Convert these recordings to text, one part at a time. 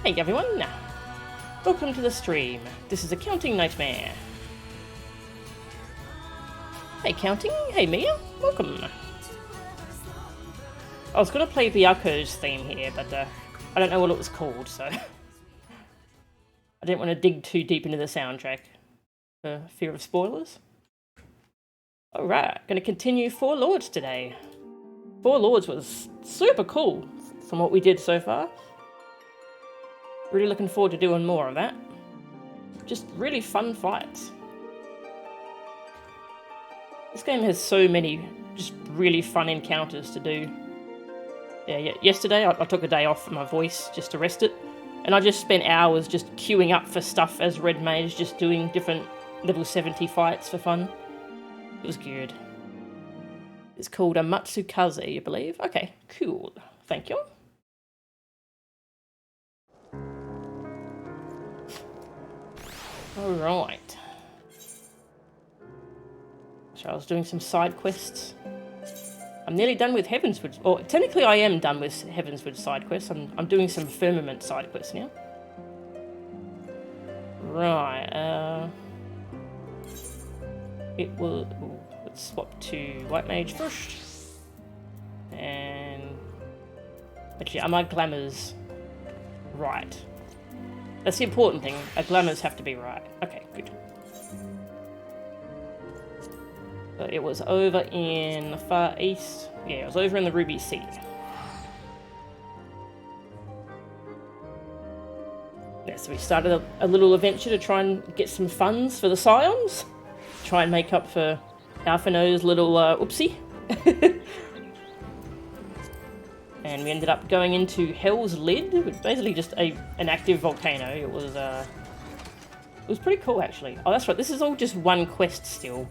Hey everyone, welcome to the stream. This is Accounting Nightmare. Hey Counting, hey Mia, welcome. I was going to play Byaku's theme here, but I don't know what it was called, so I didn't want to dig too deep into the soundtrack for fear of spoilers. Alright, going to continue Four Lords today. Four Lords was super cool from what we did so far. Really looking forward to doing more of that. Just really fun fights. This game has so many just really fun encounters to do. Yeah, yesterday I took a day off from my voice just to rest it, and I just spent hours just queuing up for stuff as Red Mage, just doing different level 70 fights for fun. It was good. It's called a Matsukaze, I believe. Okay, cool. Thank you. Alright. So I was doing some side quests. I'm nearly done with Heavenswood. Or technically I am done with Heavenswood side quests. I'm doing some Firmament side quests now. Right, it will... let's swap to White Mage first. And... actually, are my glamours right? That's the important thing. Our glamours have to be right. Okay, good. So it was over in the Far East. Yeah, it was over in the Ruby Sea. Yeah, so we started a little adventure to try and get some funds for the Scions. Try and make up for Alphino's little oopsie. And we ended up going into Hell's Lid, which is basically just an active volcano. It was pretty cool, actually. Oh, that's right. This is all just one quest still.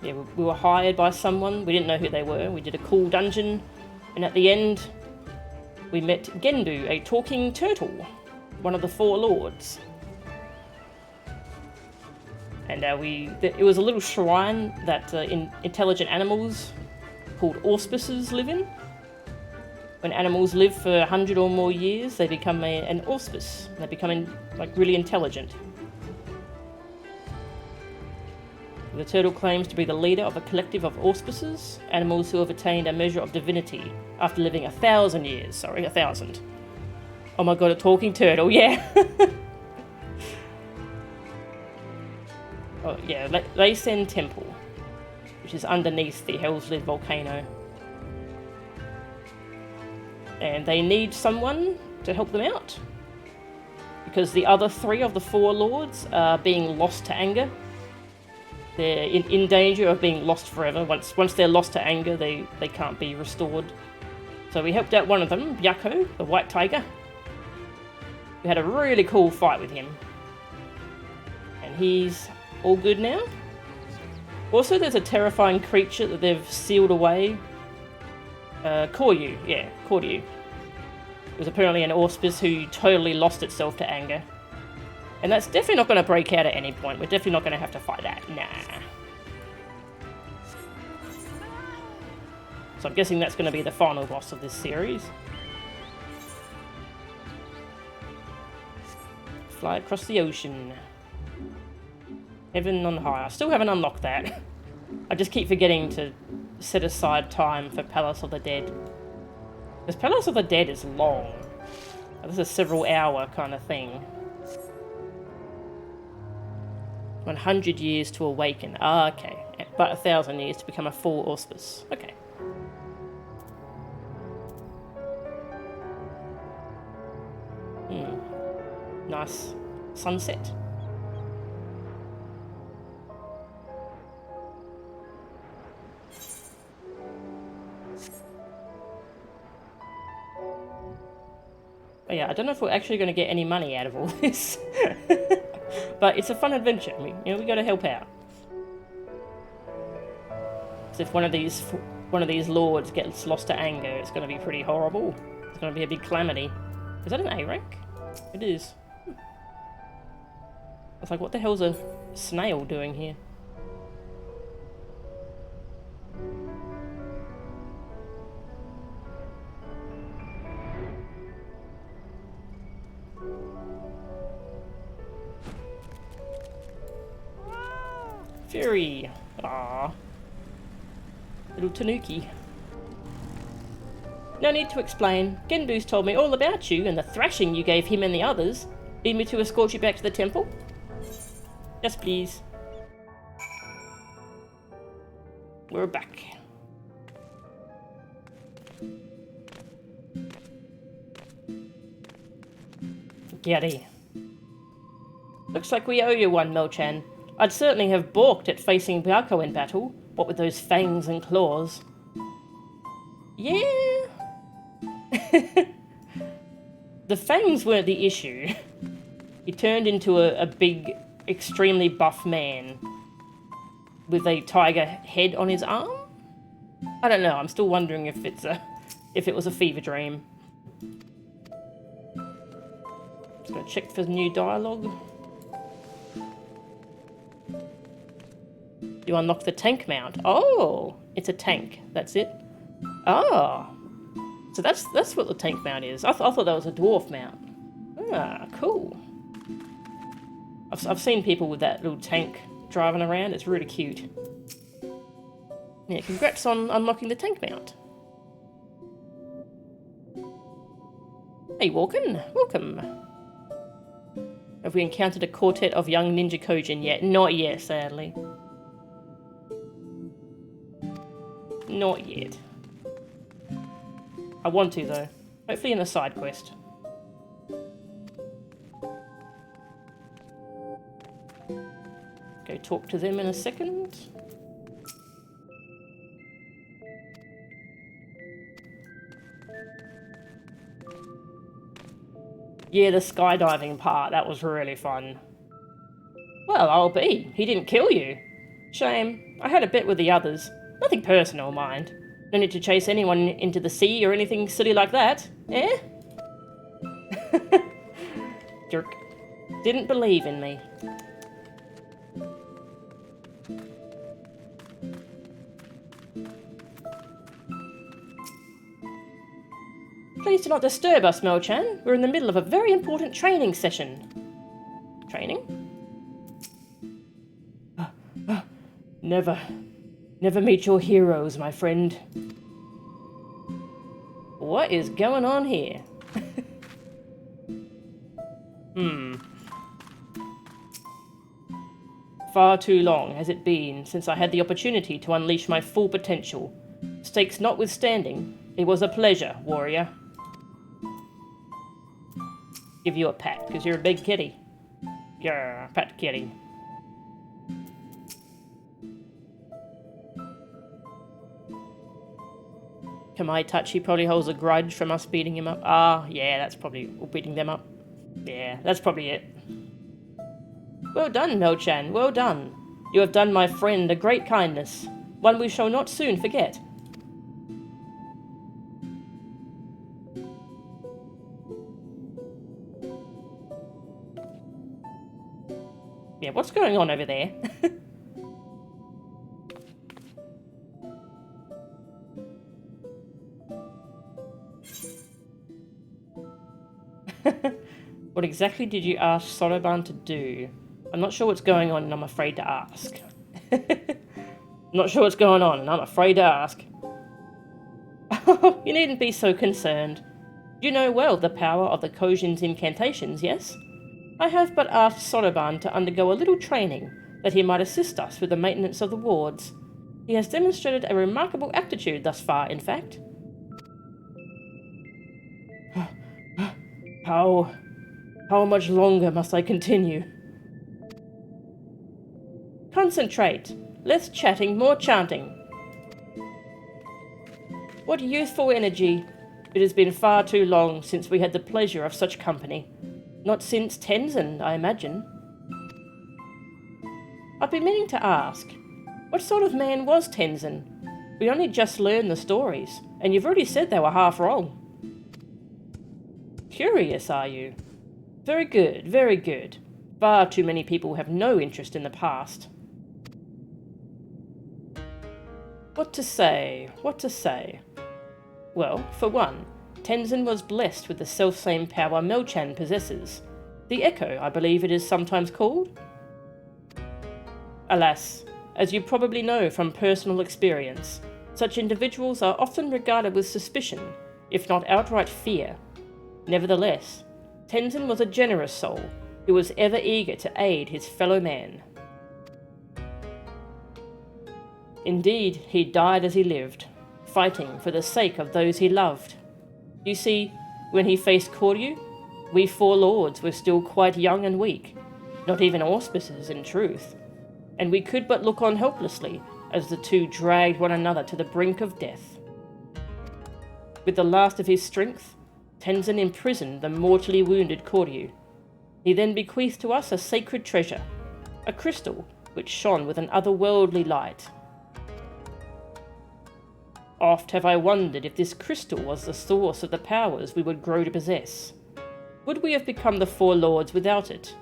Yeah, we were hired by someone. We didn't know who they were. We did a cool dungeon, and at the end, we met Gendu, a talking turtle, one of the Four Lords. And it was a little shrine that intelligent animals called auspices live in. When animals live for 100 or more years, they become an auspice. They become like really intelligent. The turtle claims to be the leader of a collective of auspices, animals who have attained a measure of divinity after living 1,000 years. Sorry, 1,000. Oh my god, a talking turtle, yeah. Oh, yeah, Leisen Temple, which is underneath the Hell's Lid volcano. And they need someone to help them out, because the other three of the Four Lords are being lost to anger. They're in danger of being lost forever. Once they're lost to anger, they can't be restored. So we helped out one of them, Byaku, the White Tiger. We had a really cool fight with him. And he's all good now. Also, there's a terrifying creature that they've sealed away. Koryu, yeah, Koryu. It was apparently an auspice who totally lost itself to anger. And that's definitely not going to break out at any point. We're definitely not going to have to fight that. Nah. So I'm guessing that's going to be the final boss of this series. Fly across the ocean. Heaven on high. I still haven't unlocked that. I just keep forgetting to set aside time for Palace of the Dead. Because Palace of the Dead is long. This is a several hour kind of thing. 100 years to awaken. Ah, okay. But 1,000 years to become a full auspice. Okay. Nice sunset. Oh yeah, I don't know if we're actually going to get any money out of all this. But it's a fun adventure. We got to help out. So if one of these lords gets lost to anger, it's going to be pretty horrible. It's going to be a big calamity. Is that an A rank? It is. I was like, what the hell's a snail doing here? Fury. Ah, little Tanuki. No need to explain. Genbu's told me all about you and the thrashing you gave him and the others. Need me to escort you back to the temple? Yes, please. We're back. Gary. Looks like we owe you one, Mo-chan. I'd certainly have balked at facing Byako in battle, what with those fangs and claws. Yeah. The fangs weren't the issue. He turned into a big, extremely buff man with a tiger head on his arm. I don't know. I'm still wondering if it was a fever dream. Just gonna check for new dialogue. You unlock the tank mount. Oh, it's a tank. That's it. Oh, so that's what the tank mount is. I thought that was a dwarf mount. Ah, cool. I've seen people with that little tank driving around. It's really cute. Yeah, congrats on unlocking the tank mount. Hey, Walken. Welcome. Have we encountered a quartet of young ninja Kojin yet? Not yet, sadly. Not yet. I want to, though. Hopefully in a side quest. Go talk to them in a second. Yeah, the skydiving part, that was really fun. Well, I'll be. He didn't kill you. Shame. I had a bet with the others. Nothing personal, mind. No need to chase anyone into the sea or anything silly like that. Eh? Jerk. Didn't believe in me. Please do not disturb us, Mo-chan. We're in the middle of a very important training session. Training? Never meet your heroes, my friend. What is going on here? Far too long has it been since I had the opportunity to unleash my full potential. Stakes notwithstanding, it was a pleasure, warrior. Give you a pat, because you're a big kitty. Yeah, pat kitty. Kamaitachi probably holds a grudge from us beating him up. Ah, yeah, that's probably beating them up. Yeah, that's probably it. Well done, Mo-chan, well done. You have done my friend a great kindness, one we shall not soon forget. Yeah, what's going on over there? What exactly did you ask Soroban to do? I'm not sure what's going on and I'm afraid to ask. Not sure what's going on and I'm afraid to ask. You needn't be so concerned. You know well the power of the Kojin's incantations, yes? I have but asked Soroban to undergo a little training, that he might assist us with the maintenance of the wards. He has demonstrated a remarkable aptitude thus far, in fact. How much longer must I continue? Concentrate. Less chatting, more chanting. What youthful energy. It has been far too long since we had the pleasure of such company. Not since Tenzin, I imagine. I've been meaning to ask, what sort of man was Tenzin? We only just learned the stories, and you've already said they were half wrong. Curious, are you? Very good, very good. Far too many people have no interest in the past. What to say, what to say? Well, for one, Tenzin was blessed with the selfsame power Mo-chan possesses. The Echo, I believe it is sometimes called. Alas, As you probably know from personal experience, such individuals are often regarded with suspicion, if not outright fear. Nevertheless, Tenzin was a generous soul who was ever eager to aid his fellow man. Indeed, he died as he lived, fighting for the sake of those he loved. You see, when he faced Koryu, we four lords were still quite young and weak, not even auspices in truth, and we could but look on helplessly as the two dragged one another to the brink of death. With the last of his strength, Tenzin imprisoned the mortally wounded Koryu. He then bequeathed to us a sacred treasure, a crystal which shone with an otherworldly light. Oft have I wondered if this crystal was the source of the powers we would grow to possess. Would we have become the four lords without it?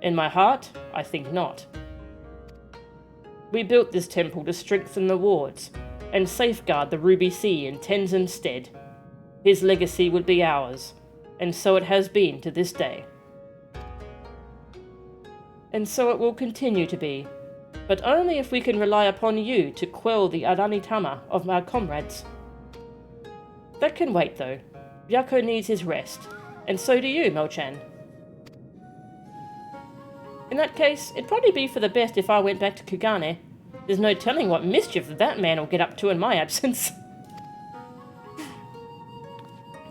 In my heart, I think not. We built this temple to strengthen the wards and safeguard the Ruby Sea in Tenzin's stead. His legacy would be ours, and so it has been to this day. And so it will continue to be, but only if we can rely upon you to quell the Aranitama of our comrades. That can wait though. Byakko needs his rest, and so do you, Melchan. In that case, it'd probably be for the best if I went back to Kugane. There's no telling what mischief that man will get up to in my absence.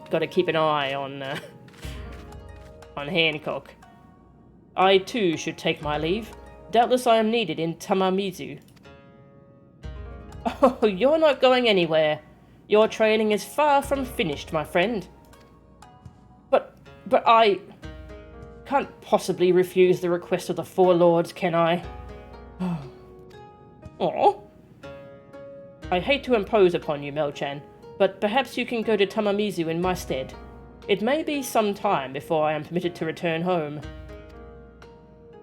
Gotta keep an eye on Hancock. I too should take my leave. Doubtless I am needed in Tamamizu. Oh, you're not going anywhere. Your training is far from finished, my friend. But I can't possibly refuse the request of the four lords, can I? Oh. I hate to impose upon you, Melchan, but perhaps you can go to Tamamizu in my stead. It may be some time before I am permitted to return home.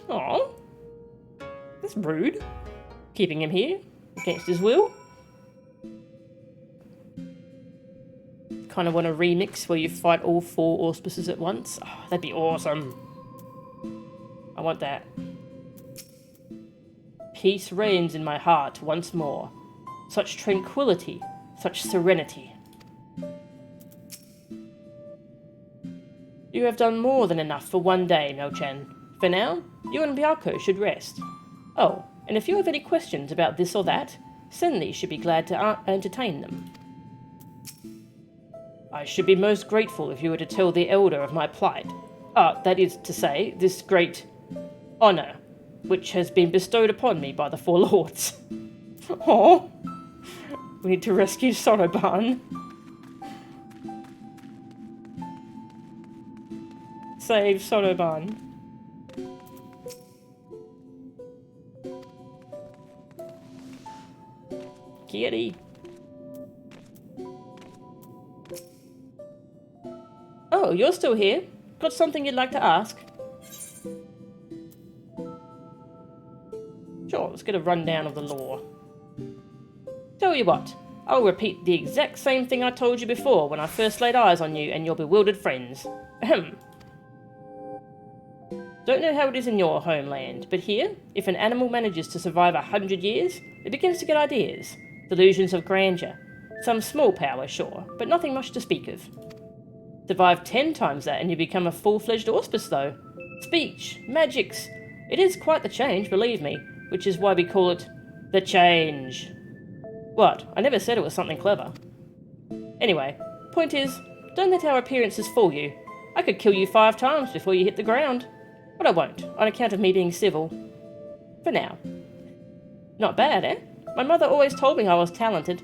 Oh. That's rude. Keeping him here, against his will. Kind of want a remix where you fight all four auspices at once. Oh, that'd be awesome. I want that. Peace reigns in my heart once more. Such tranquility, such serenity. You have done more than enough for one day, Melchan. For now, you and Byakko should rest. Oh, and if you have any questions about this or that, Senli should be glad to entertain them. I should be most grateful if you were to tell the Elder of my plight. That is to say, this great honour, which has been bestowed upon me by the four lords. Oh, we need to rescue Soroban. Save Soroban. Kitty. Oh, you're still here? Got something you'd like to ask? Sure, let's get a rundown of the lore. Tell you what, I'll repeat the exact same thing I told you before when I first laid eyes on you and your bewildered friends. Ahem. Don't know how it is in your homeland, but here, if an animal manages to survive 100 years, it begins to get ideas. Delusions of grandeur. Some small power, sure, but nothing much to speak of. Survive 10 times that and you become a full-fledged auspice, though. Speech, magics. It is quite the change, believe me, which is why we call it the change. What? I never said it was something clever. Anyway, point is, don't let our appearances fool you. I could kill you 5 times before you hit the ground. But I won't, on account of me being civil. For now. Not bad, eh? My mother always told me I was talented.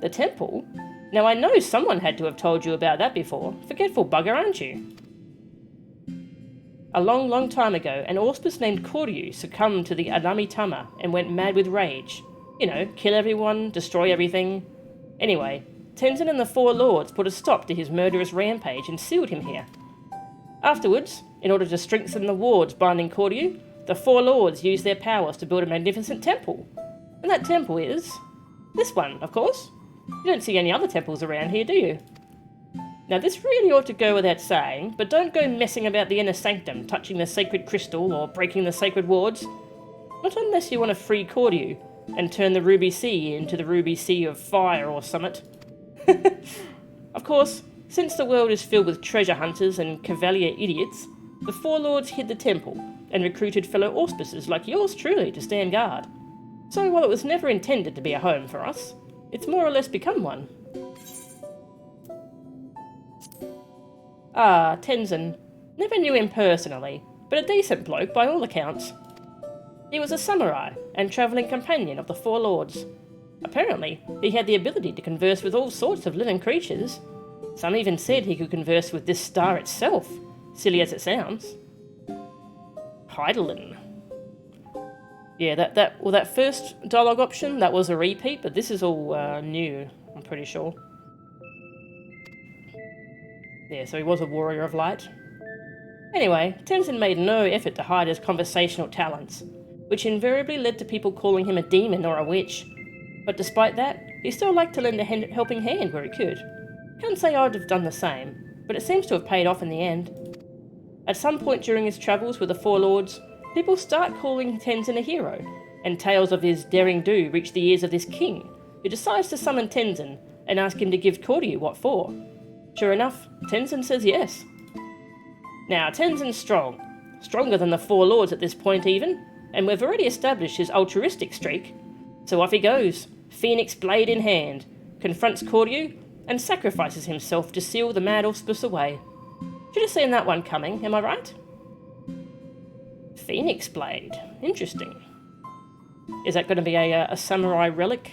The temple? Now I know someone had to have told you about that before. Forgetful bugger, aren't you? A long, long time ago, an auspice named Koryu succumbed to the Adamitama and went mad with rage. You know, kill everyone, destroy everything. Anyway, Tenzin and the Four Lords put a stop to his murderous rampage and sealed him here. Afterwards, in order to strengthen the wards binding Koryu, the Four Lords used their powers to build a magnificent temple. And that temple is... this one, of course. You don't see any other temples around here, do you? Now this really ought to go without saying, but don't go messing about the inner sanctum, touching the sacred crystal or breaking the sacred wards. Not unless you want to free Cordu and turn the Ruby Sea into the Ruby Sea of Fire or summit. Of course, since the world is filled with treasure hunters and cavalier idiots, the Four Lords hid the temple and recruited fellow auspices like yours truly to stand guard. So while it was never intended to be a home for us, it's more or less become one. Ah, Tenzin. Never knew him personally, but a decent bloke by all accounts. He was a samurai and travelling companion of the Four Lords. Apparently, he had the ability to converse with all sorts of living creatures. Some even said he could converse with this star itself, silly as it sounds. Heidelin. Yeah, that first dialogue option, that was a repeat, but this is all new, I'm pretty sure. Yeah, so he was a warrior of light. Anyway, Tenzin made no effort to hide his conversational talents, which invariably led to people calling him a demon or a witch. But despite that, he still liked to lend a helping hand where he could. Can't say I'd have done the same, but it seems to have paid off in the end. At some point during his travels with the Four Lords, people start calling Tenzin a hero, and tales of his daring do reach the ears of this king, who decides to summon Tenzin and ask him to give Koryu what for. Sure enough, Tenzin says yes. Now, Tenzin's strong, stronger than the Four Lords at this point even, and we've already established his altruistic streak. So off he goes, phoenix blade in hand, confronts Koryu, and sacrifices himself to seal the mad auspice away. Should have seen that one coming, am I right? Phoenix blade, interesting. Is that going to be a samurai relic?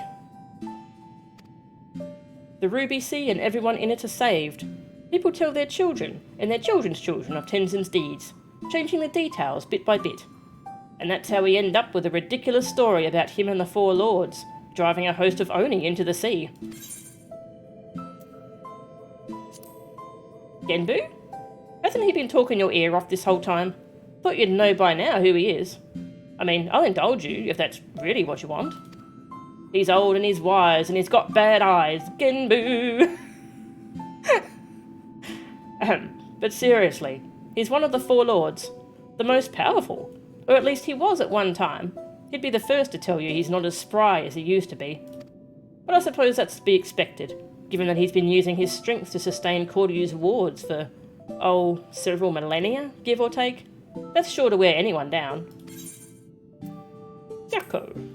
The Ruby Sea and everyone in it are saved. People tell their children and their children's children of Tenzin's deeds, changing the details bit by bit. And that's how we end up with a ridiculous story about him and the Four Lords, driving a host of Oni into the sea. Genbu? Hasn't he been talking your ear off this whole time? Thought you'd know by now who he is. I mean, I'll indulge you if that's really what you want. He's old and he's wise and he's got bad eyes. Genbu! But seriously, he's one of the Four Lords. The most powerful. Or at least he was at one time. He'd be the first to tell you he's not as spry as he used to be. But I suppose that's to be expected, given that he's been using his strength to sustain Koryu's wards for, several millennia, give or take. That's sure to wear anyone down. Byakko.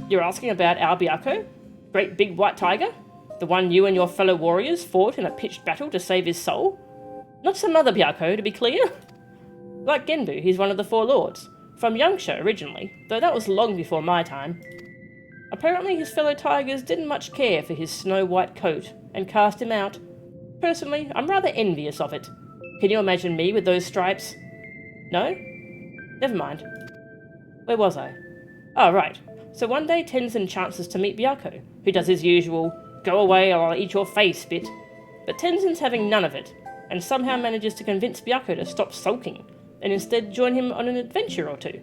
You're asking about our Byakko? Great big white tiger? The one you and your fellow warriors fought in a pitched battle to save his soul? Not some other Byakko, to be clear. Like Genbu, he's one of the Four Lords, from Yangsha originally, though that was long before my time. Apparently his fellow tigers didn't much care for his snow-white coat, and cast him out. Personally, I'm rather envious of it. Can you imagine me with those stripes? No? Never mind. Where was I? Oh, right. So one day Tenzin chances to meet Byakko, who does his usual, go away or I'll eat your face bit. But Tenzin's having none of it, and somehow manages to convince Byakko to stop sulking, and instead join him on an adventure or two.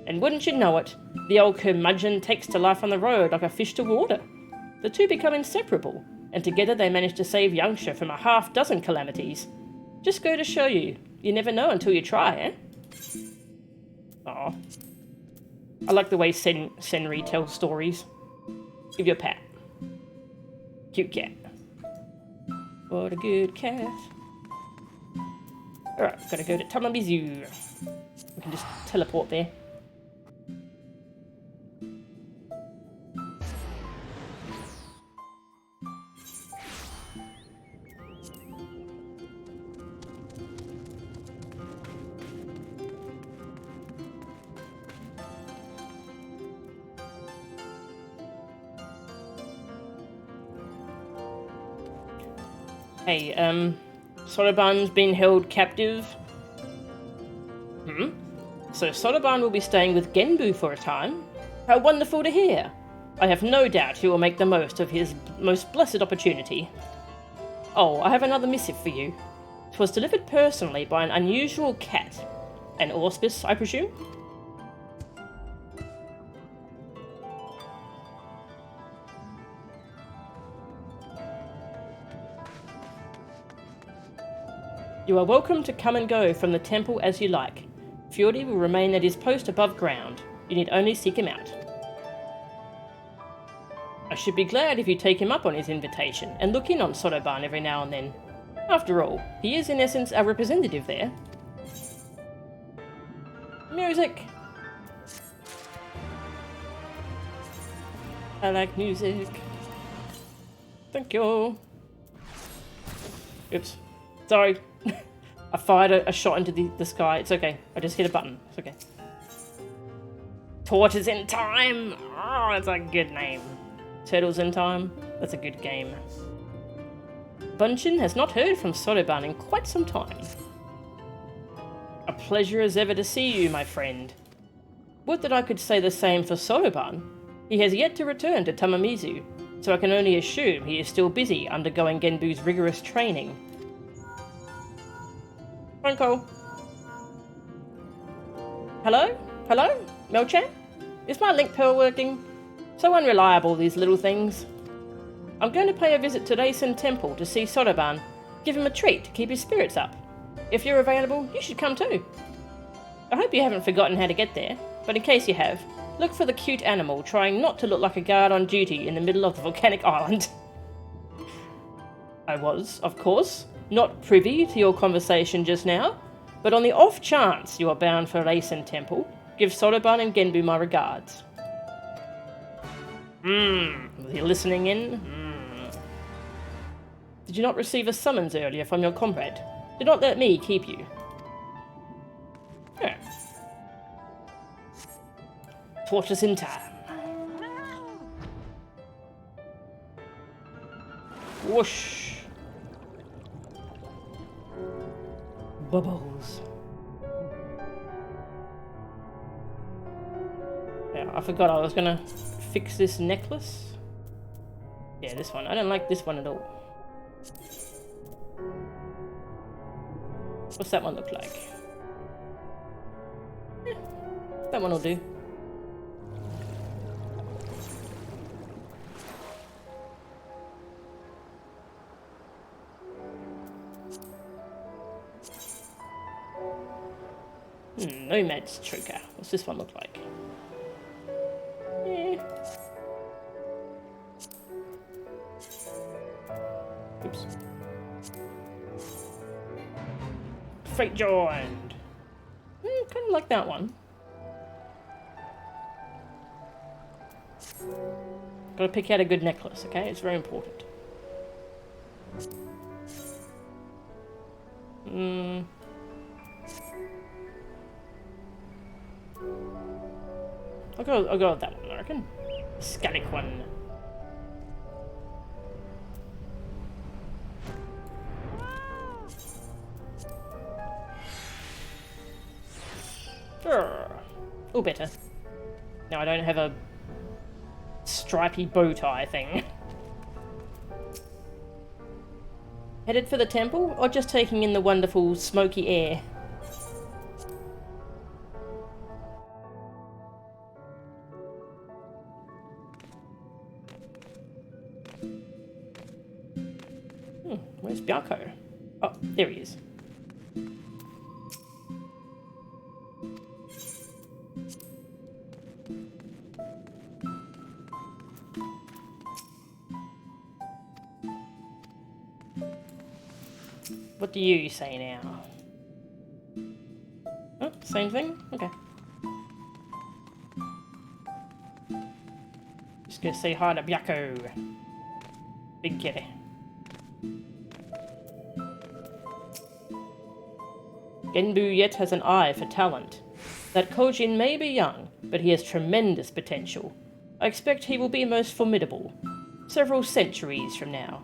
And wouldn't you know it, the old curmudgeon takes to life on the road like a fish to water. The two become inseparable, and together they manage to save Yangsha from a half-dozen calamities. Just go to show you, you never know until you try, eh? Aw. I like the way Senri tells stories. Give you a pat. Cute cat. What a good cat. Alright, gotta go to Tamamizu. We can just teleport there. Hey, Sonoban's been held captive. So Sonoban will be staying with Genbu for a time? How wonderful to hear! I have no doubt he will make the most of his most blessed opportunity. Oh, I have another missive for you. 'Twas delivered personally by an unusual cat. An auspice, I presume? You are welcome to come and go from the temple as you like. Fjordi will remain at his post above ground. You need only seek him out. I should be glad if you take him up on his invitation and look in on Sotoban every now and then. After all, he is in essence our representative there. Music! I like music. Thank you. Oops. Sorry. I fired a shot into the sky. It's okay. I just hit a button. It's okay. Torches in Time! Oh, that's a good name. Turtles in Time? That's a good game. Bunchin has not heard from Sotoban in quite some time. A pleasure as ever to see you, my friend. Would that I could say the same for Sotoban. He has yet to return to Tamamizu, so I can only assume he is still busy undergoing Genbu's rigorous training. Phone call. Hello? Hello? Melchan? Is my link pearl working? So unreliable, these little things. I'm going to pay a visit to Reisen Temple to see Sotoban. Give him a treat to keep his spirits up. If you're available, you should come too. I hope you haven't forgotten how to get there, but in case you have, look for the cute animal trying not to look like a guard on duty in the middle of the volcanic island. I was, of course, not privy to your conversation just now, but on the off chance you are bound for Reisen Temple, give Sotoban and Genbu my regards. Was he listening in? Did you not receive a summons earlier from your comrade? Do not let me keep you. Yeah. Torches in Time. Whoosh. Bubbles. Yeah, I forgot I was gonna fix this necklace. Yeah, this one. I don't like this one at all. What's that one look like? Yeah, that one will do. Nomad's choker. What's this one look like? Yeah. Oops. Freight joined. Kind of like that one. Gotta pick out a good necklace, okay? It's very important. I'll go with that one, I reckon. Scanic one. Oh, better. Now I don't have a stripy bow tie thing. Headed for the temple, or just taking in the wonderful smoky air? Where's Byako? Oh, there he is. What do you say now? Oh, same thing? Okay. Just gonna say hi to Byako. Big kitty. Genbu yet has an eye for talent. That Kojin may be young, but he has tremendous potential. I expect he will be most formidable. Several centuries from now.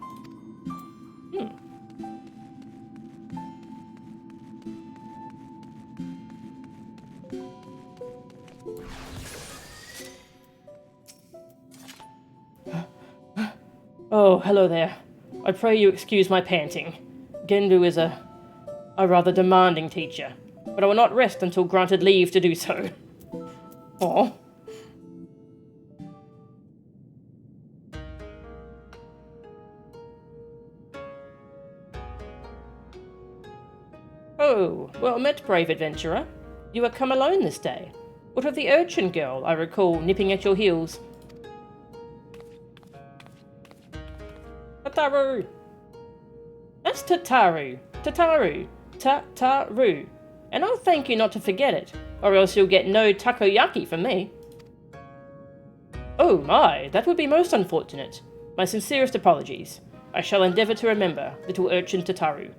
Oh, hello there. I pray you excuse my panting. Genbu is a rather demanding teacher, but I will not rest until granted leave to do so. Oh. Well met, brave adventurer. You are come alone this day. What of the urchin girl I recall nipping at your heels? Tataru! That's Tataru. Tataru. Tataru. And I'll thank you not to forget it, or else you'll get no takoyaki from me. Oh my, that would be most unfortunate. My sincerest apologies. I shall endeavour to remember, little urchin Tataru.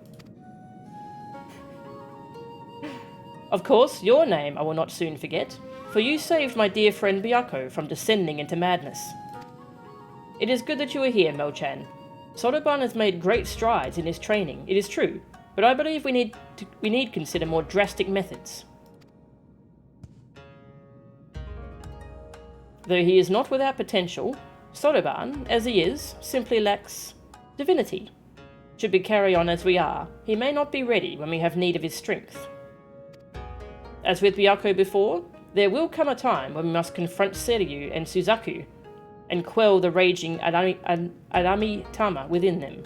Of course, your name I will not soon forget, for you saved my dear friend Byako from descending into madness. It is good that you are here, Mel-chan. Sotoban has made great strides in his training, it is true, but I believe we need consider more drastic methods. Though he is not without potential, Sotoban, as he is, simply lacks divinity. Should we carry on as we are, he may not be ready when we have need of his strength. As with Byako before, there will come a time when we must confront Seiryu and Suzaku, and quell the raging Aramitama within them.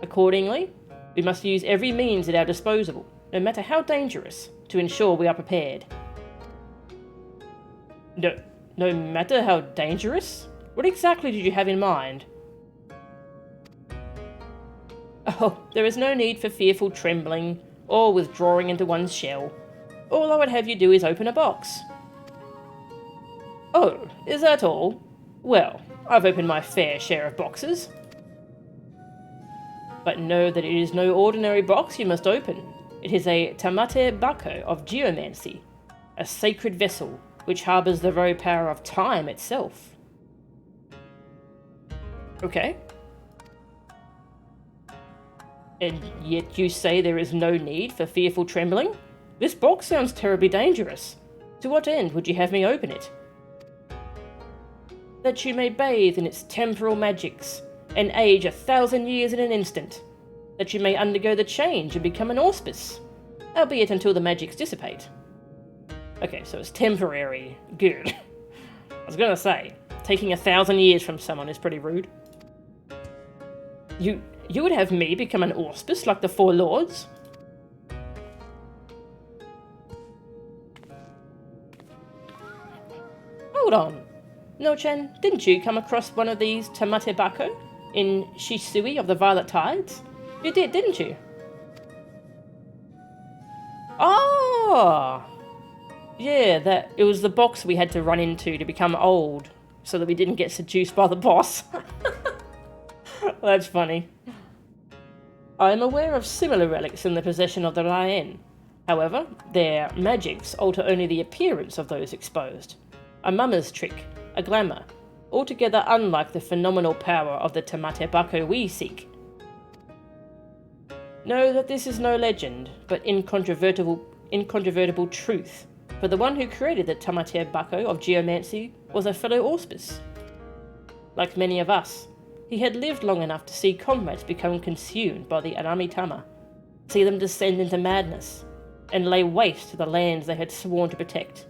Accordingly, we must use every means at our disposal, no matter how dangerous, to ensure we are prepared. No matter how dangerous? What exactly did you have in mind? Oh, there is no need for fearful trembling, or withdrawing into one's shell. All I would have you do is open a box. Oh, is that all? Well, I've opened my fair share of boxes. But know that it is no ordinary box you must open. It is a Tamate Bako of geomancy, a sacred vessel which harbours the very power of time itself. Okay. And yet you say there is no need for fearful trembling? This box sounds terribly dangerous. To what end would you have me open it? That you may bathe in its temporal magics, and age 1,000 years in an instant. That you may undergo the change and become an auspice, albeit until the magics dissipate. Okay, so it's temporary. Good. I was gonna say, taking 1,000 years from someone is pretty rude. You would have me become an auspice like the Four Lords? Hold on. No-chan, didn't you come across one of these Tamate Bako in Shisui of the Violet Tides? You did, didn't you? Ah! Yeah, it was the box we had to run into to become old, so that we didn't get seduced by the boss. That's funny. I am aware of similar relics in the possession of the Ryan. However, their magics alter only the appearance of those exposed. A mummer's trick, a glamour, altogether unlike the phenomenal power of the Tamate Bako we seek. Know that this is no legend, but incontrovertible truth, for the one who created the Tamate Bako of geomancy was a fellow auspice. Like many of us, he had lived long enough to see comrades become consumed by the Aramitama, see them descend into madness, and lay waste to the lands they had sworn to protect.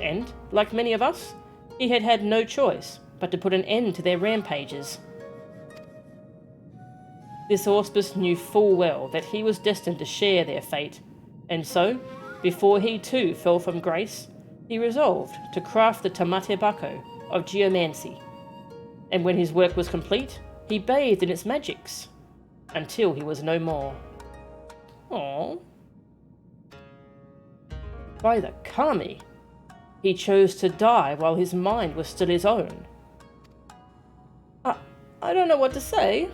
And, like many of us, he had had no choice but to put an end to their rampages. This auspice knew full well that he was destined to share their fate, and so, before he too fell from grace, he resolved to craft the Tamate Bako of geomancy. And when his work was complete, he bathed in its magics, until he was no more. Aww. By the Kami, he chose to die while his mind was still his own. I don't know what to say.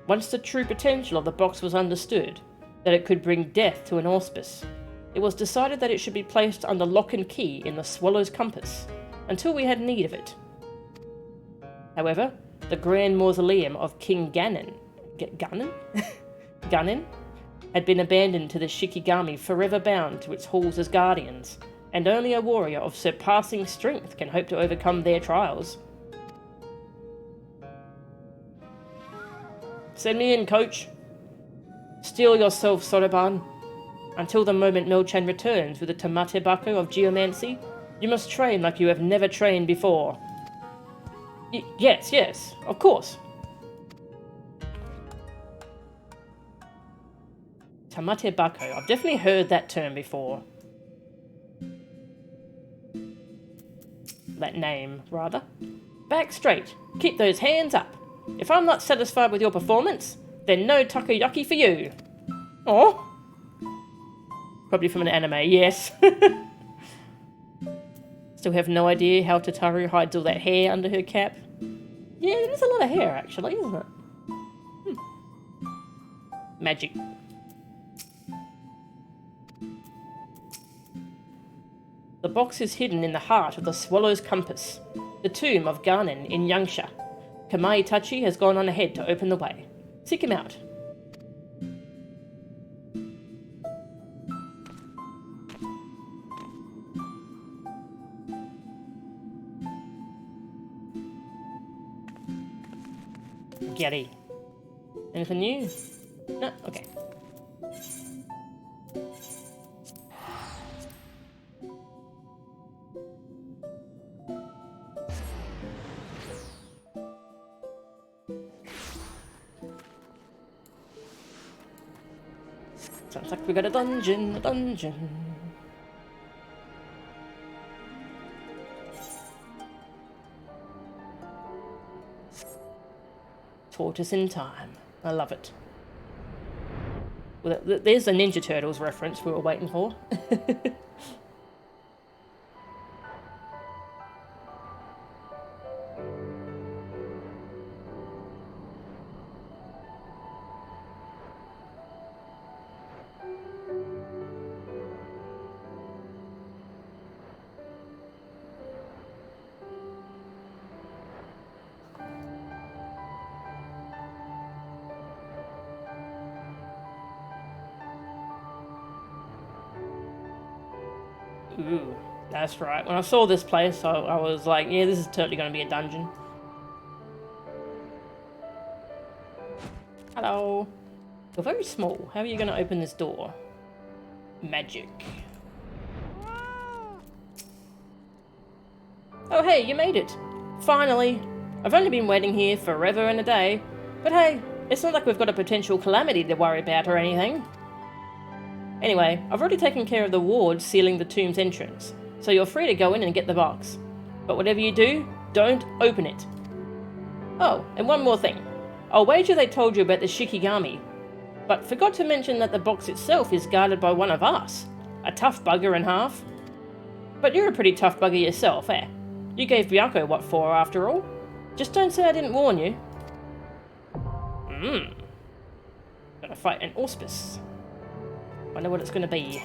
Once the true potential of the box was understood, that it could bring death to an auspice, it was decided that it should be placed under lock and key in the Swallow's Compass, until we had need of it. However, the grand mausoleum of King Garnen had been abandoned to the Shikigami, forever bound to its halls as guardians, and only a warrior of surpassing strength can hope to overcome their trials. Send me in, coach. Steel yourself, Sotoban. Until the moment Mel-chan returns with the Tamate Bako of geomancy, you must train like you have never trained before. Yes, of course. Tamate Bako. I've definitely heard that term before. That name, rather. Back straight. Keep those hands up. If I'm not satisfied with your performance, then no takoyaki for you. Oh. Probably from an anime, yes. Still have no idea how Tataru hides all that hair under her cap. Yeah, there's a lot of hair, actually, isn't it? Magic. The box is hidden in the heart of the Swallow's Compass, the tomb of Garnen in Yangsha. Kamai Tachi has gone on ahead to open the way. Seek him out. Gary. Anything new? No? Okay. Sounds like we got a dungeon, Tortoise in time. I love it. Well, there's a Ninja Turtles reference we were waiting for. Ooh, that's right. When I saw this place, I was like, yeah, this is totally going to be a dungeon. Hello. You're very small. How are you going to open this door? Magic. Oh, hey, you made it. Finally. I've only been waiting here forever and a day. But hey, it's not like we've got a potential calamity to worry about or anything. Anyway, I've already taken care of the ward sealing the tomb's entrance, so you're free to go in and get the box. But whatever you do, don't open it. Oh, and one more thing. I'll wager they told you about the Shikigami, but forgot to mention that the box itself is guarded by one of us, a tough bugger and half. But you're a pretty tough bugger yourself, eh? You gave Byako what for, after all? Just don't say I didn't warn you. Gotta fight an auspice. Wonder what it's gonna be.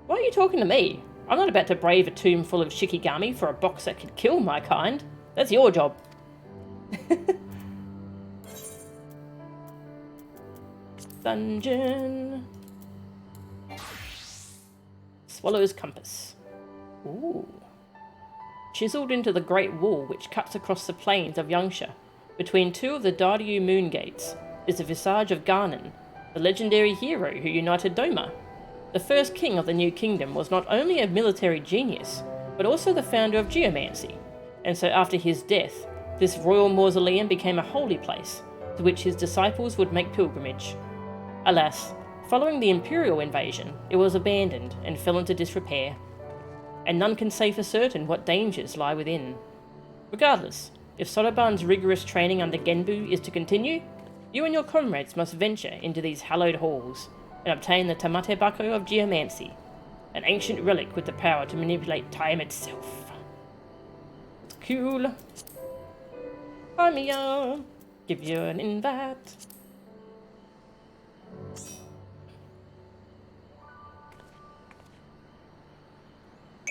Why are you talking to me? I'm not about to brave a tomb full of Shikigami for a box that could kill my kind. That's your job. Dungeon. Swallow's Compass. Ooh. Chiseled into the Great Wall which cuts across the plains of Yangsha, between two of the Dardiu moon gates, is the Visage of Garnen, the legendary hero who united Doma. The first king of the new kingdom was not only a military genius, but also the founder of geomancy, and so after his death, this royal mausoleum became a holy place, to which his disciples would make pilgrimage. Alas, following the imperial invasion, it was abandoned and fell into disrepair, and none can say for certain what dangers lie within. Regardless, if Sotoban's rigorous training under Genbu is to continue, you and your comrades must venture into these hallowed halls and obtain the Tamate Bako of Geomancy, an ancient relic with the power to manipulate time itself. It's cool. Hi Mia, give you an invite.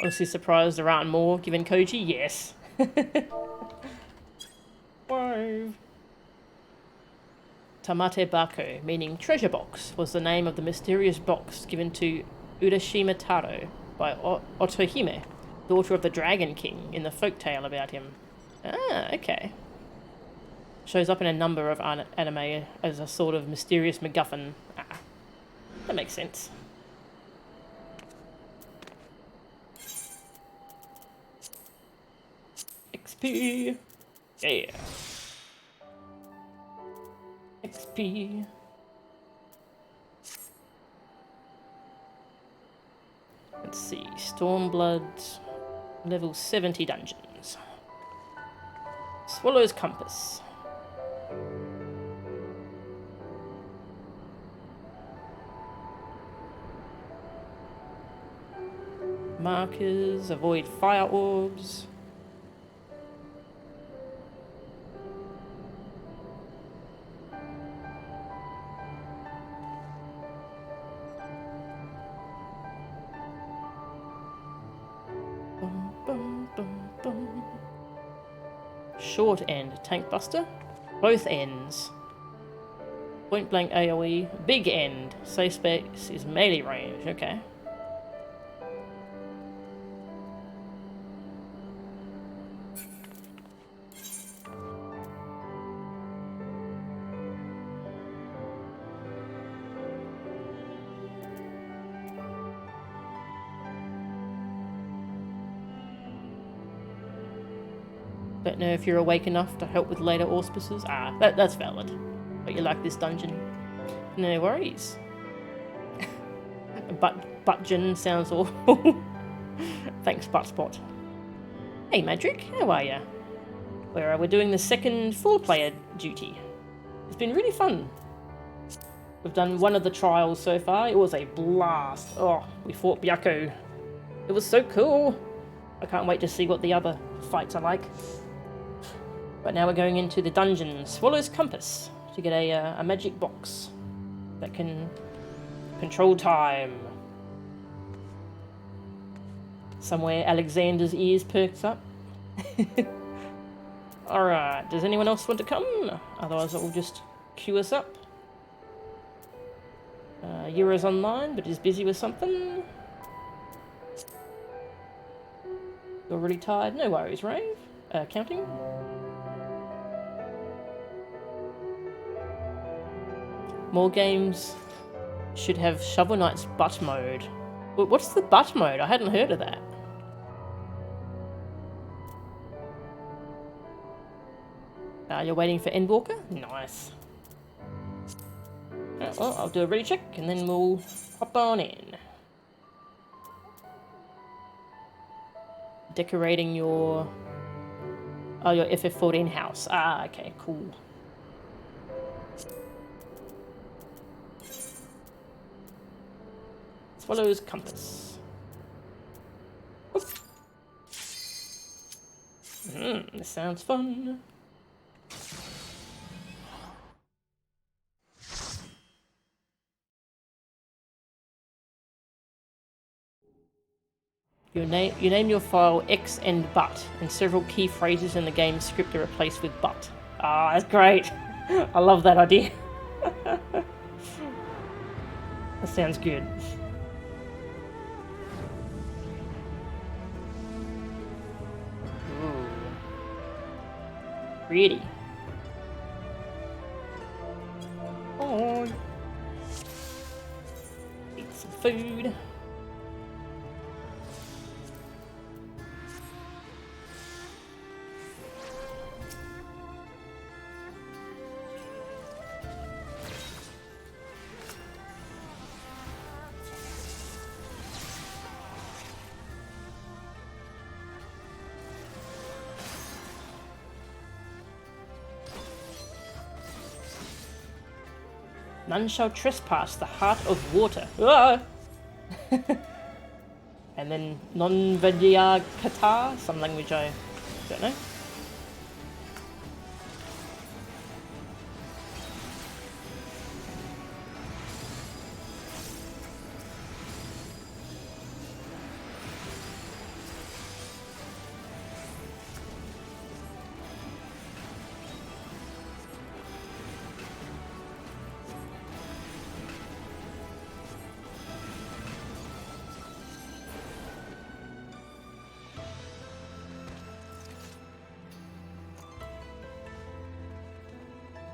Honestly surprised there aren't more given Koji? Yes. Whoa. Tamate Bako, meaning treasure box, was the name of the mysterious box given to Urashima Taro by Otohime, daughter of the Dragon King, in the folktale about him. Ah, okay. Shows up in a number of anime as a sort of mysterious MacGuffin. Ah, that makes sense. XP. Yeah. XP. Let's see, Stormblood, level 70 dungeons. Swallow's Compass. Markers, avoid fire orbs. Bum, bum, bum, bum. Short end, tank buster. Both ends. Point blank AoE. Big end. Safe space is melee range. Okay. Don't know if you're awake enough to help with later auspices. Ah, that's valid. But you like this dungeon. No worries. Buttgen sounds awful. Thanks, Buttspot. Hey, Madrick, how are ya? We're doing the second 4-player duty. It's been really fun. We've done one of the trials so far. It was a blast. Oh, we fought Byaku. It was so cool. I can't wait to see what the other fights are like. But now we're going into the dungeon, Swallow's Compass, to get a magic box that can control time. Somewhere Alexander's ears perks up. Alright, does anyone else want to come? Otherwise it will just queue us up. Euro's online, but is busy with something. You're really tired? No worries, Rave. Counting? More games should have Shovel Knight's butt mode. What's the butt mode? I hadn't heard of that. You're waiting for Endwalker? Nice. Well, I'll do a ready check and then we'll hop on in. Decorating your FF14 house. Ah, okay, cool. Swallow's Compass. This sounds fun. You name your file X and butt, and several key phrases in the game's script are replaced with butt. Ah, that's great. I love that idea. That sounds good. Ooh. Pretty. Oh. Eat some food. None shall trespass the heart of water. Ah! And then non-Vidya Kata, some language I don't know.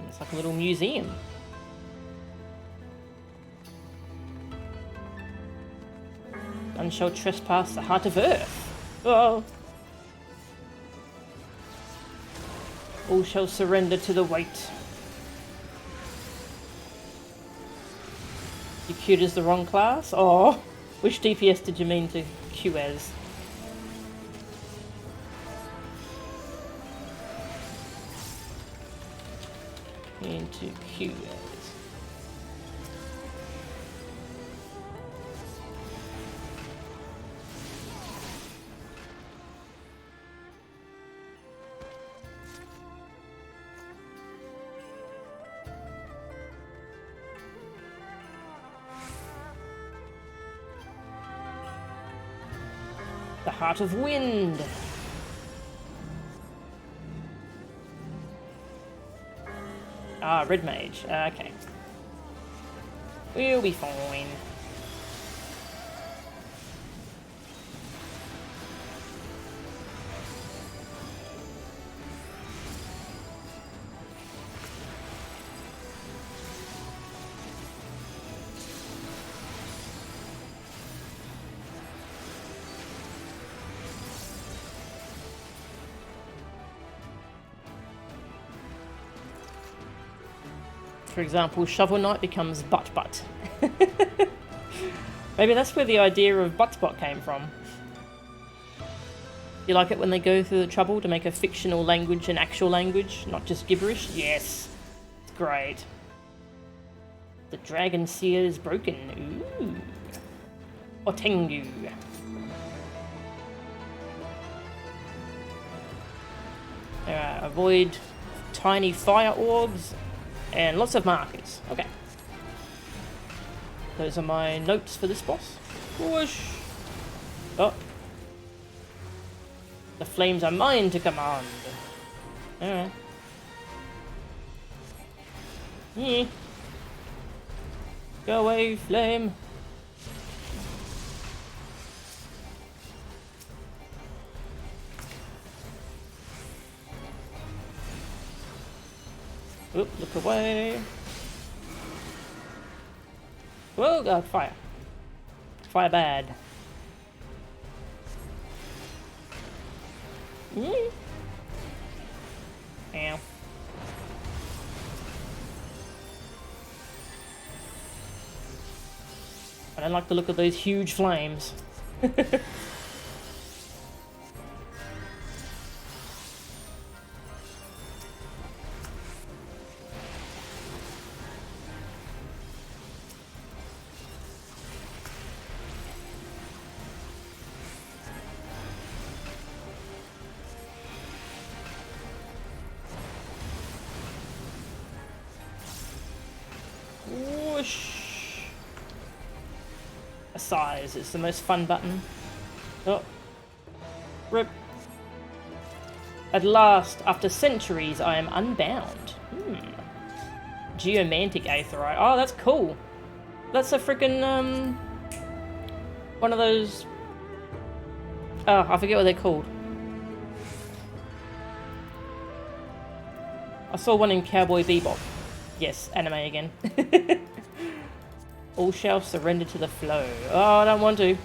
It's like a little museum. None shall trespass the heart of earth. Oh. All shall surrender to the weight. You cute as the wrong class? Oh. Which DPS did you mean to queue as? Into queue as. The Heart of Wind. Ah, Red Mage. Okay. We'll be fine. For example, Shovel Knight becomes Butt. Maybe that's where the idea of Buttspot came from. You like it when they go through the trouble to make a fictional language an actual language, not just gibberish? Yes. It's great. The Dragon Seer is broken. Ooh. Otengu. Avoid tiny fire orbs. And lots of markers. Okay. Those are my notes for this boss. Whoosh. Oh. The flames are mine to command. Alright. Go away, flame. Oop, look away. Whoa, God, fire. Fire bad. Ow. I don't like the look of those huge flames. Size is the most fun button. Oh. Rip. At last, after centuries, I am unbound. Geomantic Aetheryte. Oh, that's cool. That's a freaking, one of those... Oh, I forget what they're called. I saw one in Cowboy Bebop. Yes, anime again. All shall surrender to the flow. Oh, I don't want to.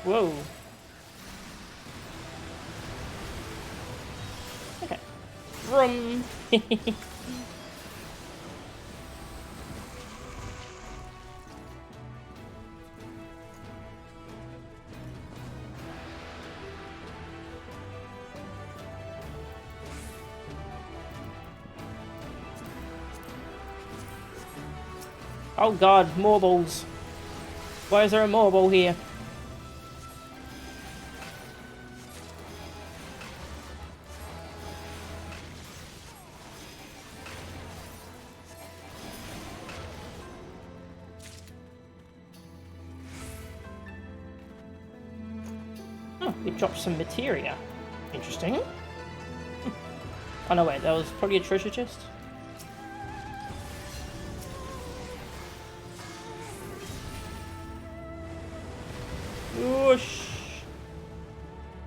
Whoa. Okay. Vroom. Oh god, more balls. Why is there a more ball here? We dropped some materia. Interesting. Oh no, wait, that was probably a treasure chest. Whoosh!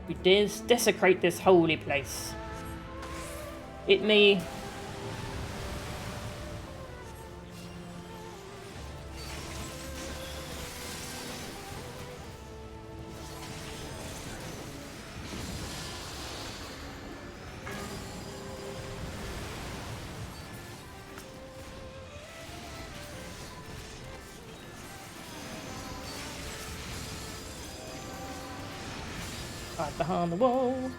We desecrate this holy place. It me. Right behind the wall.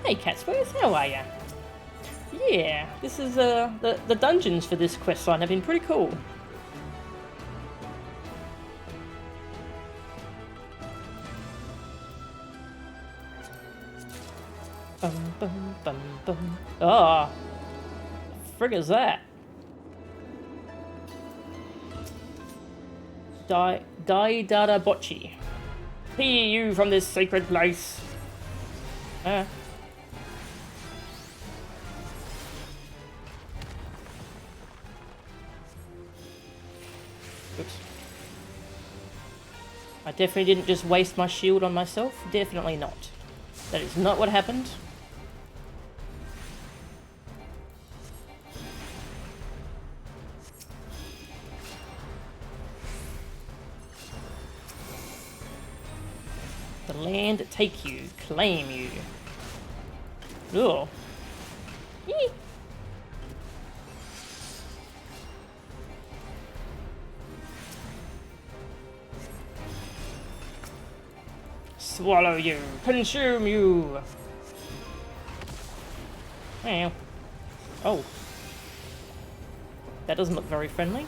Hey Catsworth, how are ya? Yeah, this is the dungeons for this questline have been pretty cool. Bum bum bum bum. Ah, frig is that? Dai Dada Bocci. Hear you from this sacred place. Oops. I definitely didn't just waste my shield on myself. Definitely not. That is not what happened. The land take you, claim you. Ugh. Yee. Swallow you, consume you. Ow. Oh. That doesn't look very friendly.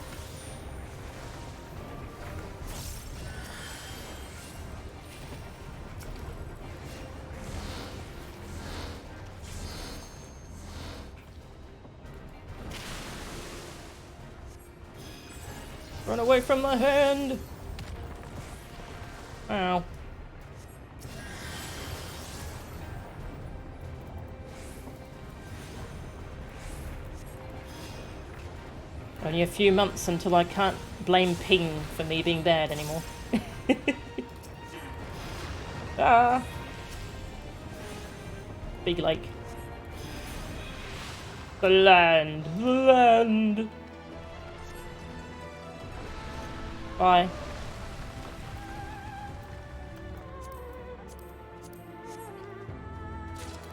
Run away from my hand! Ow. Only a few months until I can't blame Ping for me being bad anymore. Ah! Big lake. The land! The land! Bye.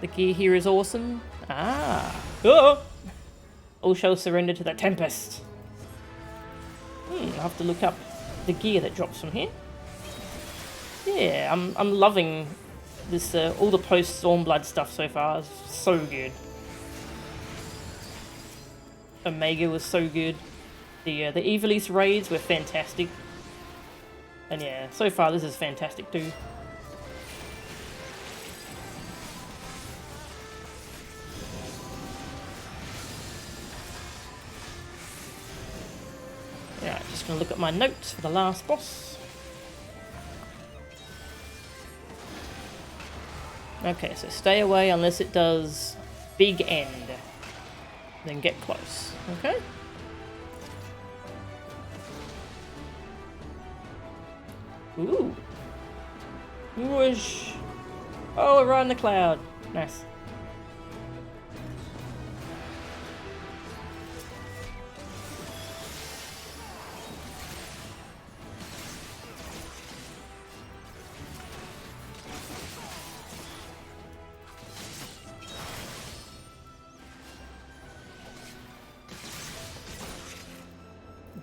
The gear here is awesome. Ah! Oh! All shall surrender to the Tempest. I'll have to look up the gear that drops from here. Yeah, I'm loving this. All the post Stormblood stuff so far is so good. Omega was so good. The Evilise raids were fantastic. And yeah, so far this is fantastic too. Yeah, just gonna look at my notes for the last boss. Okay, so stay away unless it does big end. Then get close. Okay? Ooh. Whoosh. Oh, we're on the cloud. Nice.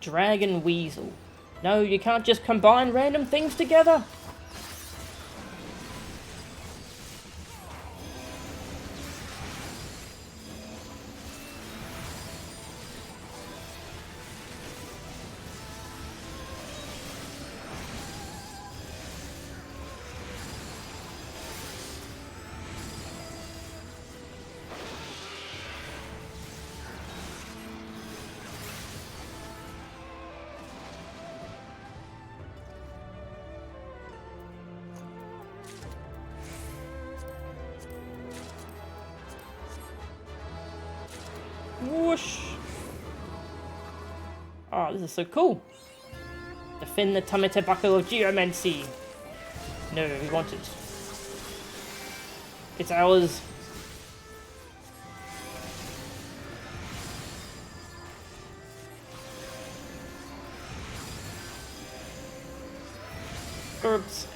Dragon Weasel. No, you can't just combine random things together. Whoosh! Oh, this is so cool. Defend the Tamete Buckle of Geomancy. No, we want it. It's ours. Oops.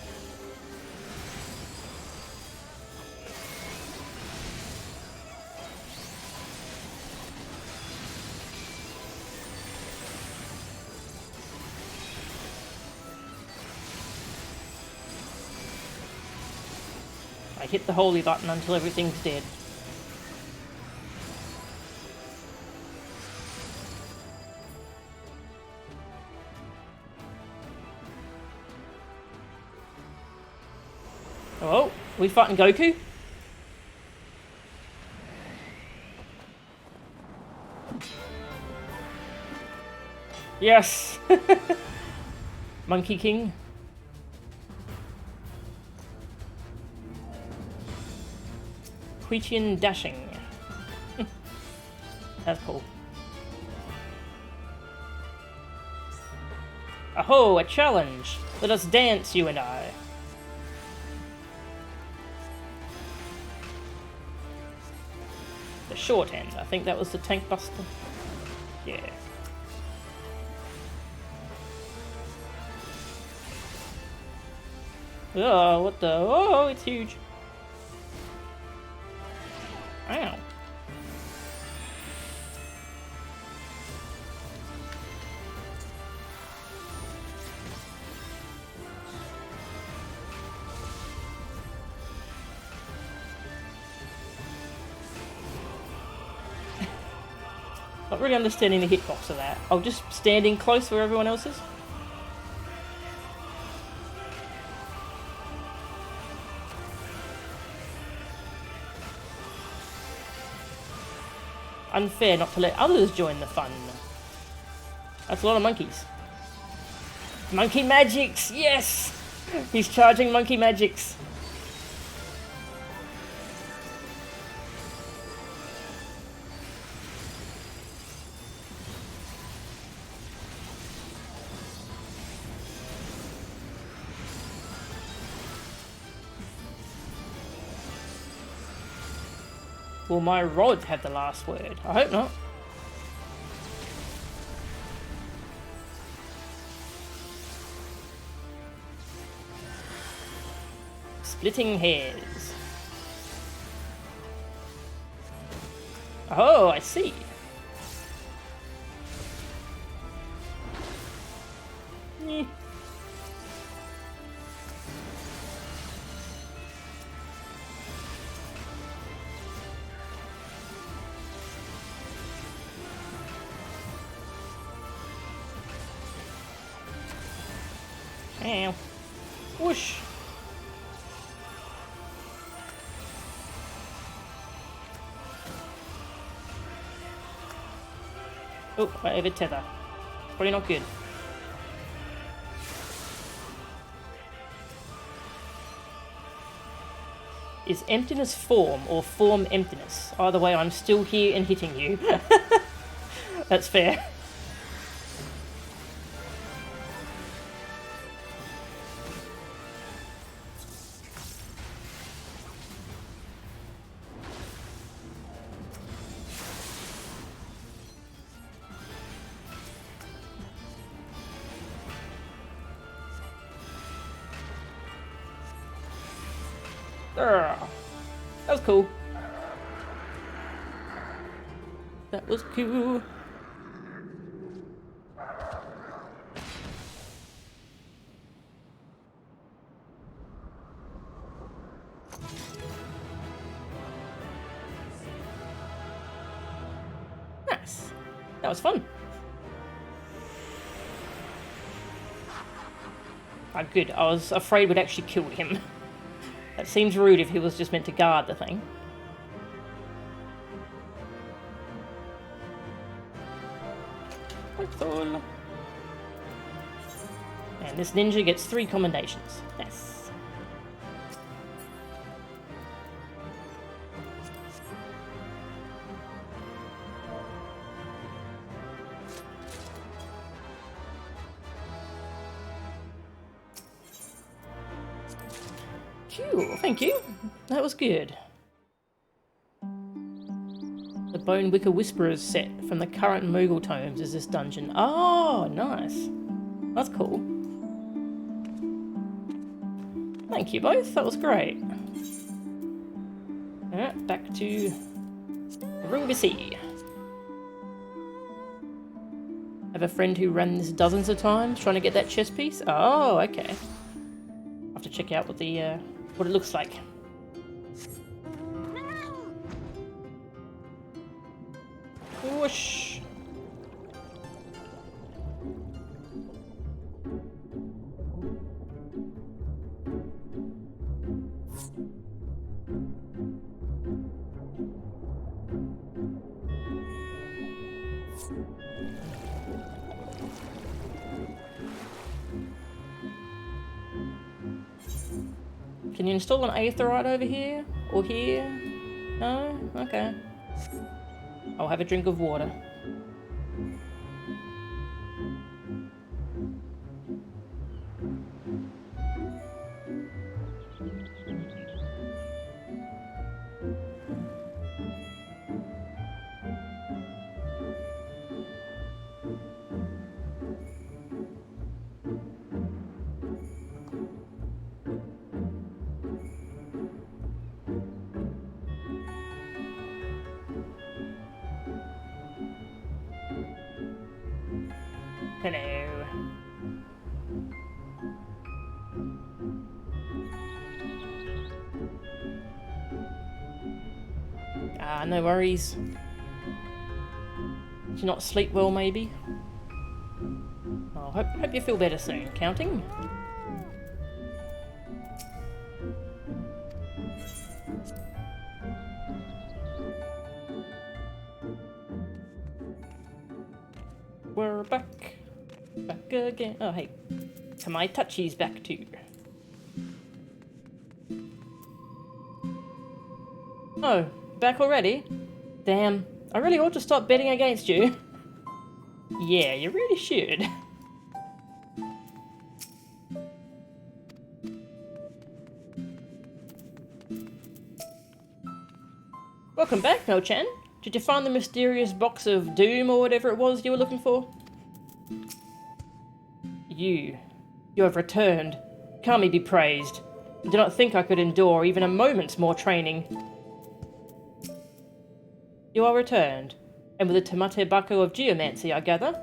I hit the holy button until everything's dead. Oh, we fighting Goku? Yes! Monkey King. Queetian dashing. That's cool. Aho, a challenge! Let us dance, you and I. The short end, I think that was the tank buster. Yeah. Oh, what the? Oh, it's huge. Ow. Not really understanding the hitbox of that. Oh, just standing close where everyone else is? Unfair not to let others join the fun. That's a lot of monkeys. Monkey magics! Yes! He's charging monkey magics. Will my rod have the last word? I hope not. Splitting hairs. Oh, I see. Eh. Ow. Whoosh. Oh, I have a tether. Probably not good. Is emptiness form or form emptiness? Either way, I'm still here and hitting you. That's fair. That was cool. That was cool. Nice. That was fun. Oh, good. I was afraid we'd actually kill him. That seems rude if he was just meant to guard the thing. And this ninja gets 3 commendations. Yes. Phew, thank you. That was good. The Bone Wicker Whisperers set from the current Moogle tomes is this dungeon. Oh, nice. That's cool. Thank you both, that was great. Alright, back to Ruby Sea. I have a friend who ran this dozens of times trying to get that chess piece. Oh, okay. I'll have to check out what it looks like. Whoosh. Can you install an aetherite over here? Or here? No? Okay. I'll have a drink of water. Hello. Ah, no worries. Did you not sleep well, maybe? Oh, hope you feel better soon. Counting? We're back. Back again. Oh, hey. To my touchies back too. Oh, back already? Damn. I really ought to stop betting against you. Yeah, you really should. Welcome back, No-chan. Did you find the mysterious box of doom or whatever it was you were looking for? You have returned. Kami be praised. I do not think I could endure even a moment's more training. You are returned, and with the Tamate Bako of Geomancy, I gather?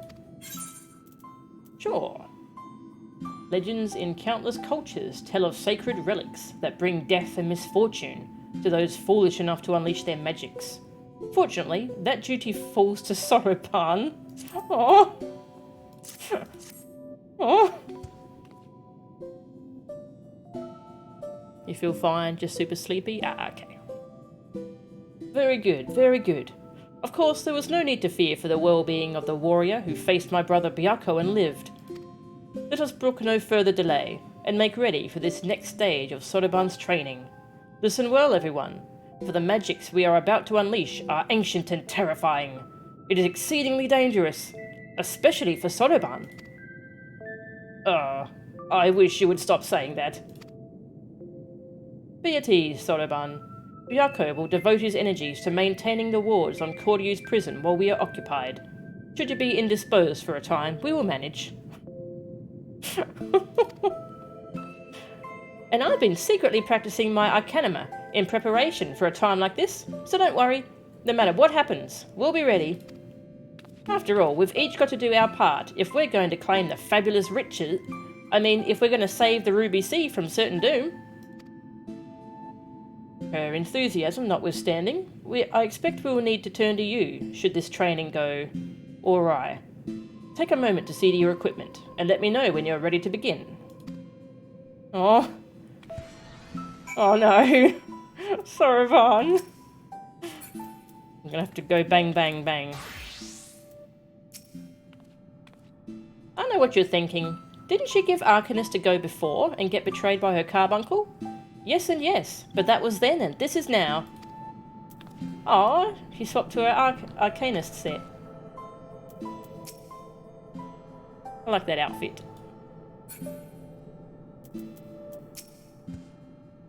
Sure. Legends in countless cultures tell of sacred relics that bring death and misfortune to those foolish enough to unleash their magics. Fortunately, that duty falls to Soropan. Oh. Oh. You feel fine, just super sleepy? Ah, okay. Very good, very good. Of course, there was no need to fear for the well-being of the warrior who faced my brother Byako and lived. Let us brook no further delay, and make ready for this next stage of Soroban's training. Listen well, everyone, for the magics we are about to unleash are ancient and terrifying. It is exceedingly dangerous, especially for Soroban. I wish you would stop saying that. Be at ease, Soroban. Byako will devote his energies to maintaining the wards on Koryu's prison while we are occupied. Should you be indisposed for a time, we will manage. And I've been secretly practicing my Arcanima in preparation for a time like this, so don't worry. No matter what happens, we'll be ready. After all, we've each got to do our part if we're going to claim the fabulous riches. I mean, if we're going to save the Ruby Sea from certain doom. Her enthusiasm notwithstanding, I expect we will need to turn to you should this training go awry. Take a moment to see to your equipment, and let me know when you're ready to begin. Oh. Oh no. Soroban. I'm gonna have to go bang, bang, bang. I know what you're thinking. Didn't she give Arcanist a go before and get betrayed by her carbuncle? Yes and yes, but that was then and this is now. Aw, she swapped to her Arcanist set. I like that outfit.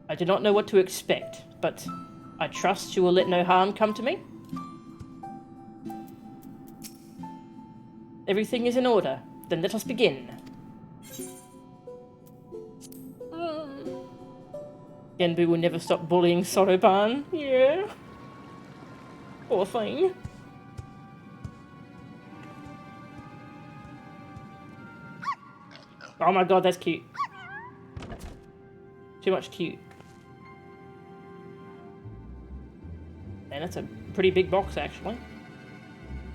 I do not know what to expect, but I trust you will let no harm come to me. Everything is in order. Then let us begin. Genbu will never stop bullying Soroban. Yeah. Poor thing. Oh my god, that's cute. Too much cute. And that's a pretty big box, actually.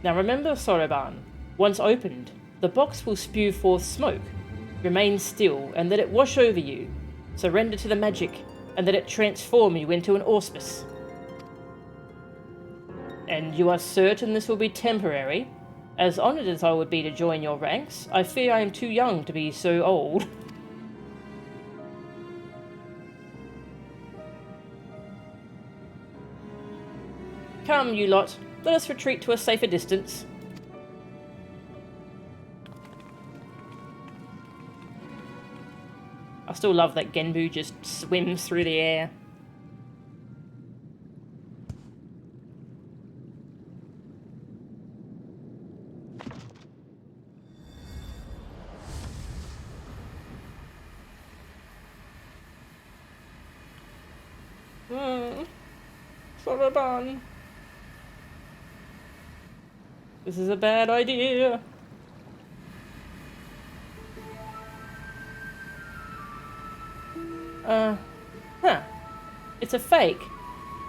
Now remember, Soroban, once opened, the box will spew forth smoke. Remain still and let it wash over you. Surrender to the magic and let it transform you into an auspice. And you are certain this will be temporary? As honoured as I would be to join your ranks, I fear I am too young to be so old. Come, you lot. Let us retreat to a safer distance. I still love that Genbu just swims through the air. Soroban. This is a bad idea. Huh. It's a fake.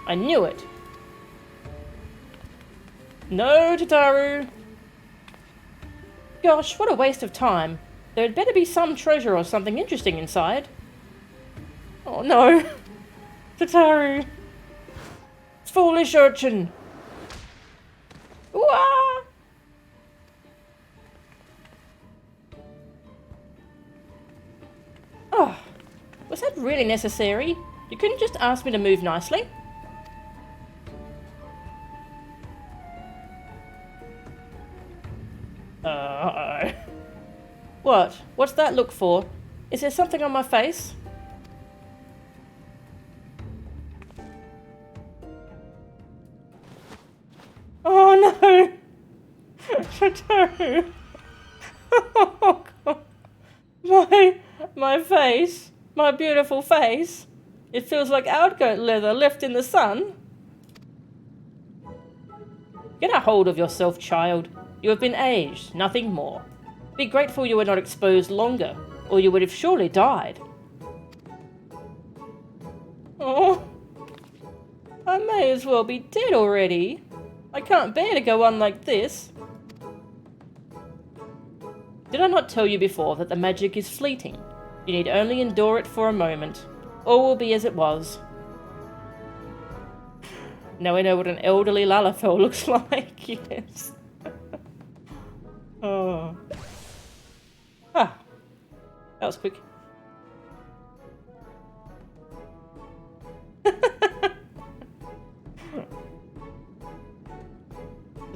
I knew it. No, Tataru. Gosh, what a waste of time. There'd better be some treasure or something interesting inside. Oh no. Tataru. Foolish urchin. Wah! Oh, was that really necessary? You couldn't just ask me to move nicely? Uh-oh. What? What's that look for? Is there something on my face? Oh no! Tataru! Oh god! My face! My beautiful face! It feels like outgoat leather left in the sun. Get a hold of yourself, child. You have been aged, nothing more. Be grateful you were not exposed longer, or you would have surely died. Oh, I may as well be dead already. I can't bear to go on like this. Did I not tell you before that the magic is fleeting? You need only endure it for a moment. All will be as it was. Now we know what an elderly Lalafell looks like, yes. Oh. Ah. That was quick.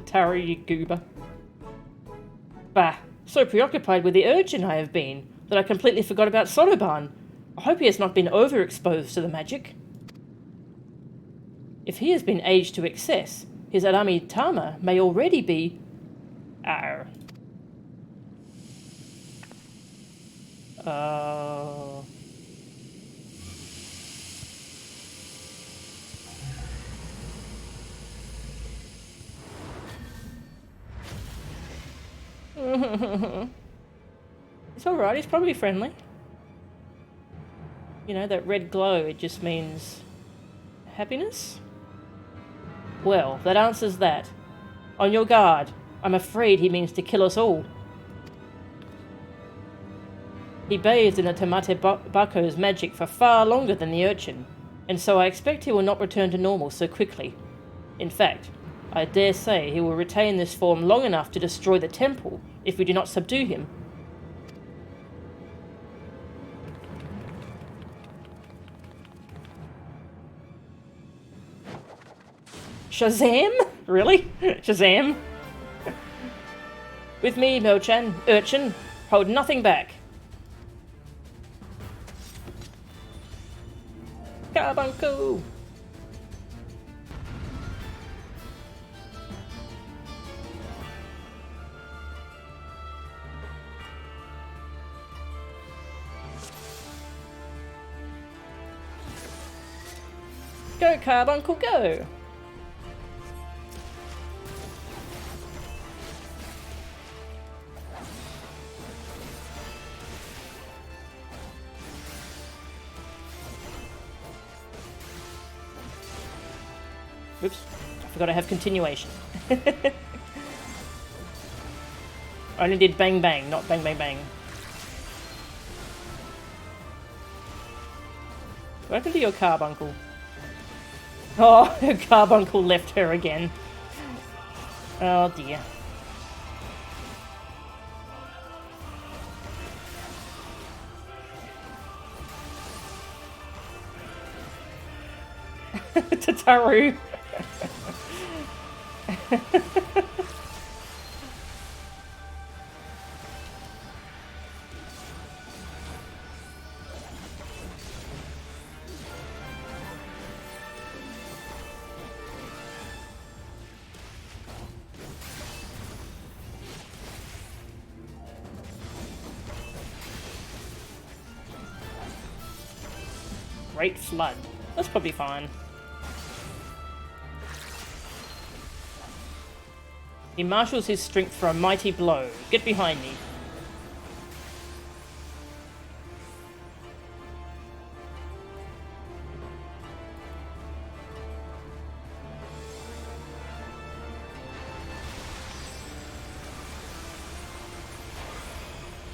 Tataru, you goober. Bah, so preoccupied with the urchin I have been that I completely forgot about Soroban. I hope he has not been overexposed to the magic. If he has been aged to excess, his Arami Tama may already be... Arr. Oh... It's alright, he's probably friendly. You know, that red glow, it just means... happiness? Well, that answers that. On your guard. I'm afraid he means to kill us all. He bathed in the Tamate Bako's magic for far longer than the urchin, and so I expect he will not return to normal so quickly. In fact, I dare say he will retain this form long enough to destroy the temple if we do not subdue him. Shazam? Really? Shazam? With me, Mo-chan, urchin, hold nothing back. Go! Go, Carbuncle, go! Oops, I forgot I have continuation. I only did bang bang, not bang bang bang. What happened to your Carbuncle? Oh, her Carbuncle left her again. Oh dear. Tataru. Great Flood. That's probably fine. He marshals his strength for a mighty blow. Get behind me.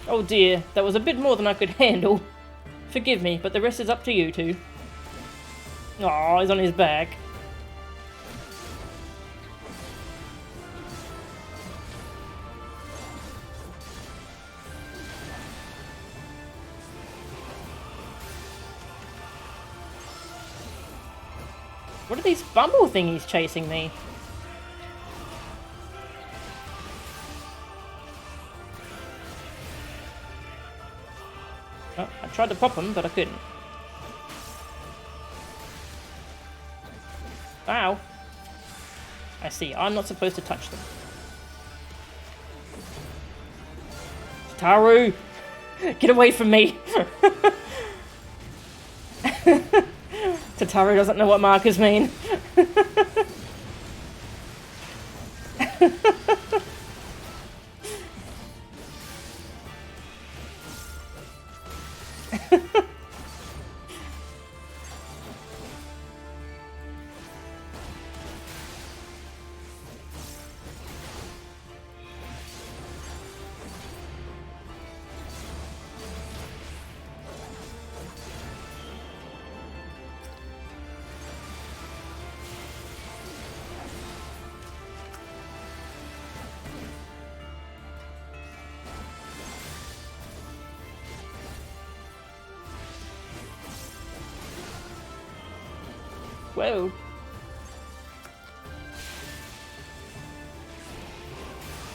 Oh dear, that was a bit more than I could handle. Forgive me, but the rest is up to you two. Oh, he's on his back. What are these bumble thingies chasing me? Oh, I tried to pop them, but I couldn't. Ow. I see, I'm not supposed to touch them. Tataru! Get away from me! Tataru doesn't know what markers mean. Whoa.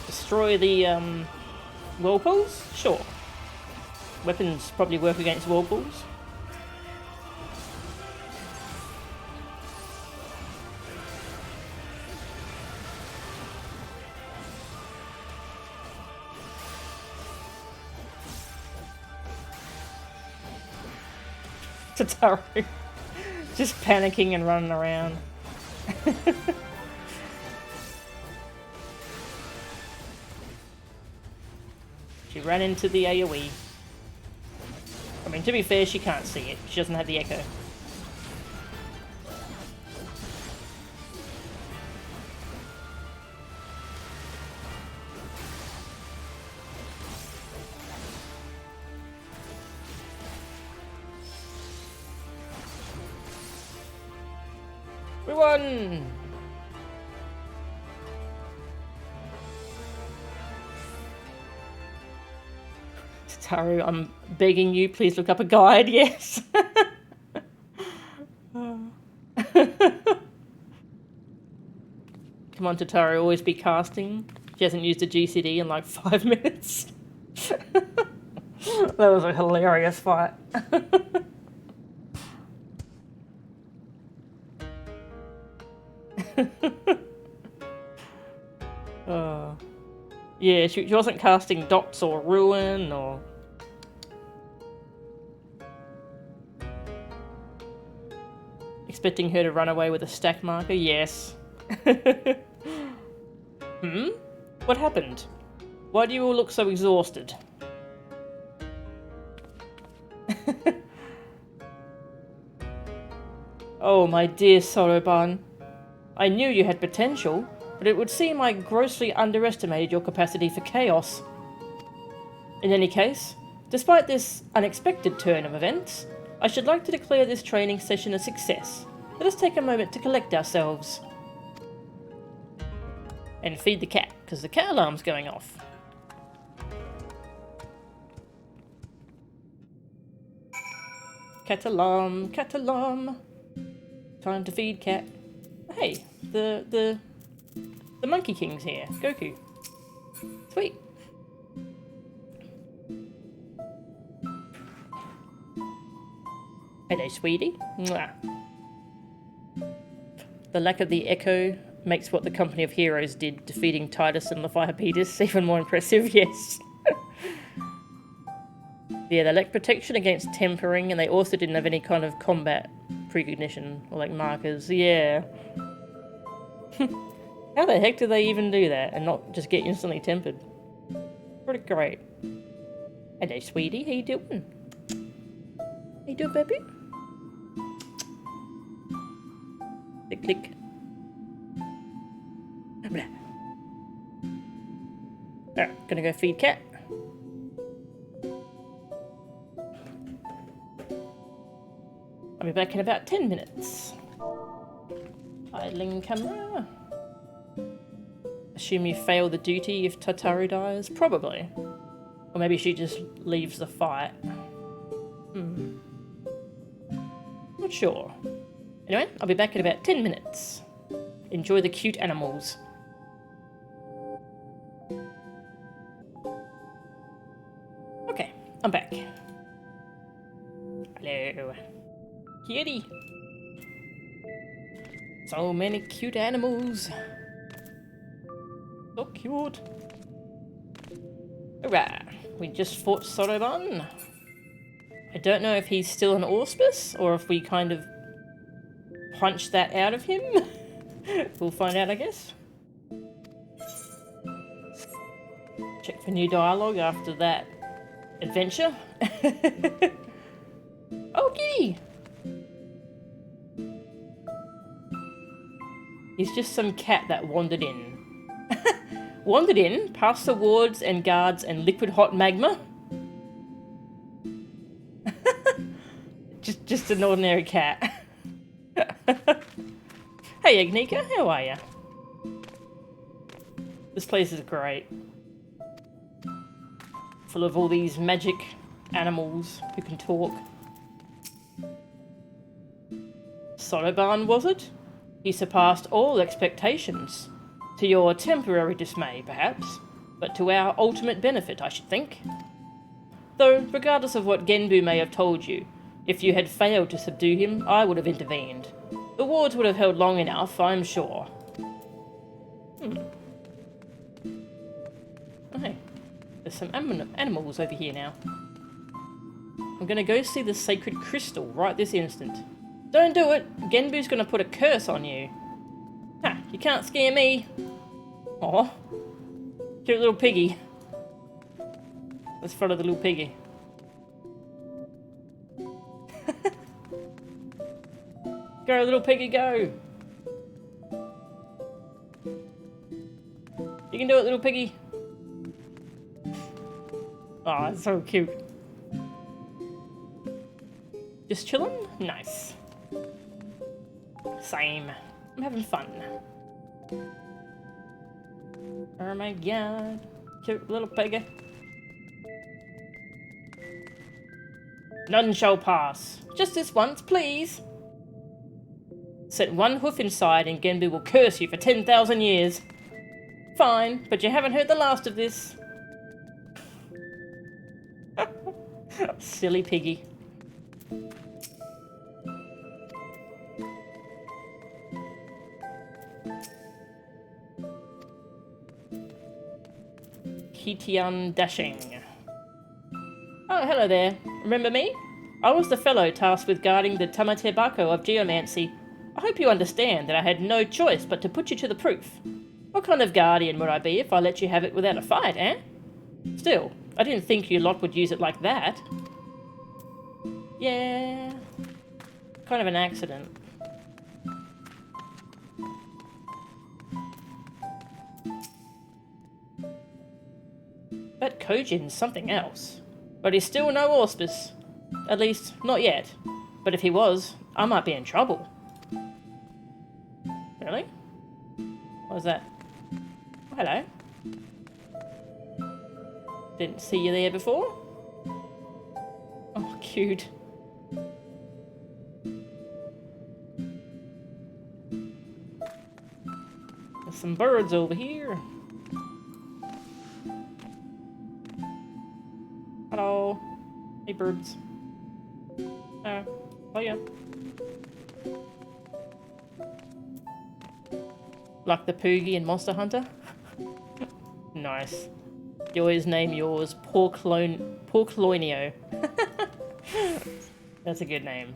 Destroy the whirlpools? Sure. Weapons probably work against whirlpools. Tataru. Just panicking and running around. She ran into the AoE. I mean, to be fair, she can't see it. She doesn't have the echo. We won! Tataru, I'm begging you, please look up a guide, yes. Come on, Tataru, always be casting. She hasn't used a GCD in like 5 minutes. That was a hilarious fight. Yeah, she wasn't casting dots or ruin or... Expecting her to run away with a stack marker? Yes. What happened? Why do you all look so exhausted? Oh, my dear Soroban. I knew you had potential, but it would seem I grossly underestimated your capacity for chaos. In any case, despite this unexpected turn of events, I should like to declare this training session a success. Let us take a moment to collect ourselves. And feed the cat, because the cat alarm's going off. Cat alarm, cat alarm. Time to feed cat. Hey, the Monkey King's here. Goku. Sweet. Hello, sweetie. Mwah. The lack of the echo makes what the Company of Heroes did, defeating Titus and Leviathan, even more impressive, yes. Yeah, they lacked protection against tempering, and they also didn't have any kind of combat precognition, or like markers, yeah. How the heck do they even do that, and not just get instantly tempered? Pretty great. Hello, sweetie, how you doing? How you doing, baby? Click, click. Alright, gonna go feed cat. I'll be back in about 10 minutes. Idling camera. Assume you fail the duty if Tataru dies? Probably. Or maybe she just leaves the fight. Not sure. Anyway, I'll be back in about 10 minutes. Enjoy the cute animals. Okay, I'm back. Hello. Kitty. So many cute animals. So cute. Alright, we just fought Soroban. I don't know if he's still an auspice or if we kind of punched that out of him. We'll find out, I guess. Check for new dialogue after that adventure. Oh, kitty! He's just some cat that wandered in. Wandered in, past the wards and guards and liquid hot magma. just an ordinary cat. Hey, Agnika, how are ya? This place is great. Full of all these magic animals who can talk. Soroban, was it? He surpassed all expectations. To your temporary dismay, perhaps, but to our ultimate benefit, I should think. Though, regardless of what Genbu may have told you, if you had failed to subdue him, I would have intervened. The wards would have held long enough, I'm sure. Okay, there's some animals over here now. I'm gonna go see the sacred crystal right this instant. Don't do it! Genbu's gonna put a curse on you. Ha! You can't scare me! Aw. Cute little piggy. Let's follow the little piggy. Go, little piggy, go! You can do it, little piggy! Aw, it's so cute. Just chillin'? Nice. Same. I'm having fun. Oh my god. Cute little piggy. None shall pass. Just this once, please. Set one hoof inside and Genbu will curse you for 10,000 years. Fine, but you haven't heard the last of this. Silly piggy. Hitian Dashing. Oh, hello there. Remember me? I was the fellow tasked with guarding the Tamatebako of Geomancy. I hope you understand that I had no choice but to put you to the proof. What kind of guardian would I be if I let you have it without a fight, eh? Still, I didn't think you lot would use it like that. Yeah... kind of an accident. But Kojin's something else. But he's still no auspice. At least, not yet. But if he was, I might be in trouble. Really? What was that? Oh, hello. Didn't see you there before. Oh, cute. There's some birds over here. Hello. Hey, birds. Oh yeah. Like the Poogie in Monster Hunter? Nice. You always name yours Porcloinio. That's a good name.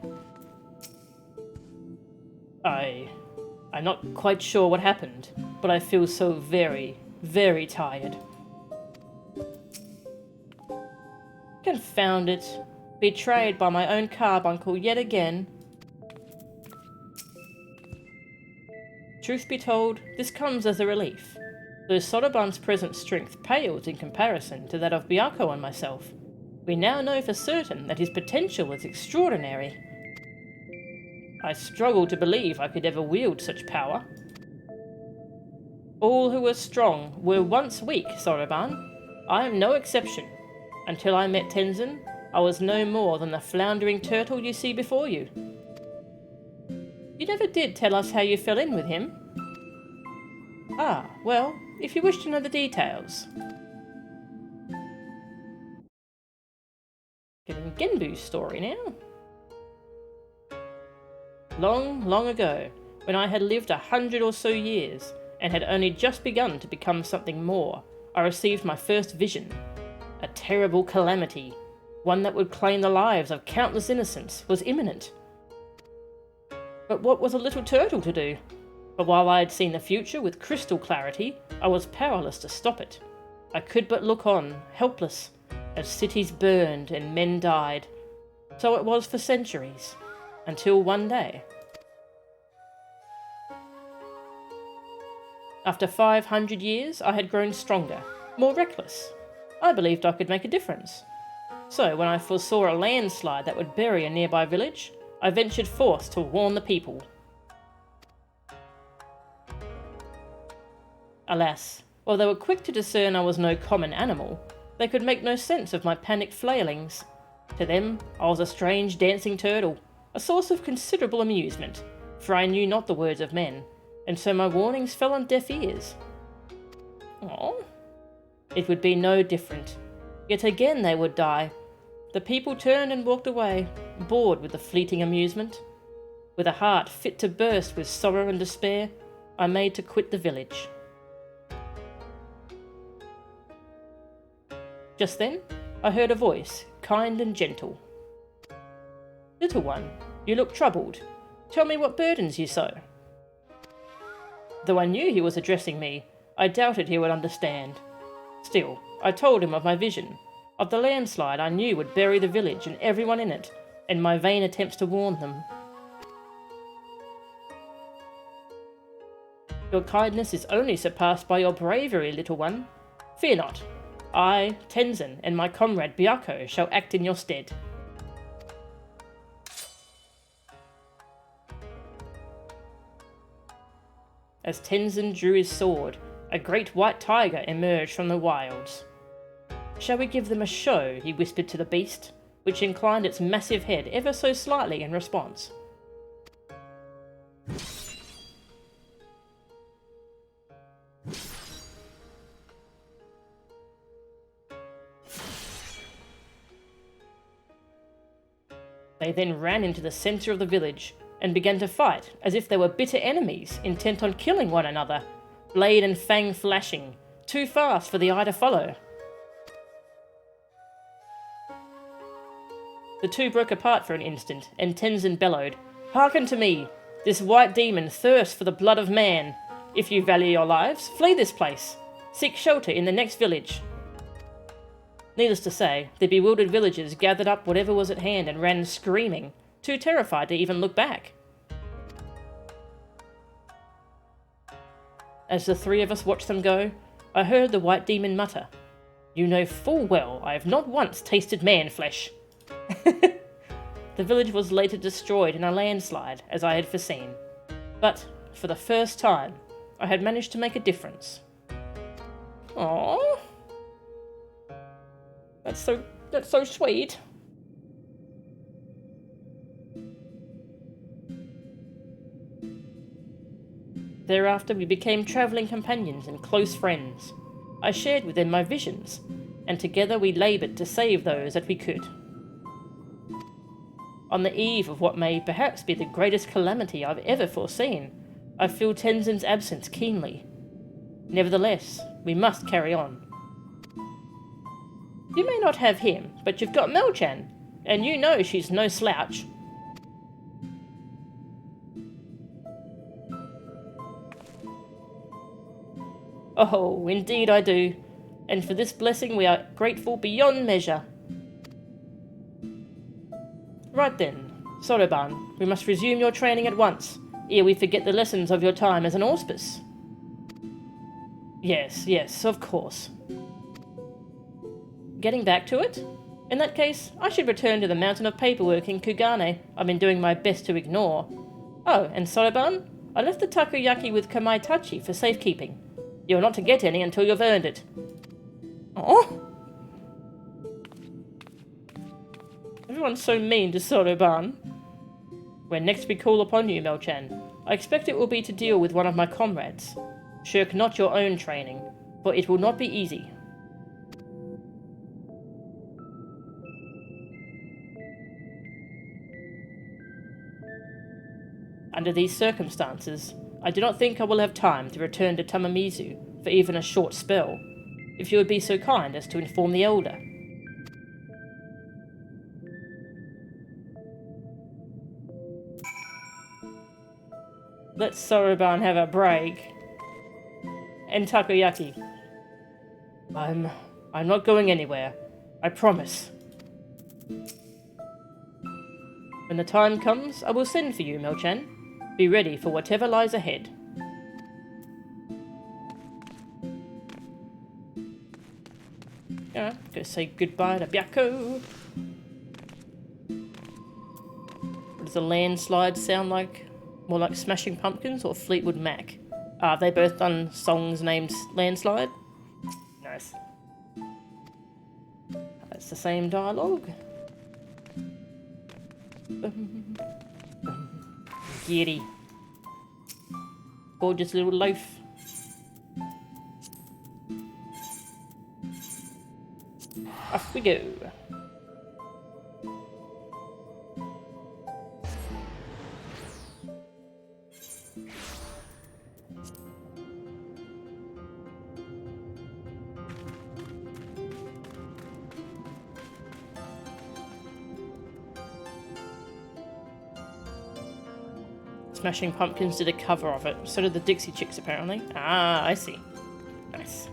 I'm not quite sure what happened, but I feel so very, very tired. Confound it. Betrayed by my own carbuncle yet again. Truth be told, this comes as a relief, though Sotoban's present strength pales in comparison to that of Byako and myself. We now know for certain that his potential is extraordinary. I struggle to believe I could ever wield such power. All who were strong were once weak, Sotoban. I am no exception. Until I met Tenzin, I was no more than the floundering turtle you see before you. You never did tell us how you fell in with him. Ah, well, if you wish to know the details. Getting Genbu's story now. Long, long ago, when I had lived 100 or so years, and had only just begun to become something more, I received my first vision. A terrible calamity, one that would claim the lives of countless innocents, was imminent. But what was a little turtle to do? But while I had seen the future with crystal clarity, I was powerless to stop it. I could but look on, helpless, as cities burned and men died. So it was for centuries, until one day. After 500 years, I had grown stronger, more reckless. I believed I could make a difference. So when I foresaw a landslide that would bury a nearby village, I ventured forth to warn the people. Alas, while they were quick to discern I was no common animal, they could make no sense of my panicked flailings. To them, I was a strange dancing turtle, a source of considerable amusement, for I knew not the words of men, and so my warnings fell on deaf ears. Oh, it would be no different. Yet again they would die. The people turned and walked away, bored with the fleeting amusement. With a heart fit to burst with sorrow and despair, I made to quit the village. Just then, I heard a voice, kind and gentle. "Little one, you look troubled. Tell me what burdens you so." Though I knew he was addressing me, I doubted he would understand. Still, I told him of my vision, of the landslide I knew would bury the village and everyone in it, and my vain attempts to warn them. "Your kindness is only surpassed by your bravery, little one. Fear not. I, Tenzin, and my comrade Byako shall act in your stead." As Tenzin drew his sword, a great white tiger emerged from the wilds. "Shall we give them a show?" he whispered to the beast, which inclined its massive head ever so slightly in response. They then ran into the centre of the village and began to fight as if they were bitter enemies intent on killing one another, blade and fang flashing, too fast for the eye to follow. The two broke apart for an instant, and Tenzin bellowed, "Hearken to me! This white demon thirsts for the blood of man. If you value your lives, flee this place. Seek shelter in the next village." Needless to say, the bewildered villagers gathered up whatever was at hand and ran screaming, too terrified to even look back. As the three of us watched them go, I heard the white demon mutter, "You know full well I have not once tasted man flesh." The village was later destroyed in a landslide, as I had foreseen. But, for the first time, I had managed to make a difference. Aww. That's so sweet. Thereafter we became travelling companions and close friends. I shared with them my visions, and together we laboured to save those that we could. On the eve of what may perhaps be the greatest calamity I've ever foreseen, I feel Tenzin's absence keenly. Nevertheless, we must carry on. You may not have him, but you've got Mel-chan, and you know she's no slouch. Oh, indeed I do, and for this blessing we are grateful beyond measure. Right then, Soroban, we must resume your training at once, ere we forget the lessons of your time as an auspice. Yes, of course. Getting back to it? In that case, I should return to the mountain of paperwork in Kugane I've been doing my best to ignore. Oh, and Soroban, I left the takoyaki with Kamaitachi for safekeeping. You're not to get any until you've earned it. Oh? Everyone's so mean to Soroban. When next we call upon you, Mel-chan, I expect it will be to deal with one of my comrades. Shirk not your own training, for it will not be easy. Under these circumstances, I do not think I will have time to return to Tamamizu for even a short spell, if you would be so kind as to inform the Elder. Let Soroban have a break. And takoyaki. I'm not going anywhere. I promise. When the time comes, I will send for you, Mel-chan. Be ready for whatever lies ahead. Go say goodbye to Byako. What does a landslide sound like? More like Smashing Pumpkins or Fleetwood Mac? Have they both done songs named Landslide? Nice. That's the same dialogue. Giddy. Gorgeous little loaf. Off we go. Smashing Pumpkins did a cover of it. So did the Dixie Chicks, apparently. Ah, I see. Nice.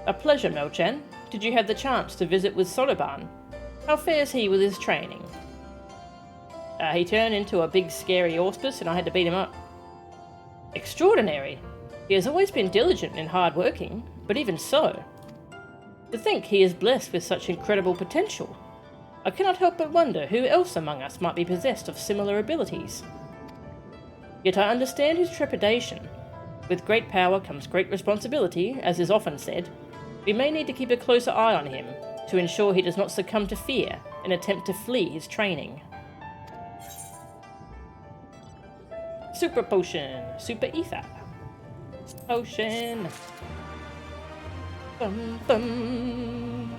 A pleasure, Mel-chan. Did you have the chance to visit with Soroban? How fares he with his training? He turned into a big scary auspice and I had to beat him up. Extraordinary. He has always been diligent and hard-working, but even so. To think he is blessed with such incredible potential. I cannot help but wonder who else among us might be possessed of similar abilities. Yet I understand his trepidation. With great power comes great responsibility, as is often said. We may need to keep a closer eye on him, to ensure he does not succumb to fear and attempt to flee his training. Super Potion! Super Ether! Potion! Bum bum!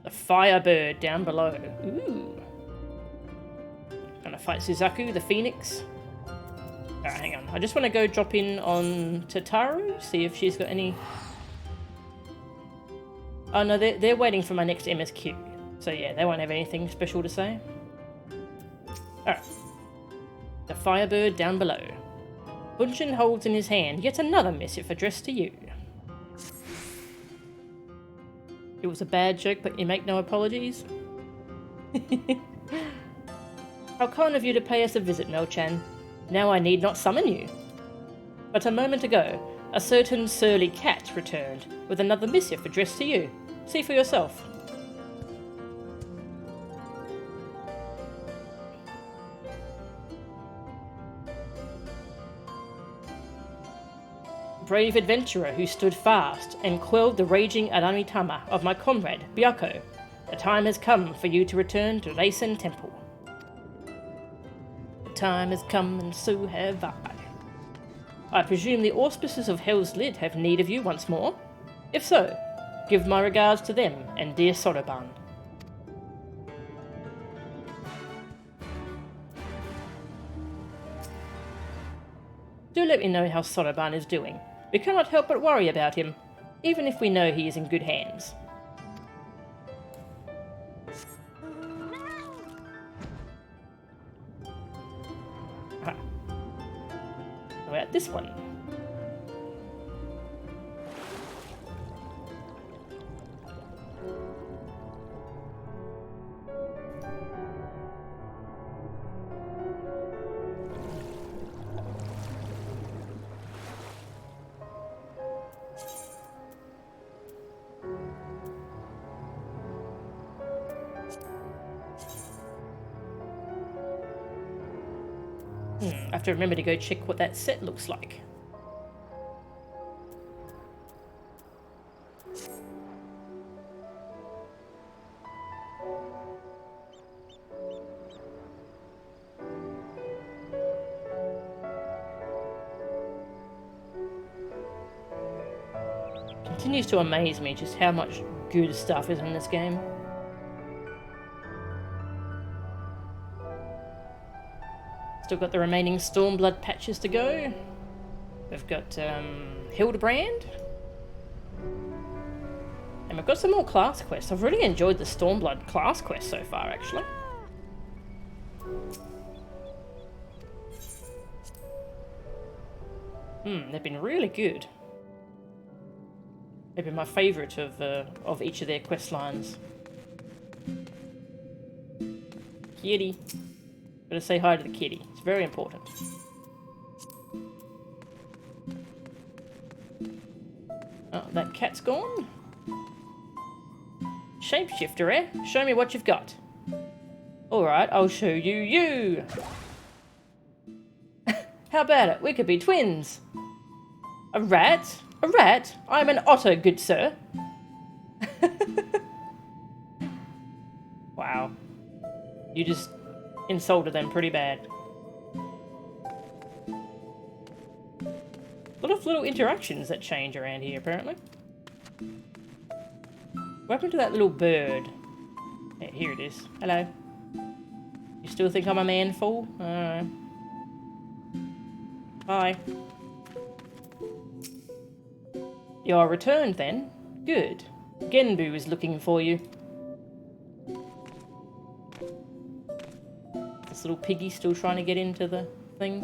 The Firebird down below. Ooh. Gonna fight Suzaku, the Phoenix. Alright, hang on. I just want to go drop in on Tataru, see if she's got any Oh no, they're waiting for my next MSQ. So yeah, they won't have anything special to say. Alright. The Firebird down below. Bunchen holds in his hand yet another missive addressed to you. It was a bad joke, but you make no apologies? How kind of you to pay us a visit, Mel-chan. Now I need not summon you. But a moment ago, a certain surly cat returned with another missive addressed to you. See for yourself. Brave adventurer who stood fast and quelled the raging Aramitama of my comrade, Byako. The time has come for you to return to Reisen Temple. The time has come and so have I. I presume the auspices of Hell's Lid have need of you once more? If so, give my regards to them and dear Soroban. Do let me know how Soroban is doing. We cannot help but worry about him, even if we know he is in good hands. How about this one? I have to remember to go check what that set looks like. Continues to amaze me just how much good stuff is in this game. Still got the remaining Stormblood patches to go. We've got Hildebrand. And we've got some more class quests. I've really enjoyed the Stormblood class quest so far, actually. They've been really good. Maybe my favourite of each of their quest lines. Kitty. Gotta say hi to the kitty. It's very important. Oh, that cat's gone. Shapeshifter, eh? Show me what you've got. Alright, I'll show you. How about it? We could be twins. A rat? A rat? I'm an otter, good sir. Wow. You just insulted them pretty bad. A lot of little interactions that change around here, apparently. What happened to that little bird? Yeah, here it is. Hello. You still think I'm a man fool? Bye. You're returned then? Good. Genbu is looking for you. This little piggy still trying to get into the thing?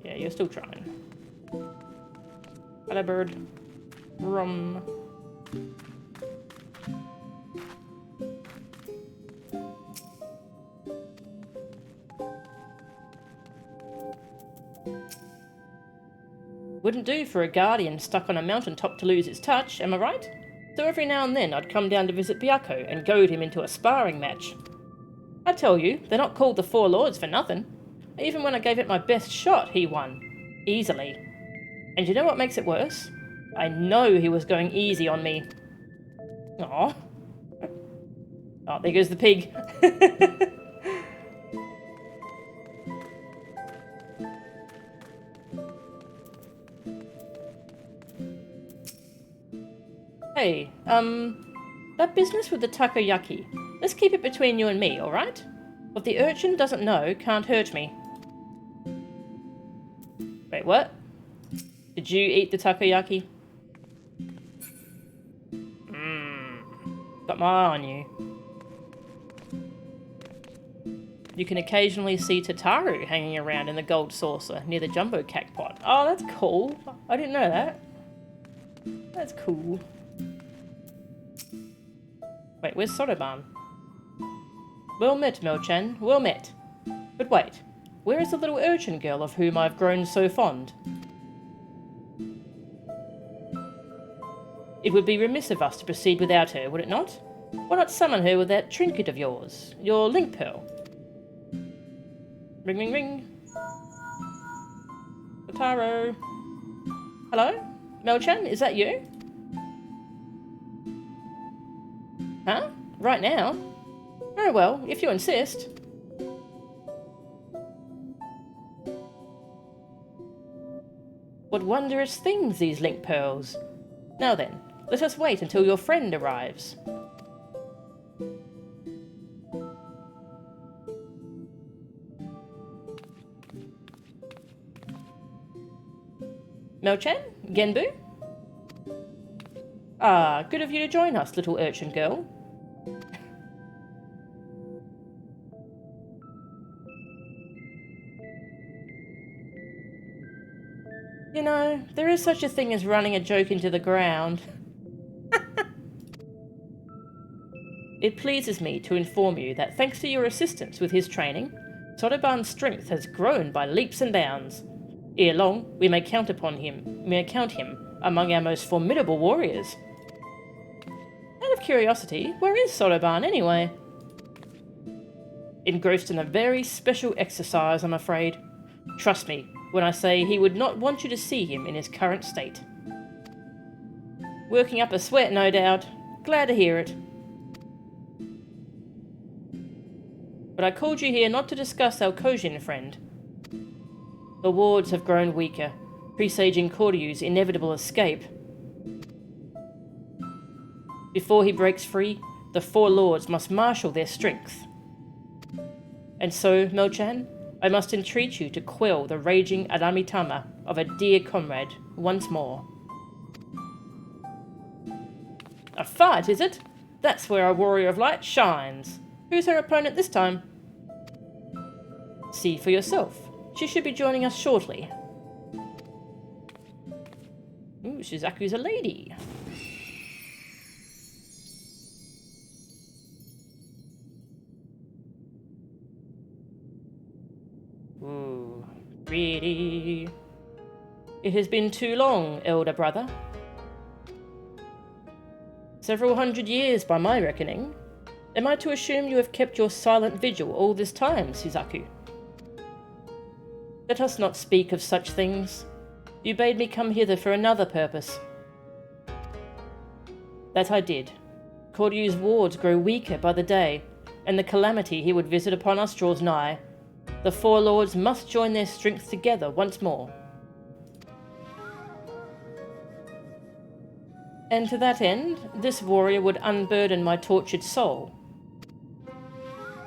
Yeah, you're still trying. Hello, bird. Rum. Wouldn't do for a guardian stuck on a mountaintop to lose its touch, am I right? So every now and then I'd come down to visit Byako and goad him into a sparring match. I tell you, they're not called the Four Lords for nothing. Even when I gave it my best shot, he won. Easily. And you know what makes it worse? I know he was going easy on me. Aww. Oh, there goes the pig. Hey, that business with the takoyaki. Let's keep it between you and me, alright? What the urchin doesn't know can't hurt me. Wait, what? Did you eat the takoyaki? my eye on you. You can occasionally see Tataru hanging around in the gold saucer near the jumbo cacpot. Oh, that's cool. I didn't know that. That's cool. Wait, where's Sotoban? Well met, Mel-chan. Well met. But wait, where is the little urchin girl of whom I've grown so fond? It would be remiss of us to proceed without her, would it not? Why not summon her with that trinket of yours? Your link pearl? Ring, ring, ring. Tataru. Hello? Mel-chan, is that you? Huh? Right now? Very well, if you insist. What wondrous things, these link pearls. Now then, let us wait until your friend arrives. Mel-chan? Genbu? Ah, good of you to join us, little urchin girl. You know, there is such a thing as running a joke into the ground. It pleases me to inform you that thanks to your assistance with his training, Sotoban's strength has grown by leaps and bounds. Ere long, we may count him among our most formidable warriors. Out of curiosity, where is Sotoban anyway? Engrossed in a very special exercise, I'm afraid. Trust me when I say he would not want you to see him in his current state. Working up a sweat, no doubt. Glad to hear it. But I called you here not to discuss our Kojin friend. The wards have grown weaker, presaging Koryu's inevitable escape. Before he breaks free, the four lords must marshal their strength. And so, Mel-chan, I must entreat you to quell the raging Aramitama of a dear comrade once more. A fight, is it? That's where our warrior of light shines. Who's her opponent this time? See for yourself. She should be joining us shortly. Ooh, Suzaku's a lady. Ooh, pretty. It has been too long, elder brother. Several hundred years by my reckoning. Am I to assume you have kept your silent vigil all this time, Suzaku? Let us not speak of such things. You bade me come hither for another purpose. That I did. Koryu's wards grow weaker by the day, and the calamity he would visit upon us draws nigh. The four lords must join their strength together once more. And to that end, this warrior would unburden my tortured soul.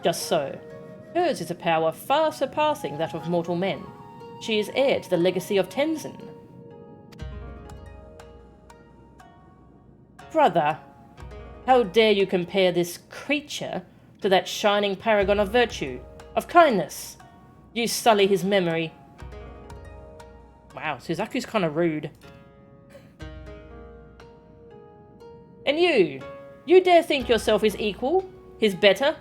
Just so. Hers is a power far surpassing that of mortal men. She is heir to the legacy of Tenzin. Brother, how dare you compare this creature to that shining paragon of virtue, of kindness? You sully his memory. Wow, Suzaku's kind of rude. And you dare think yourself his equal, his better?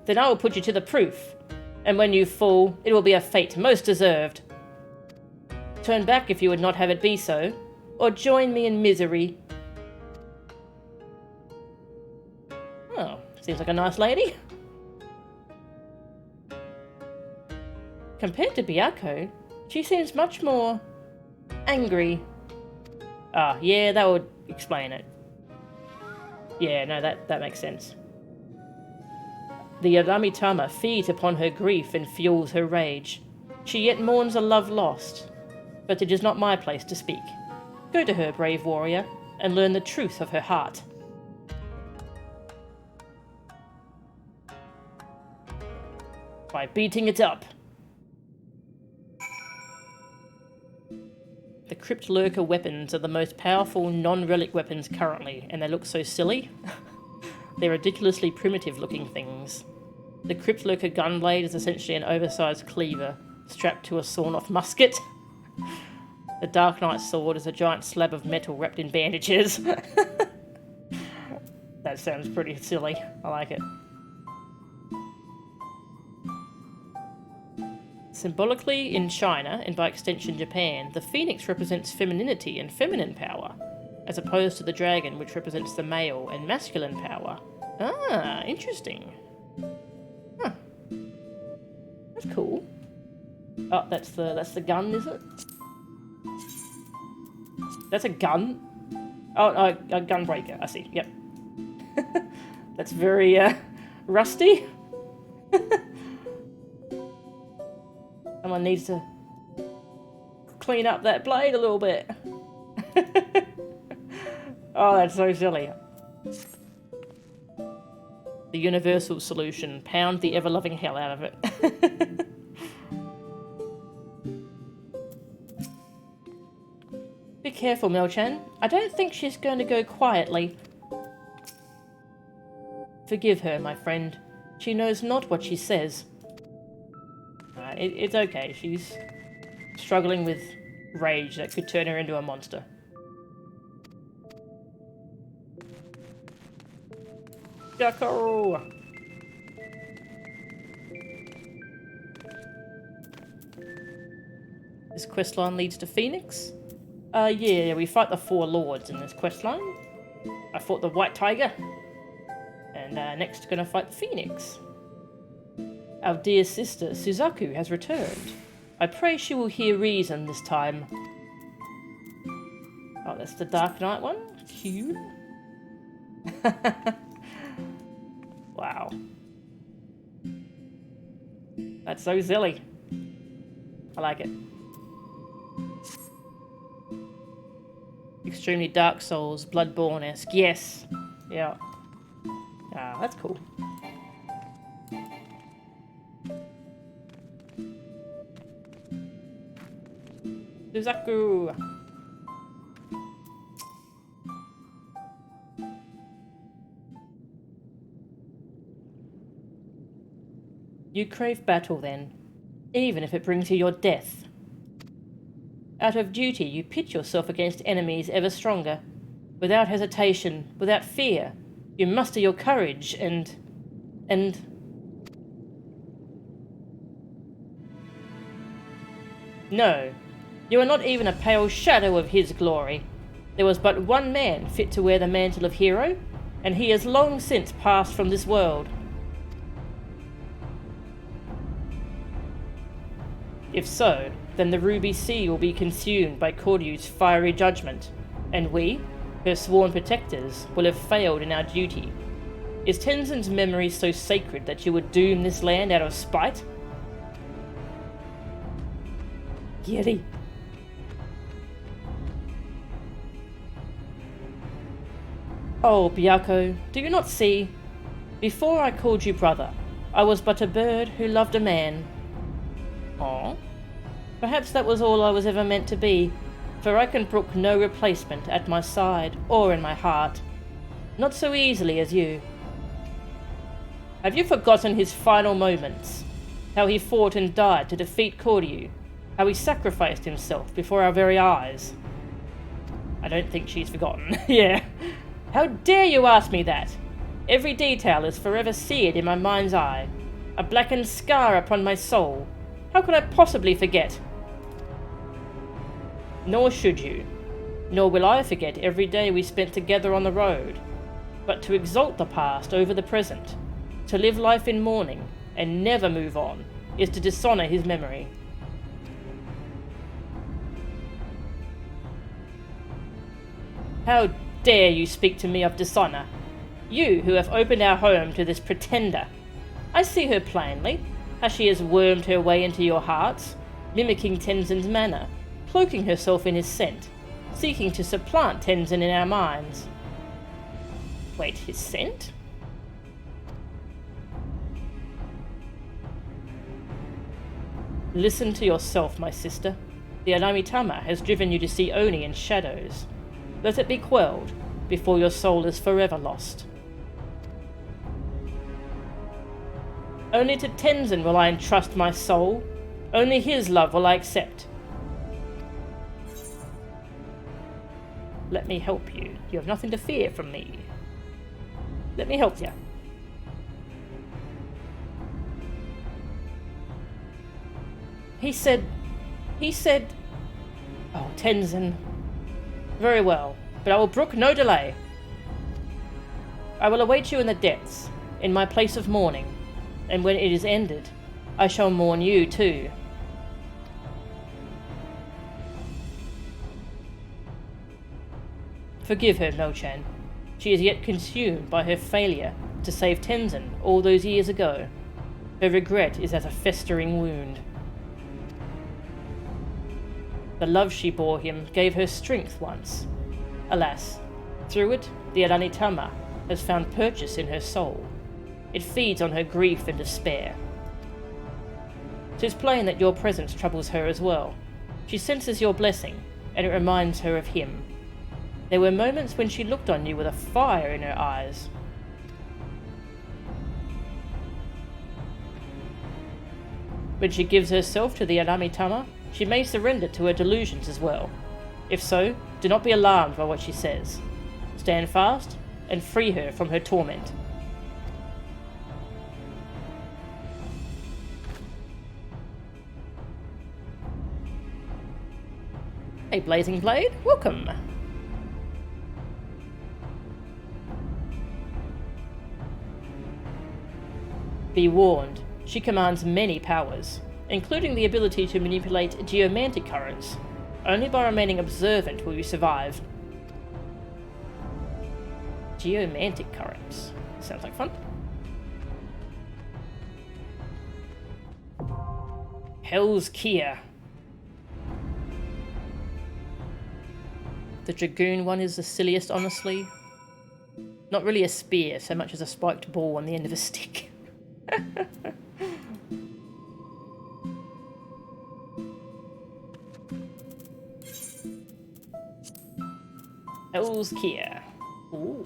Then I will put you to the proof, and when you fall, it will be a fate most deserved. Turn back if you would not have it be so, or join me in misery. Oh, seems like a nice lady. Compared to Byakuya, she seems much more angry. Ah, yeah, that would explain it. Yeah, no, that makes sense. The Aramitama feeds upon her grief and fuels her rage. She yet mourns a love lost, but it is not my place to speak. Go to her, brave warrior, and learn the truth of her heart. By beating it up. The Crypt Lurker weapons are the most powerful non-relic weapons currently, and they look so silly. They're ridiculously primitive looking things. The Crypt Lurker gunblade is essentially an oversized cleaver strapped to a sawn-off musket. The Dark Knight's sword is a giant slab of metal wrapped in bandages. That sounds pretty silly. I like it. Symbolically, in China, and by extension Japan, the phoenix represents femininity and feminine power, as opposed to the dragon, which represents the male and masculine power. Ah, interesting. Huh. That's cool. Oh, that's the gun, is it? That's a gun? Oh, a gunbreaker, I see, yep. That's very, rusty. Someone needs to clean up that blade a little bit. Oh, that's so silly. The universal solution. Pound the ever-loving hell out of it. Be careful, Mel-chan. I don't think she's going to go quietly. Forgive her, my friend. She knows not what she says. It's okay. She's struggling with rage that could turn her into a monster. Suzaku! This questline leads to Phoenix? Yeah, we fight the 4 lords in this questline. I fought the White Tiger. And next gonna fight the Phoenix. Our dear sister, Suzaku, has returned. I pray she will hear reason this time. Oh, that's the Dark Knight one? Cute. Wow. That's so silly. I like it. Extremely Dark Souls, Bloodborne-esque. Yes. Yeah. Ah, that's cool. Suzaku! You crave battle then, even if it brings you your death. Out of duty, you pit yourself against enemies ever stronger. Without hesitation, without fear, you muster your courage and... No, you are not even a pale shadow of his glory. There was but one man fit to wear the mantle of hero, and he has long since passed from this world. If so, then the Ruby Sea will be consumed by Koryu's fiery judgment, and we, her sworn protectors, will have failed in our duty. Is Tenzin's memory so sacred that you would doom this land out of spite? Giddy. Oh, Byako, do you not see? Before I called you brother, I was but a bird who loved a man. Aw. Perhaps that was all I was ever meant to be, for I can brook no replacement at my side or in my heart. Not so easily as you. Have you forgotten his final moments? How he fought and died to defeat Koryu? How he sacrificed himself before our very eyes? I don't think she's forgotten. Yeah. How dare you ask me that? Every detail is forever seared in my mind's eye. A blackened scar upon my soul. How could I possibly forget? Nor should you. Nor will I forget every day we spent together on the road. But to exalt the past over the present, to live life in mourning, and never move on, is to dishonor his memory. How dare you speak to me of dishonor? You who have opened our home to this pretender. I see her plainly, how she has wormed her way into your hearts, mimicking Tenzin's manner, cloaking herself in his scent, seeking to supplant Tenzin in our minds. Wait, his scent? Listen to yourself, my sister. The Anamitama has driven you to see Oni in shadows. Let it be quelled, before your soul is forever lost. Only to Tenzin will I entrust my soul. Only his love will I accept. Let me help you. You have nothing to fear from me. Let me help you. He said... Oh, Tenzin. Very well, but I will brook no delay. I will await you in the depths, in my place of mourning, and when it is ended, I shall mourn you too. Forgive her, No-chan. She is yet consumed by her failure to save Tenzin all those years ago. Her regret is as a festering wound. The love she bore him gave her strength once. Alas, through it, the Aranitama has found purchase in her soul. It feeds on her grief and despair. 'Tis plain that your presence troubles her as well. She senses your blessing, and it reminds her of him. There were moments when she looked on you with a fire in her eyes. When she gives herself to the Aranitama, she may surrender to her delusions as well. If so, do not be alarmed by what she says. Stand fast and free her from her torment. Hey, Blazing Blade, welcome! Be warned, she commands many powers, including the ability to manipulate geomantic currents. Only by remaining observant will you survive. Geomantic currents. Sounds like fun. Hell's Kia. The Dragoon one is the silliest, honestly. Not really a spear, so much as a spiked ball on the end of a stick. Hell's Kia. Ooh.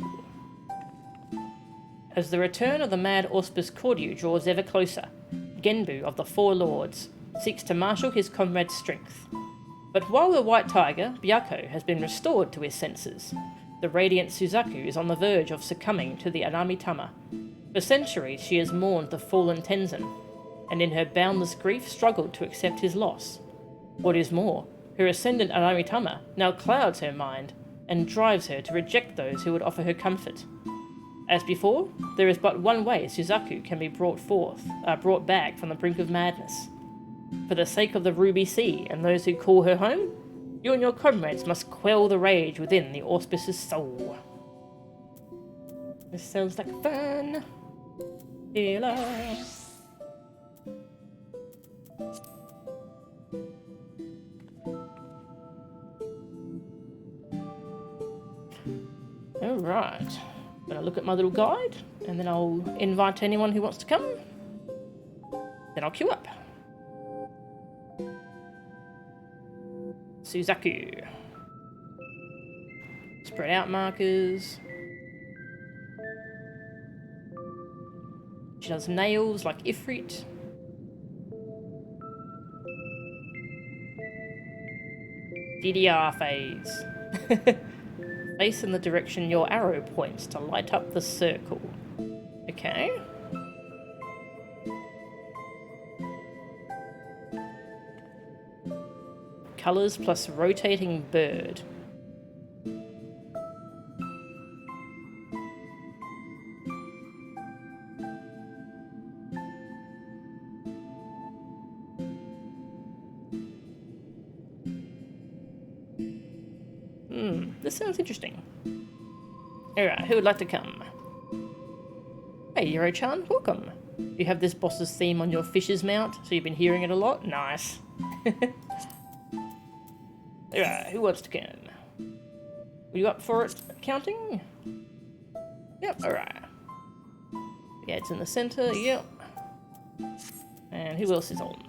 As the return of the mad Auspis Cordu draws ever closer, Genbu of the Four Lords seeks to marshal his comrade's strength. But while the White Tiger, Byakko, has been restored to his senses, the radiant Suzaku is on the verge of succumbing to the Aranitama. For centuries she has mourned the fallen Tenzin, and in her boundless grief struggled to accept his loss. What is more, her ascendant Aranitama now clouds her mind, and drives her to reject those who would offer her comfort. As before, there is but one way Suzaku can be brought back from the brink of madness. For the sake of the Ruby Sea and those who call her home, you and your comrades must quell the rage within the Auspice's soul. This sounds like fun. Healer. Alright, I'm gonna look at my little guide, and then I'll invite anyone who wants to come. Then I'll queue up. Suzaku. Spread out markers. She does nails like Ifrit. DDR phase. Face in the direction your arrow points to light up the circle. Okay. Colours plus rotating bird. This sounds interesting. Alright, who would like to come? Hey, Yoro-chan, welcome. You have this boss's theme on your fish's mount, so you've been hearing it a lot? Nice. Alright, who wants to come? Are you up for it? Counting? Yep, alright. Yeah, it's in the centre, yep. And who else is on?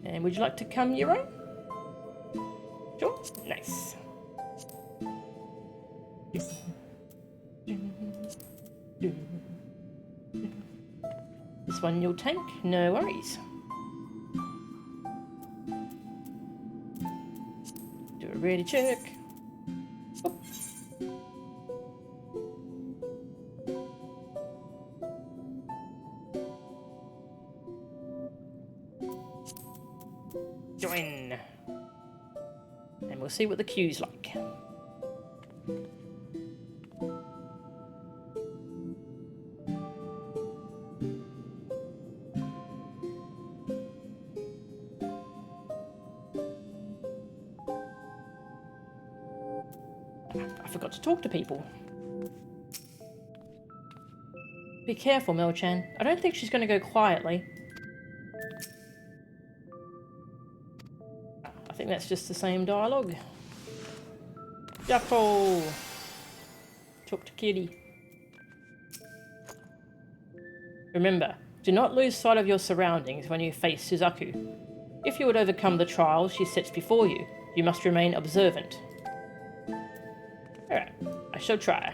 And would you like to come, Yoro? Sure? Nice. This one you'll tank, no worries. Do a ready check. Oh. Join. And we'll see what the queue's like. I forgot to talk to people. Be careful, Mel-chan. I don't think she's going to go quietly. I think that's just the same dialogue. Yucko! Talk to Kitty. Remember, do not lose sight of your surroundings when you face Suzaku. If you would overcome the trials she sets before you, you must remain observant. Alright, I shall try.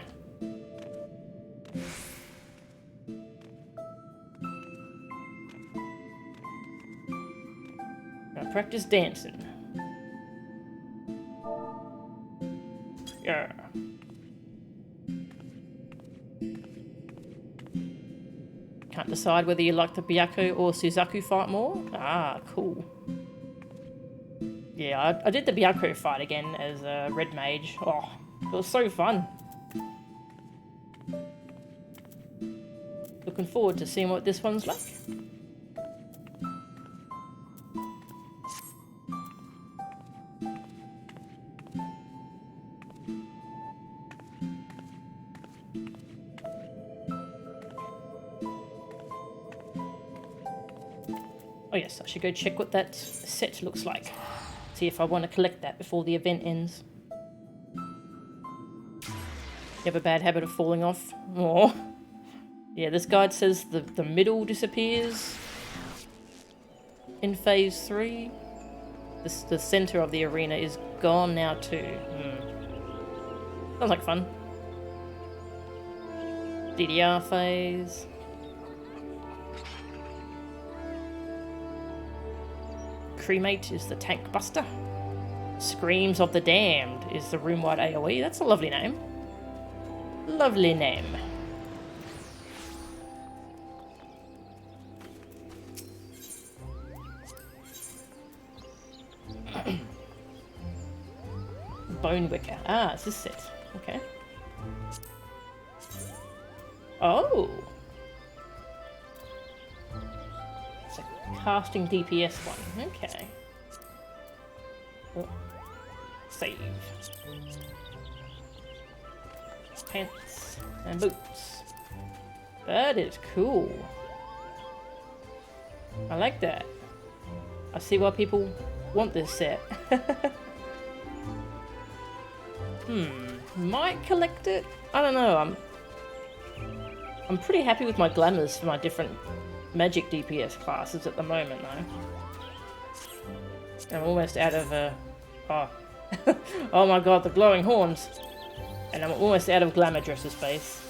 Now practice dancing. Yeah. Can't decide whether you like the Byaku or Suzaku fight more? Ah, cool. Yeah, I did the Byaku fight again as a red mage. Oh, it was so fun. Looking forward to seeing what this one's like. Oh yes, I should go check what that set looks like. See if I want to collect that before the event ends. You have a bad habit of falling off? Oh. Yeah, this guide says the middle disappears in phase 3. The center of the arena is gone now too. Sounds like fun. DDR phase. Cremate is the tank buster. Screams of the Damned is the room-wide AoE. That's a lovely name. Lovely name. Bone Wicker. Ah, it's this set. Okay. Oh! It's a casting DPS one. Okay. Oh. Save. Pants and boots. That is cool. I like that. I see why people want this set. Might collect it. I don't know. I'm pretty happy with my glamours for my different magic DPS classes at the moment, though. I'm almost out of oh. Oh my god, the glowing horns. And I'm almost out of glamour dresser space.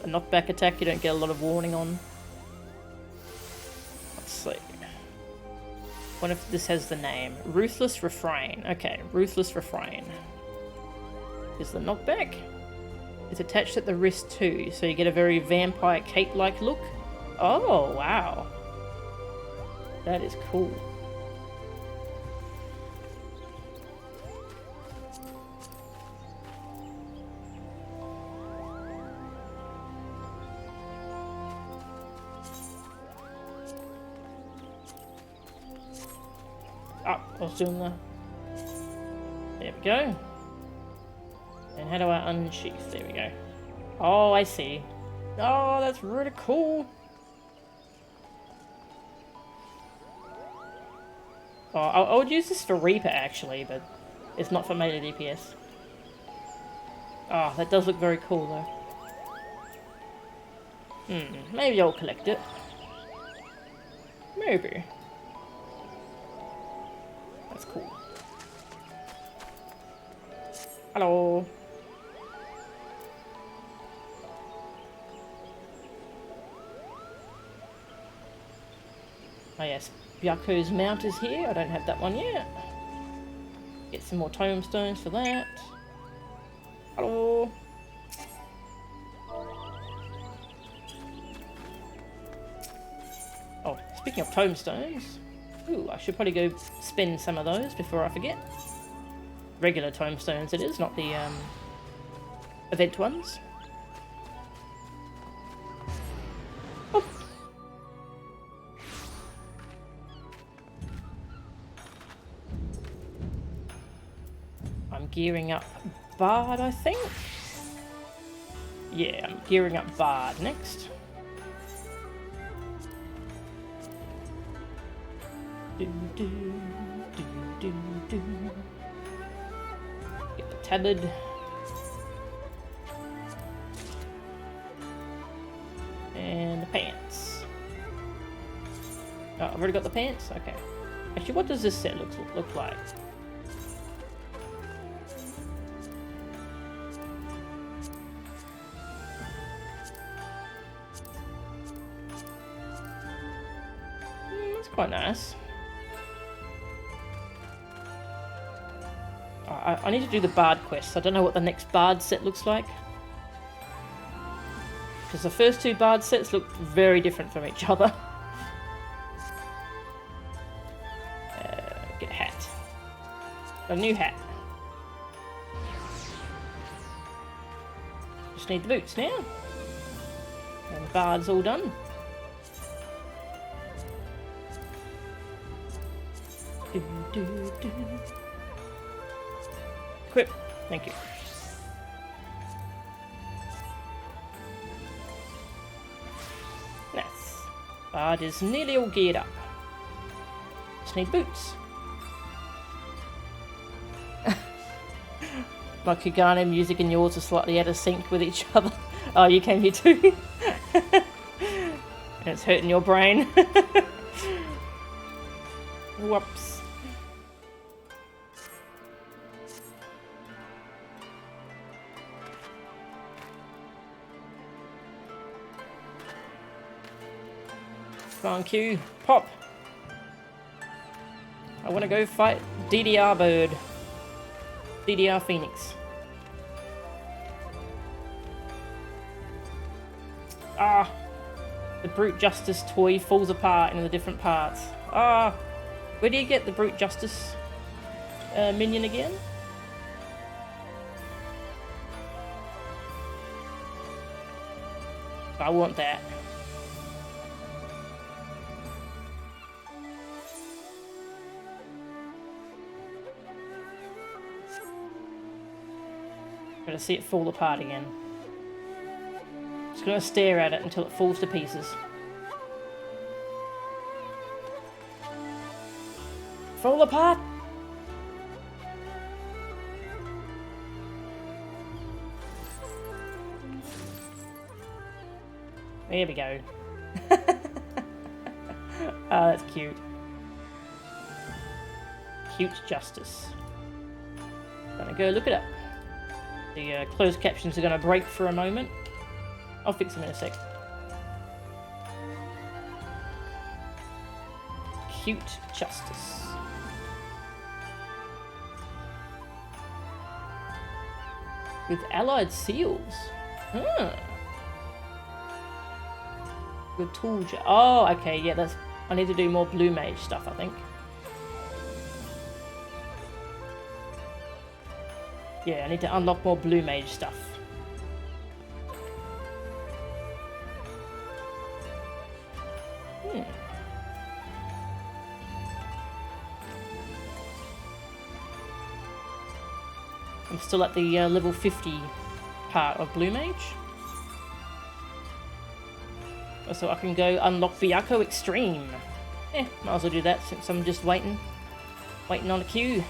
A knockback attack you don't get a lot of warning on. Let's see. What if this has the name? Ruthless Refrain. Okay, Ruthless Refrain. Is the knockback? It's attached at the wrist too, so you get a very vampire cape-like look. Oh, wow. That is cool. Oh, I was doing the... There we go. And how do I unsheath? There we go. Oh, I see. Oh, that's really cool. Oh, I would use this for Reaper, actually, but it's not for melee DPS. Oh, that does look very cool, though. Maybe I'll collect it. Maybe. That's cool. Hello. Oh yes, Byaku's mount is here. I don't have that one yet. Get some more tombstones for that. Hello. Oh, speaking of tombstones. Ooh, I should probably go spend some of those before I forget. Regular tombstones it is, not the event ones. Oh. I'm gearing up Bard, I think. Yeah, I'm gearing up Bard next. Do, do, do, do, do. Get the tabard. And the pants. Oh, I've already got the pants? Okay. Actually, what does this set look like? That's quite nice. I need to do the Bard quest. I don't know what the next Bard set looks like. Because the first two Bard sets look very different from each other. Get a hat. A new hat. Just need the boots now. And the Bard's all done. Do, do, do. Crypt. Thank you. Nice. Bard is nearly all geared up. Just need boots. My Garnen music and yours are slightly out of sync with each other. Oh, you came here too? And it's hurting your brain. Whoops. Come on, Q. Pop! I want to go fight DDR Bird. DDR Phoenix. Ah! The Brute Justice toy falls apart into the different parts. Ah! Where do you get the Brute Justice minion again? I want that. Gonna see it fall apart again. Just gonna stare at it until it falls to pieces. Fall apart! There we go. Oh, that's cute. Cute Justice. Gonna go look it up. The closed captions are going to break for a moment. I'll fix them in a sec. Cute Justice. With allied seals. Huh. Good tool. Oh, okay. Yeah, that's. I need to do more blue mage stuff, I think. Yeah, I need to unlock more blue mage stuff. I'm still at the level 50 part of blue mage. So I can go unlock Byaku Extreme. Eh, might as well do that since I'm just waiting on a queue.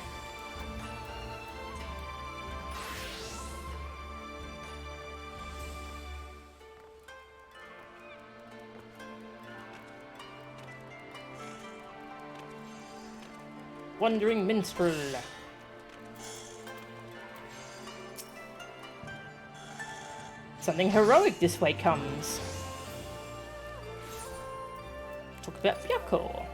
Wandering Minstrel. Something heroic this way comes. Talk about Byakko.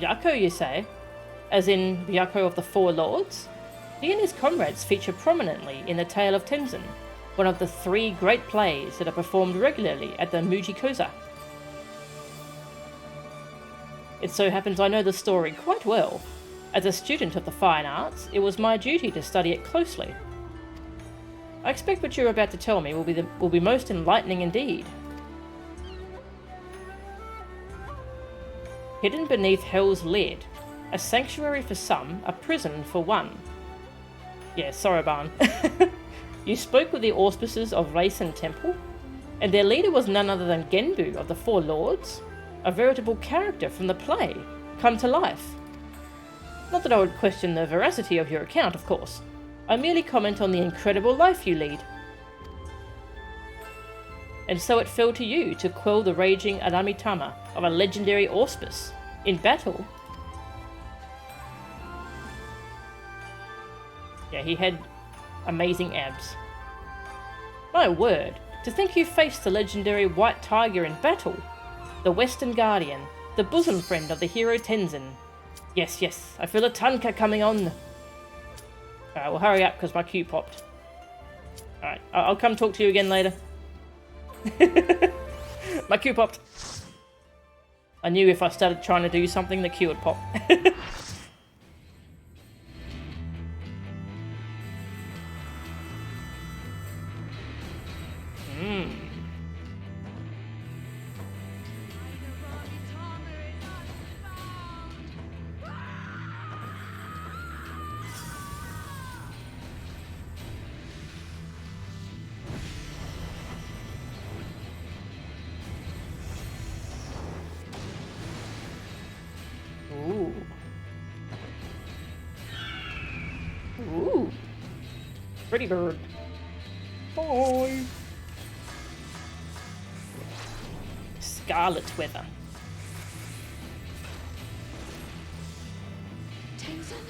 Byakko, you say? As in Byakko of the Four Lords? He and his comrades feature prominently in the Tale of Tenzin, one of the 3 great plays that are performed regularly at the Mujikoza. It so happens I know the story quite well. As a student of the fine arts, it was my duty to study it closely. I expect what you're about to tell me will be most enlightening indeed. Hidden beneath Hell's lid, a sanctuary for some, a prison for one. Yeah, Soroban. You spoke with the auspices of Raisin Temple, and their leader was none other than Genbu of the Four Lords, a veritable character from the play, come to life. Not that I would question the veracity of your account, of course. I merely comment on the incredible life you lead. And so it fell to you to quell the raging Aramitama of a legendary auspice. In battle. Yeah, he had amazing abs. My word, to think you faced the legendary White Tiger in battle. The Western Guardian, the bosom friend of the hero Tenzin. Yes, yes, I feel a tanka coming on. Alright, well hurry up because my queue popped. Alright, I'll come talk to you again later. My queue popped. I knew if I started trying to do something, the queue would pop. Ooh. Ooh. Pretty bird. Bye. Scarlet weather. Tenzin?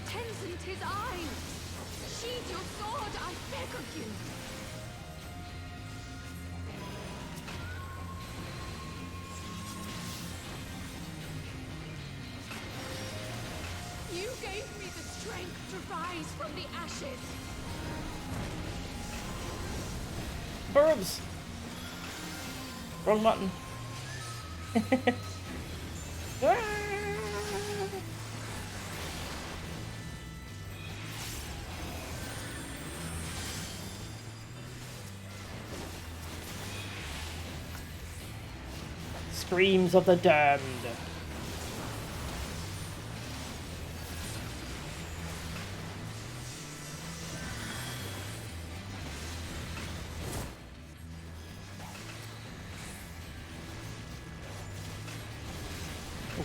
Tenzin, 'tis I! Sheathe your sword, I beg of you! You gave me the strength to rise from the ashes! Burbs! Wrong button. Screams of the damned.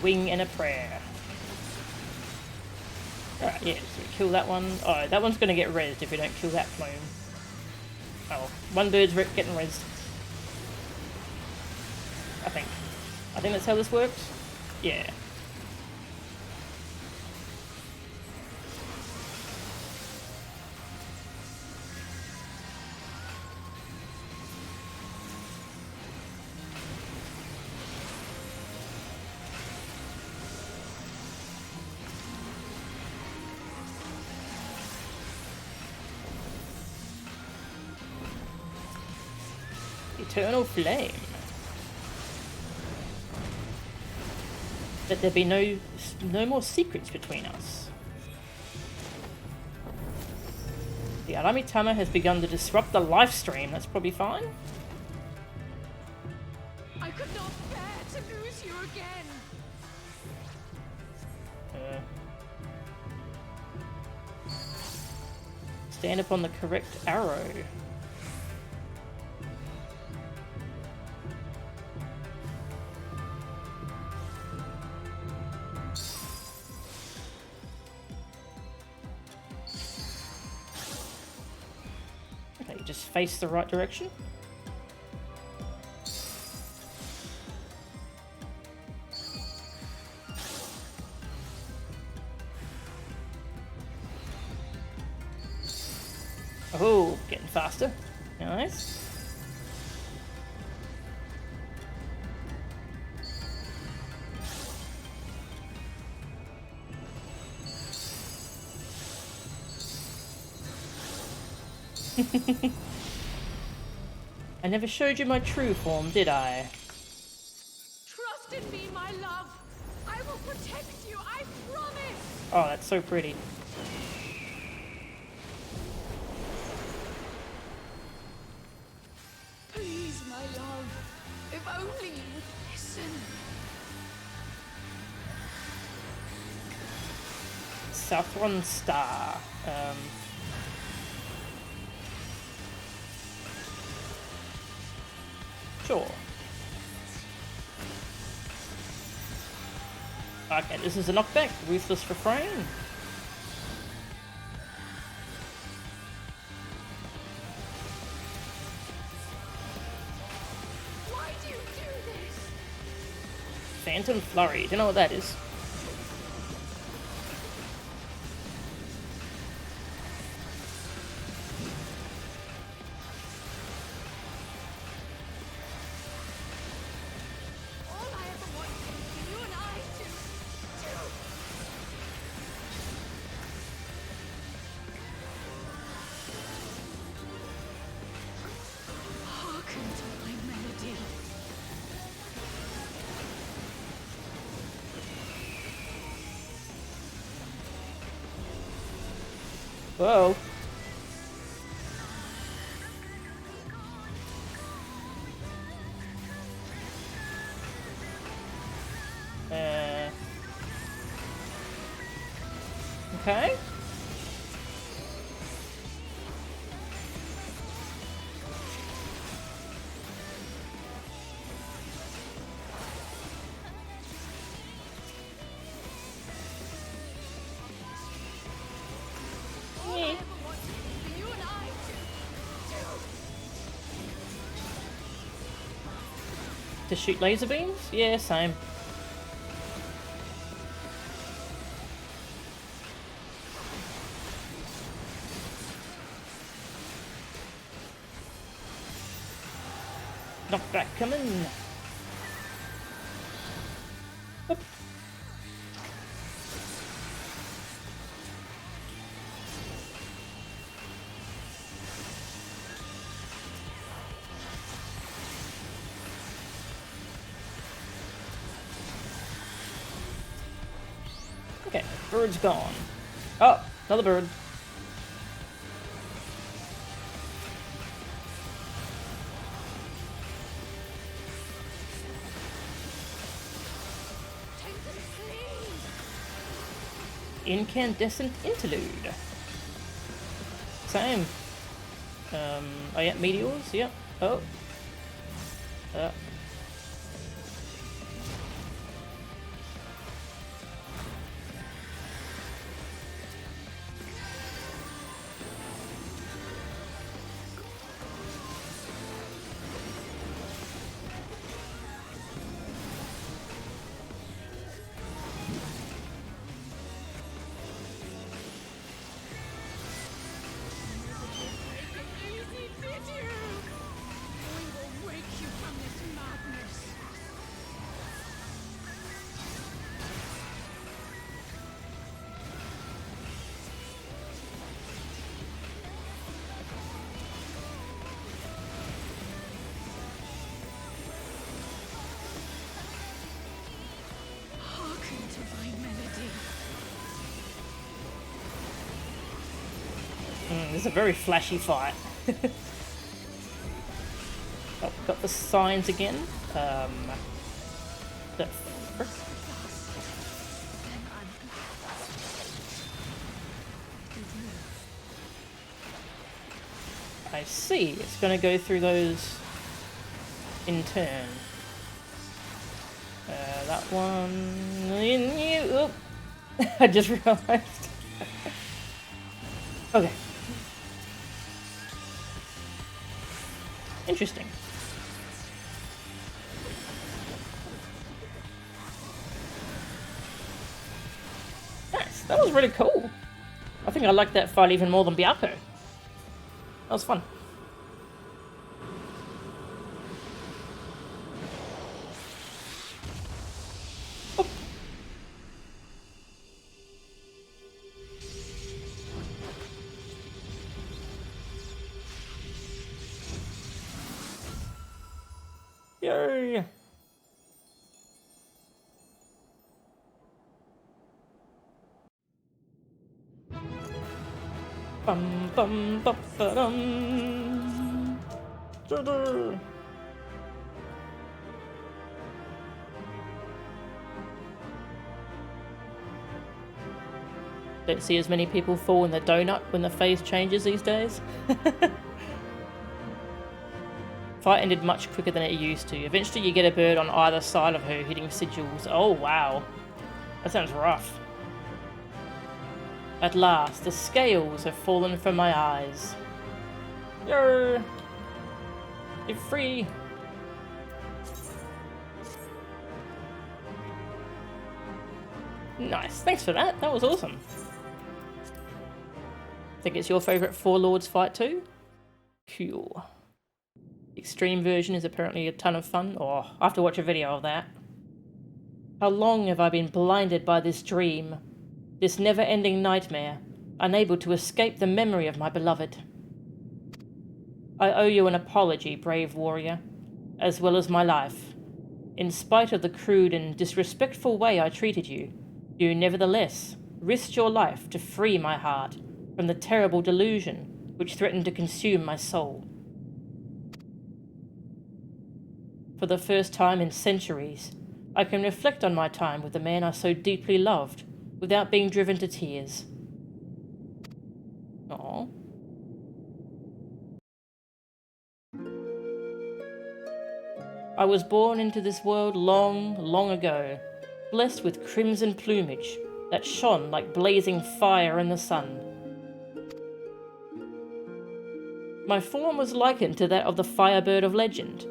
Wing and a prayer. Alright, yeah, so we kill that one. Oh, that one's gonna get rezzed if we don't kill that plume. Oh, one bird's getting rezzed. I think that's how this works. Yeah. Eternal flame. That there be no more secrets between us. The Aramitama has begun to disrupt the live stream. That's probably fine. I could not bear to lose you again! Stand upon the correct arrow. Just face the right direction. Oh, getting faster. Nice. I never showed you my true form, did I? Trust in me, my love. I will protect you, I promise. Oh, that's so pretty. Please, my love. If only you would listen. Southron Star. Sure. Okay, this is a knockback. Ruthless Refrain. Why do you do this? Phantom Flurry. Do you know what that is? All I ever wanted was for you and I to hearken to my melody. Whoa. Okay. All I ever wanted was for you and I To shoot laser beams? Yeah, same. Knockback coming. Oop. Okay, bird's gone. Oh, another bird. Incandescent Interlude. Same. Oh yeah, meteors, yep. Oh. easy, did you? We will wake you from this madness. Hearken to my melody. It's a very flashy fight. Oh, got the signs again. The frick? I see. It's going to go through those in turn. That one. Oh. I just realized. Okay. Interesting. Nice. That was really cool. I think I like that fight even more than Byako. That was fun. Oh. Yay! Bum bum bum ba-dum. Da-da. Don't see as many people fall in the donut when the phase changes these days. Fight ended much quicker than it used to. Eventually you get a bird on either side of her hitting sigils. Oh wow. That sounds rough. At last, the scales have fallen from my eyes. You're free. Nice, thanks for that. That was awesome. Think it's your favourite Four Lords fight too? Cool. The extreme version is apparently a ton of fun. Oh, I have to watch a video of that. How long have I been blinded by this dream? This never-ending nightmare, unable to escape the memory of my beloved. I owe you an apology, brave warrior, as well as my life. In spite of the crude and disrespectful way I treated you, you nevertheless risked your life to free my heart from the terrible delusion which threatened to consume my soul. For the first time in centuries, I can reflect on my time with the man I so deeply loved, without being driven to tears. Aww. I was born into this world long, long ago, blessed with crimson plumage that shone like blazing fire in the sun. My form was likened to that of the firebird of legend,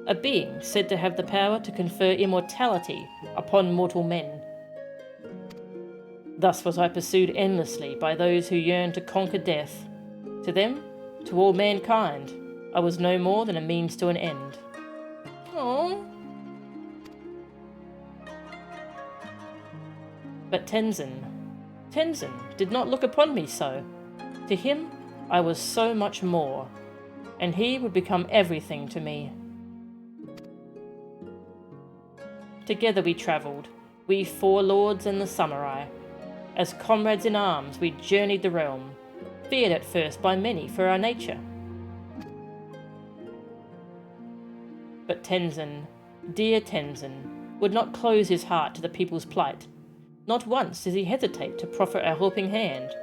a being said to have the power to confer immortality upon mortal men. Thus was I pursued endlessly by those who yearned to conquer death. To them, to all mankind, I was no more than a means to an end. Aww. But Tenzin did not look upon me so. To him, I was so much more, and he would become everything to me. Together we travelled, we Four Lords and the samurai. As comrades in arms, we journeyed the realm, feared at first by many for our nature. But Tenzin, dear Tenzin, would not close his heart to the people's plight. Not once did he hesitate to proffer a helping hand,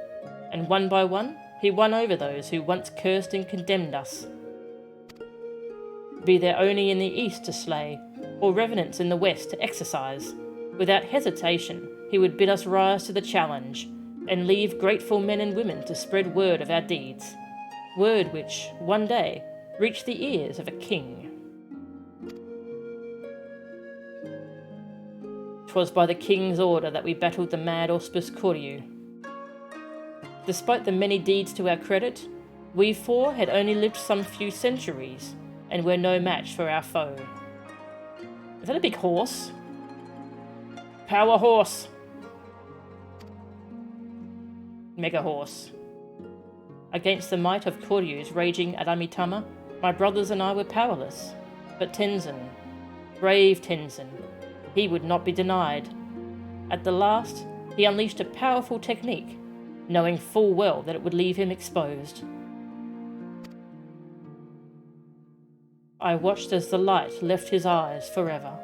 and one by one he won over those who once cursed and condemned us. Be there only in the east to slay, or revenants in the west to exercise, without hesitation he would bid us rise to the challenge, and leave grateful men and women to spread word of our deeds, word which, one day, reached the ears of a king. 'Twas by the king's order that we battled the mad Auspis Koryu. Despite the many deeds to our credit, we four had only lived some few centuries, and were no match for our foe. Is that a big horse? Power horse! Mega horse. Against the might of Koryu's raging Adamitama, my brothers and I were powerless. But Tenzin, brave Tenzin, he would not be denied. At the last, he unleashed a powerful technique, knowing full well that it would leave him exposed. I watched as the light left his eyes forever.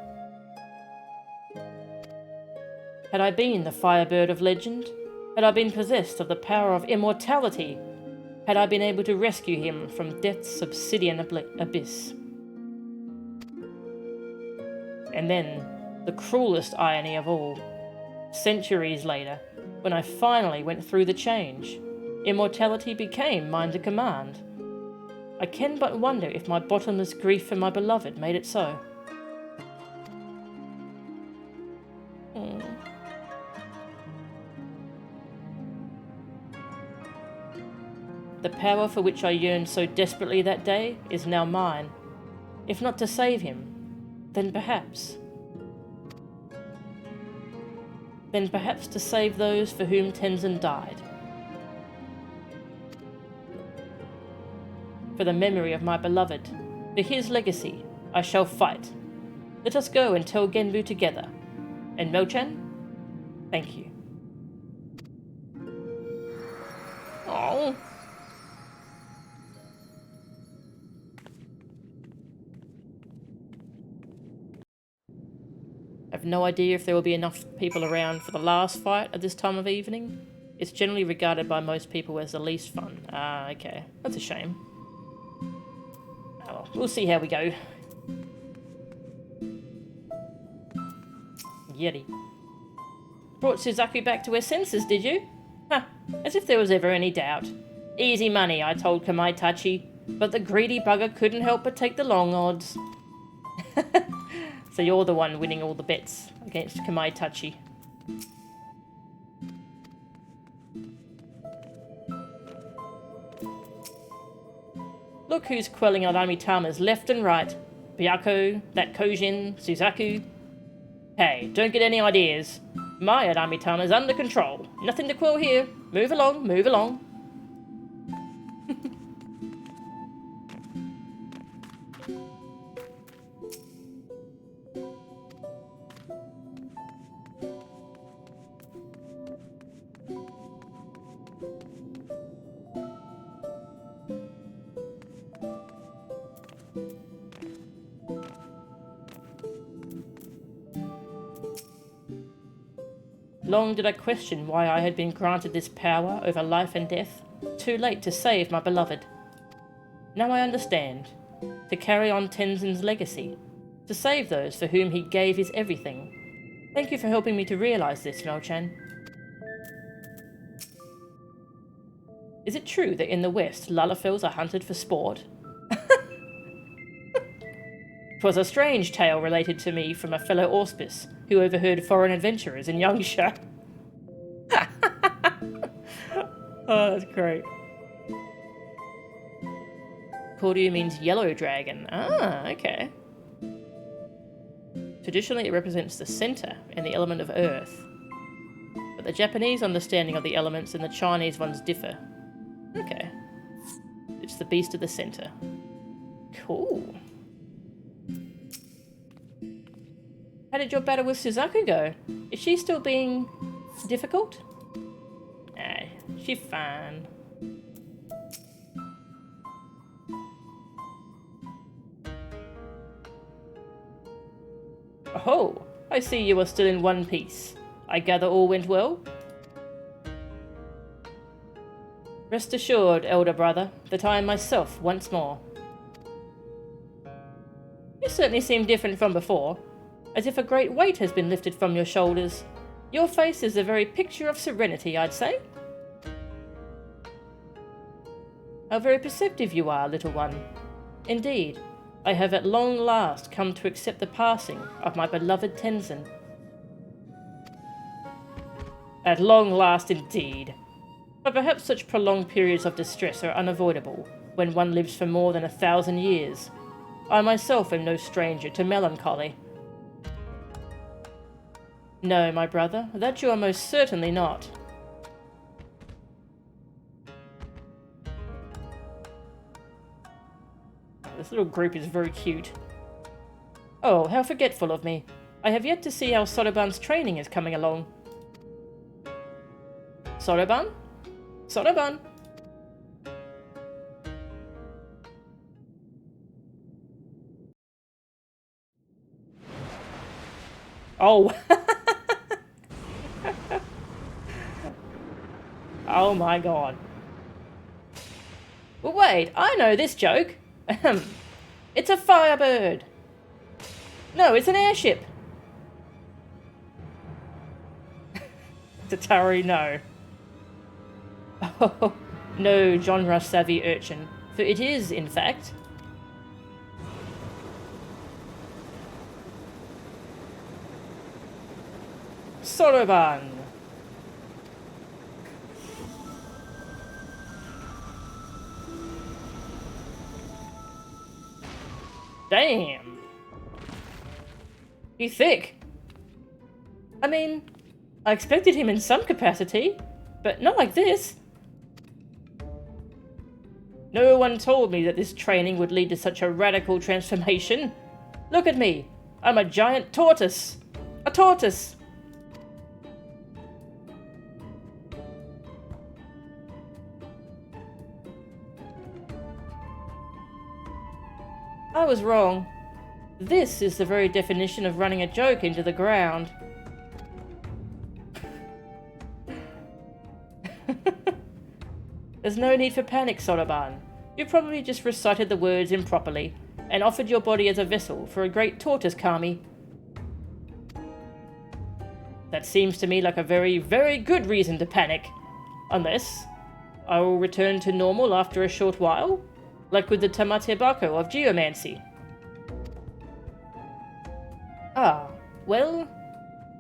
Had I been the firebird of legend, had I been possessed of the power of immortality, had I been able to rescue him from death's obsidian abyss. And then, the cruelest irony of all, centuries later, when I finally went through the change, immortality became mine to command. I can but wonder if my bottomless grief for my beloved made it so. The power for which I yearned so desperately that day is now mine. If not to save him, then perhaps to save those for whom Tenzin died. For the memory of my beloved, for his legacy, I shall fight. Let us go and tell Genbu together. And Mochan, thank you. Oh. I have no idea if there will be enough people around for the last fight at this time of evening. It's generally regarded by most people as the least fun. Ah, okay. That's a shame. Oh, we'll see how we go. Yeti. Brought Suzaku back to her senses, did you? Huh, as if there was ever any doubt. Easy money, I told Kamaitachi, but the greedy bugger couldn't help but take the long odds. So you're the one winning all the bets against Kamaitachi. Look who's quelling our Amitamas left and right. Byako, that Kojin, Suzaku. Hey, don't get any ideas. My Adamitama's under control. Nothing to quell here. Move along, move along. Long did I question why I had been granted this power over life and death, too late to save my beloved. Now I understand. To carry on Tenzin's legacy. To save those for whom he gave his everything. Thank you for helping me to realize this, Mel-chan. Is it true that in the West, Lalafels are hunted for sport? 'Twas a strange tale related to me from a fellow auspice who overheard foreign adventurers in Yangsha. Oh, that's great. Koryu means yellow dragon. Ah, okay. Traditionally, it represents the center and the element of earth. But the Japanese understanding of the elements and the Chinese ones differ. Okay. It's the beast of the center. Cool. How did your battle with Suzaku go? Is she still being difficult? Nah, she's fine. Oh, I see you are still in one piece. I gather all went well? Rest assured, elder brother, that I am myself once more. You certainly seem different from before. As if a great weight has been lifted from your shoulders. Your face is the very picture of serenity, I'd say. How very perceptive you are, little one. Indeed, I have at long last come to accept the passing of my beloved Tenzin. At long last indeed. But perhaps such prolonged periods of distress are unavoidable when one lives for more than 1,000 years. I myself am no stranger to melancholy. No, my brother, that you are most certainly not. This little group is very cute. Oh, how forgetful of me. I have yet to see how Soroban's training is coming along. Soroban? Soroban! Oh! Oh my god. Well, wait, I know this joke. It's a firebird. No, it's an airship. Tataru, no. Oh, no genre-savvy urchin, for it is, in fact. Soroban. Damn. He's thick. I mean, I expected him in some capacity, but not like this. No one told me that this training would lead to such a radical transformation. Look at me. I'm a giant tortoise. A tortoise. I was wrong. This is the very definition of running a joke into the ground. There's no need for panic, Soroban. You probably just recited the words improperly and offered your body as a vessel for a great tortoise kami. That seems to me like a very, very good reason to panic. Unless I will return to normal after a short while, like with the Tamatebako of geomancy. Ah, well,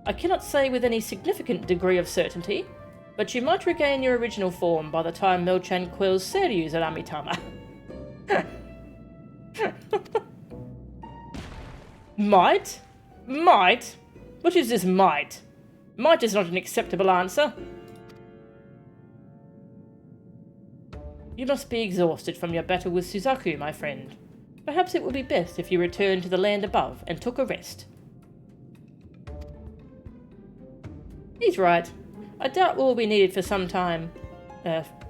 I cannot say with any significant degree of certainty, but you might regain your original form by the time Melchan quells Seryu's at Amitama. Might? Might? What is this might? Might is not an acceptable answer. You must be exhausted from your battle with Suzaku, my friend. Perhaps it would be best if you returned to the land above and took a rest. He's right. I doubt we'll be needed for some time.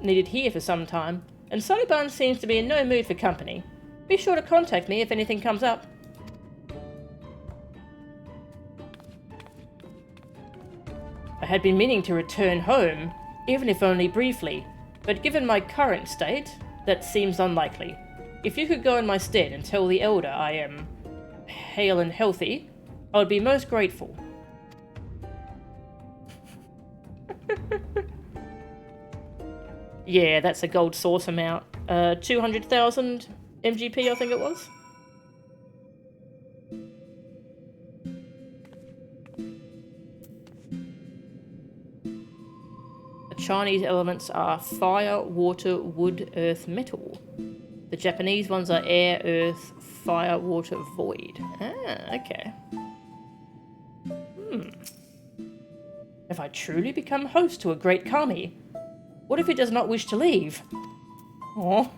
Needed here for some time, and Soroban seems to be in no mood for company. Be sure to contact me if anything comes up. I had been meaning to return home, even if only briefly, but given my current state, that seems unlikely. If you could go in my stead and tell the Elder I am hale and healthy, I would be most grateful. Yeah, that's a gold source amount. 200,000 MGP, I think it was. The Chinese elements are fire, water, wood, earth, metal. The Japanese ones are air, earth, fire, water, void. Ah, okay. Have I truly become host to a great kami? What if he does not wish to leave? Oh.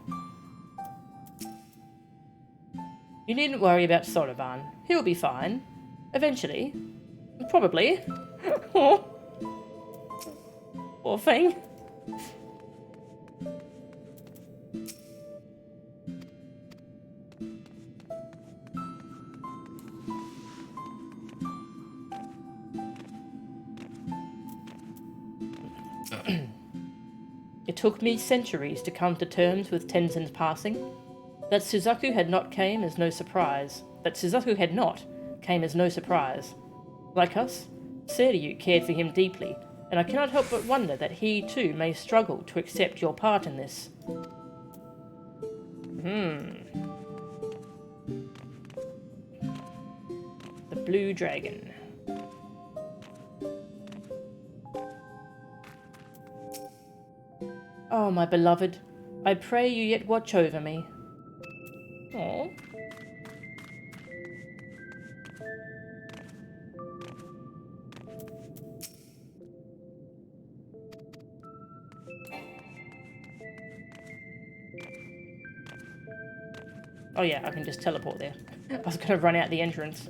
You needn't worry about Soroban. He'll be fine. Eventually. Probably. Oh. Poor thing. It took me centuries to come to terms with Tenzin's passing. That Suzaku had not came as no surprise. Like us, Seryu cared for him deeply, and I cannot help but wonder that he too may struggle to accept your part in this. The Blue Dragon. Oh, my beloved, I pray you yet watch over me. Aww. Oh yeah, I can just teleport there. I was going to run out the entrance.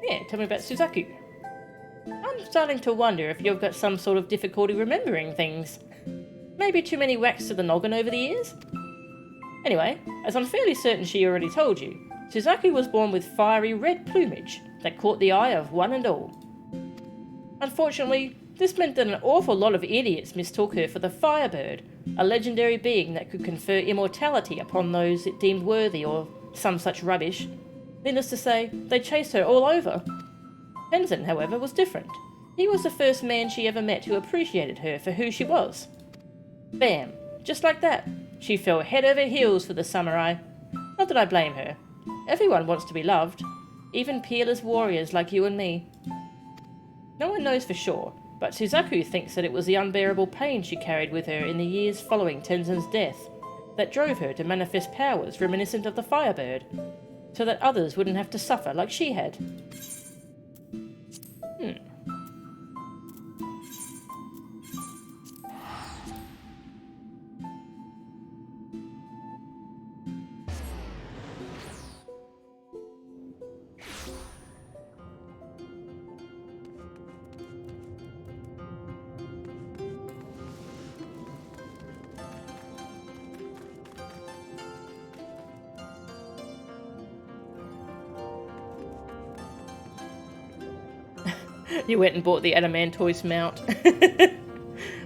Yeah, tell me about Suzaku. I'm starting to wonder if you've got some sort of difficulty remembering things. Maybe too many whacks to the noggin over the years? Anyway, as I'm fairly certain she already told you, Suzaku was born with fiery red plumage that caught the eye of one and all. Unfortunately, this meant that an awful lot of idiots mistook her for the Firebird, a legendary being that could confer immortality upon those it deemed worthy or some such rubbish. Needless to say, they chased her all over. Tenzin, however, was different. He was the first man she ever met who appreciated her for who she was. Bam! Just like that. She fell head over heels for the samurai. Not that I blame her. Everyone wants to be loved. Even peerless warriors like you and me. No one knows for sure, but Suzaku thinks that it was the unbearable pain she carried with her in the years following Tenzin's death that drove her to manifest powers reminiscent of the Firebird, so that others wouldn't have to suffer like she had. You went and bought the Adamantoise mount.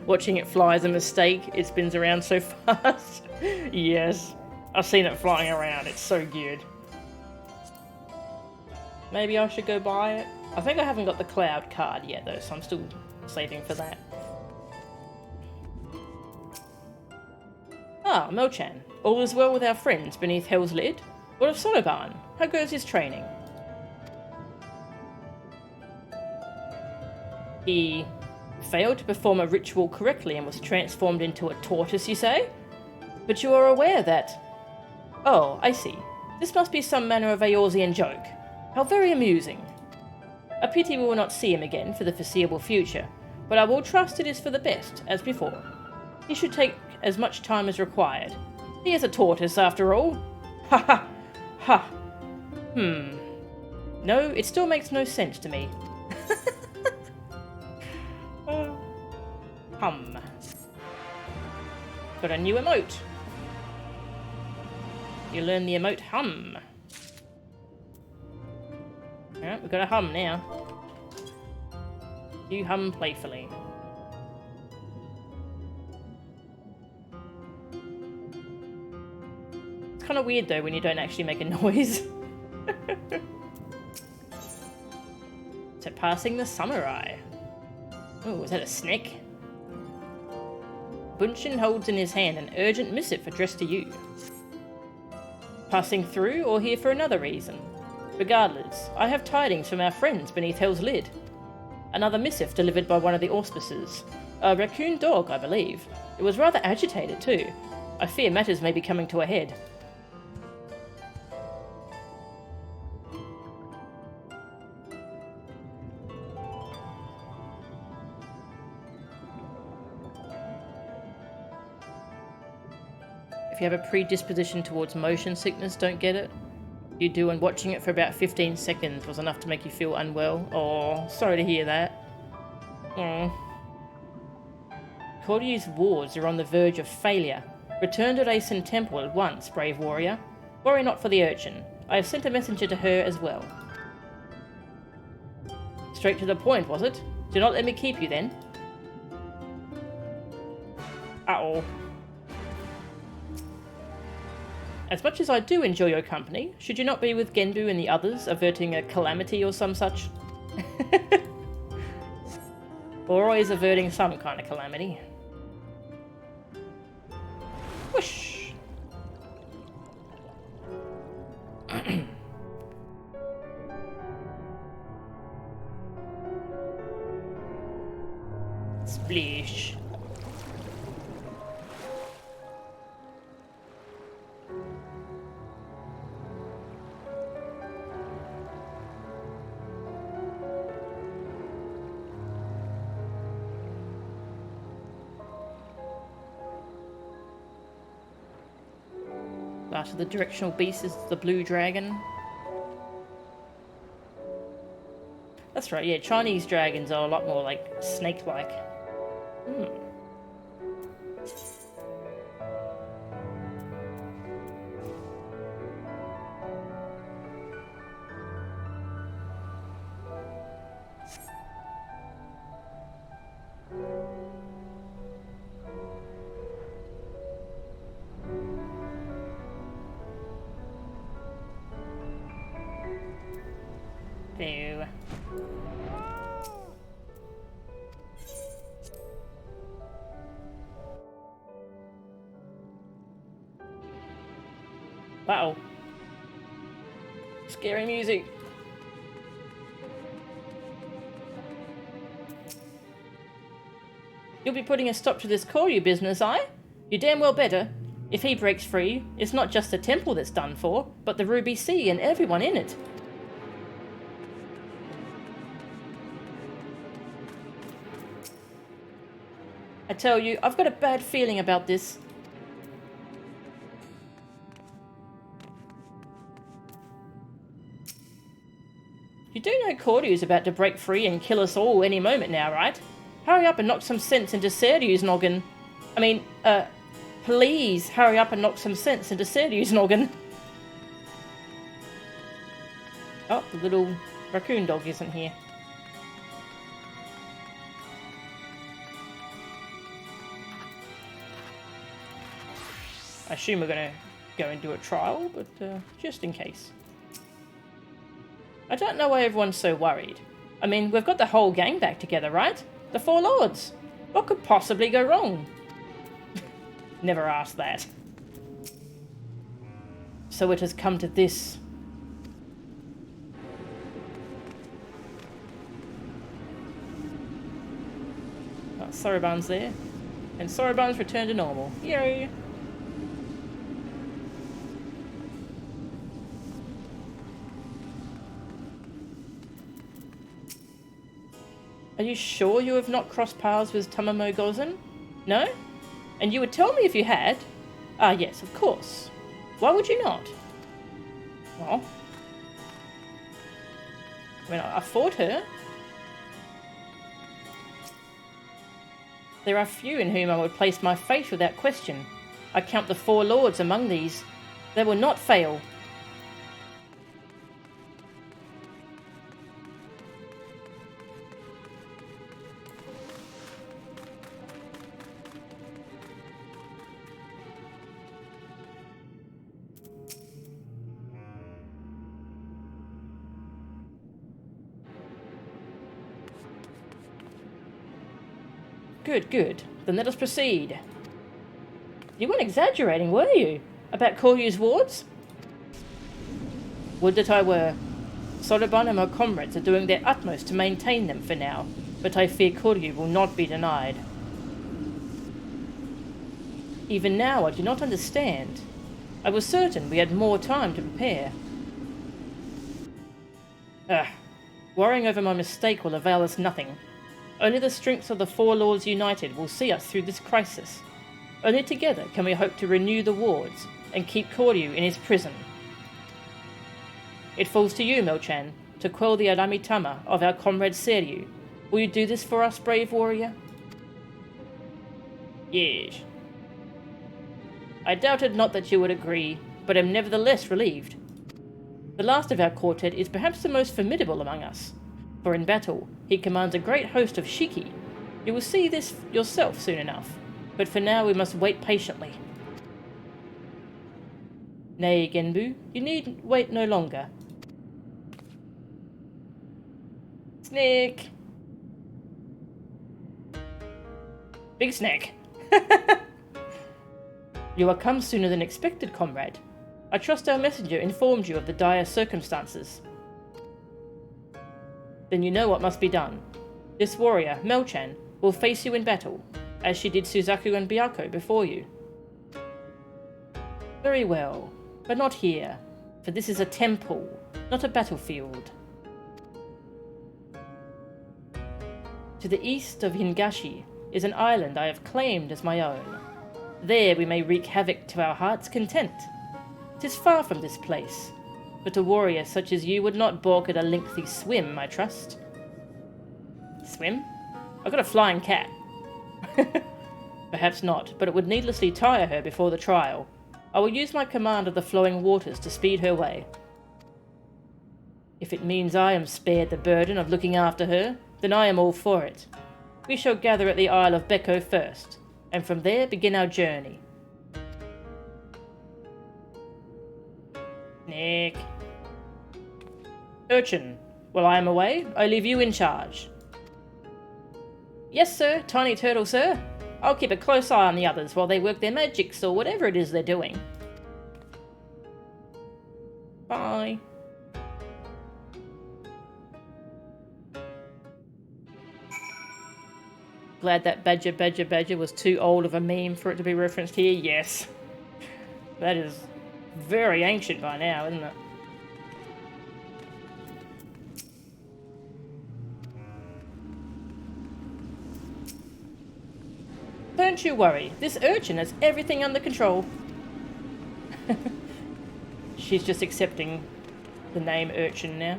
Watching it fly is a mistake. It spins around so fast. Yes, I've seen it flying around. It's so good. Maybe I should go buy it. I think I haven't got the cloud card yet though, so I'm still saving for that. Ah, Melchan. All is well with our friends beneath Hell's Lid? What of Sonoban? How goes his training? He failed to perform a ritual correctly and was transformed into a tortoise, you say? But you are aware that... Oh, I see. This must be some manner of Eorzean joke. How very amusing. A pity we will not see him again for the foreseeable future, but I will trust it is for the best, as before. He should take as much time as required. He is a tortoise, after all. Ha ha! Ha! No, it still makes no sense to me. Got a new emote. You learn the emote hum. Alright, we've got a hum now. You hum playfully. It's kind of weird though when you don't actually make a noise. Surpassing the samurai. Oh, is that a snake? Bunshin holds in his hand an urgent missive addressed to you. Passing through or here for another reason? Regardless, I have tidings from our friends beneath Hell's Lid. Another missive delivered by one of the auspices. A raccoon dog, I believe. It was rather agitated too. I fear matters may be coming to a head. If you have a predisposition towards motion sickness, don't get it. You do, and watching it for about 15 seconds was enough to make you feel unwell. Oh, sorry to hear that. Oh. Koryu's wards are on the verge of failure. Return to Racen Temple at once, brave warrior. Worry not for the urchin. I have sent a messenger to her as well. Straight to the point, was it? Do not let me keep you then. Uh-oh. As much as I do enjoy your company, should you not be with Genbu and the others, averting a calamity or some such? Or always averting some kind of calamity. Whoosh! Splish. Last of the directional beasts is the blue dragon. That's right, yeah, Chinese dragons are a lot more like snake-like. Ew. Uh-oh. Scary music. You'll be putting a stop to this Koryu business, you damn well better. If he breaks free, it's not just the temple that's done for, but the Ruby Sea and everyone in it. I tell you, I've got a bad feeling about this. You do know Koryu's about to break free and kill us all any moment now, right? Hurry up and knock some sense into Seryu's noggin. Please hurry up and knock some sense into Seryu's noggin. Oh, the little raccoon dog isn't here. I assume we're going to go and do a trial, but just in case. I don't know why everyone's so worried. I mean, we've got the whole gang back together, right? The Four Lords. What could possibly go wrong? Never asked that. So it has come to this. Oh, Soroban's there. And Soroban's returned to normal. Yay! Are you sure you have not crossed paths with Tamamo Gozen? No? And you would tell me if you had? Ah, yes, of course. Why would you not? Well, I mean, I fought her. There are few in whom I would place my faith without question. I count the Four Lords among these. They will not fail. Good, good. Then let us proceed. You weren't exaggerating, were you? About Koryu's wards? Would that I were. Soroban and my comrades are doing their utmost to maintain them for now, but I fear Koryu will not be denied. Even now I do not understand. I was certain we had more time to prepare. Worrying over my mistake will avail us nothing. Only the strength of the Four Lords united will see us through this crisis. Only together can we hope to renew the wards and keep Koryu in his prison. It falls to you, Melchan, to quell the Aramitama of our comrade Seryu. Will you do this for us, brave warrior? Yes. I doubted not that you would agree, but am nevertheless relieved. The last of our quartet is perhaps the most formidable among us, for in battle he commands a great host of Shiki. You will see this yourself soon enough, but for now we must wait patiently. Nay, Genbu, you need wait no longer. Snake! Big Snake! You are come sooner than expected, comrade. I trust our messenger informed you of the dire circumstances. Then you know what must be done. This warrior, Melchan, will face you in battle, as she did Suzaku and Byako before you. Very well, but not here, for this is a temple, not a battlefield. To the east of Hingashi is an island I have claimed as my own. There we may wreak havoc to our heart's content. 'Tis far from this place, but a warrior such as you would not balk at a lengthy swim, I trust. Swim? I've got a flying cat. Perhaps not, but it would needlessly tire her before the trial. I will use my command of the flowing waters to speed her way. If it means I am spared the burden of looking after her, then I am all for it. We shall gather at the Isle of Beko first, and from there begin our journey. Nick. Urchin, while I am away, I leave you in charge. Yes, sir, Tiny Turtle, sir. I'll keep a close eye on the others while they work their magics or whatever it is they're doing. Bye. Glad that Badger was too old of a meme for it to be referenced here. Yes. That is very ancient by now, isn't it? Don't you worry, this urchin has everything under control. She's just accepting the name urchin now.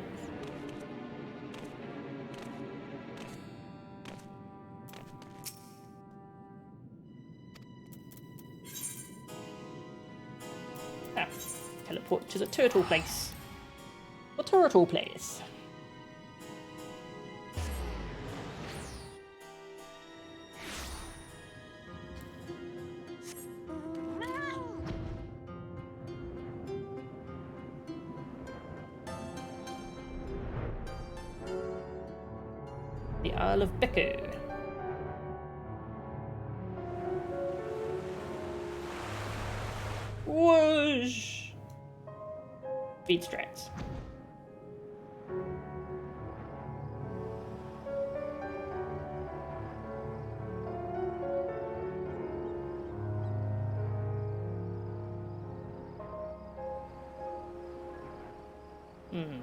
Ah, teleport to the turtle place. The turtle place. The Isle of Becker. Whoosh! Speed strats.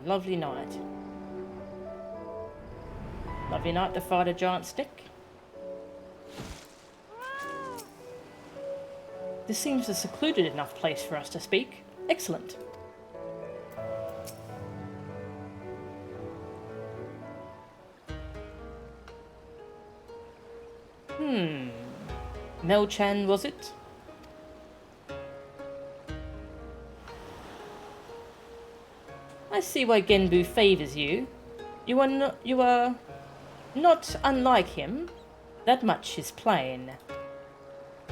Lovely night. Lovely night to fight a giant stick. This seems a secluded enough place for us to speak. Excellent. Mel-chan, was it? I see why Genbu favors you. You are not unlike him. That much is plain.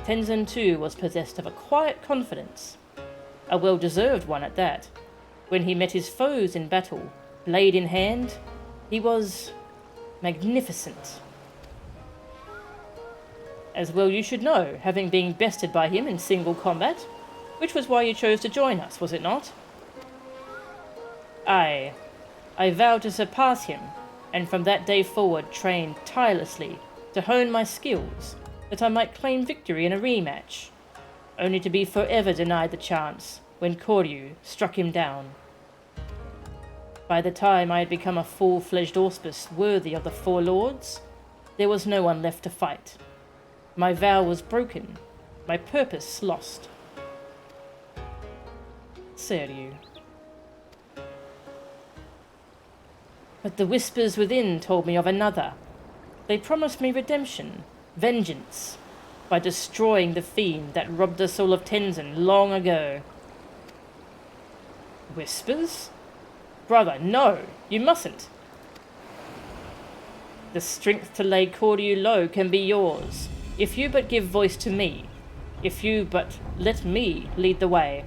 Tenzin too was possessed of a quiet confidence, a well-deserved one at that. When he met his foes in battle, blade in hand, he was magnificent. As well you should know, having been bested by him in single combat, which was why you chose to join us, was it not? I vowed to surpass him, and from that day forward trained tirelessly to hone my skills, that I might claim victory in a rematch, only to be forever denied the chance when Koryu struck him down. By the time I had become a full-fledged auspice worthy of the Four Lords, there was no one left to fight. My vow was broken, my purpose lost. Seryu. But the whispers within told me of another. They promised me redemption, vengeance, by destroying the fiend that robbed the soul of Tenzin long ago. Whispers? Brother, no, you mustn't. The strength to lay Koryu low can be yours, if you but give voice to me, if you but let me lead the way.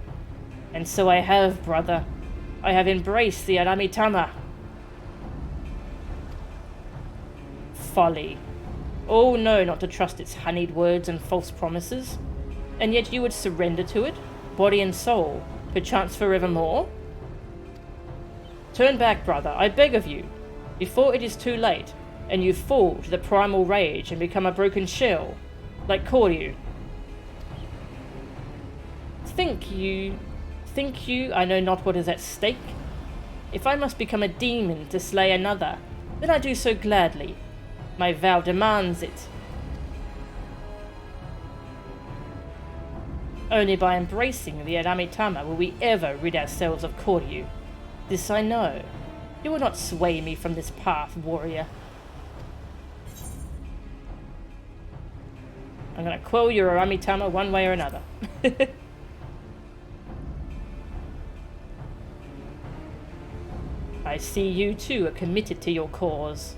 And so I have, brother. I have embraced the Aramitama. Folly. Oh no, not to trust its honeyed words and false promises. And yet you would surrender to it, body and soul, perchance forevermore? Turn back, brother, I beg of you, before it is too late, and you fall to the primal rage and become a broken shell, like Koryu. Think you I know not what is at stake? If I must become a demon to slay another, then I do so gladly. My vow demands it. Only by embracing the Aramitama will we ever rid ourselves of Koryu. This I know. You will not sway me from this path, warrior. I'm gonna quell your Aramitama one way or another. I see you too are committed to your course.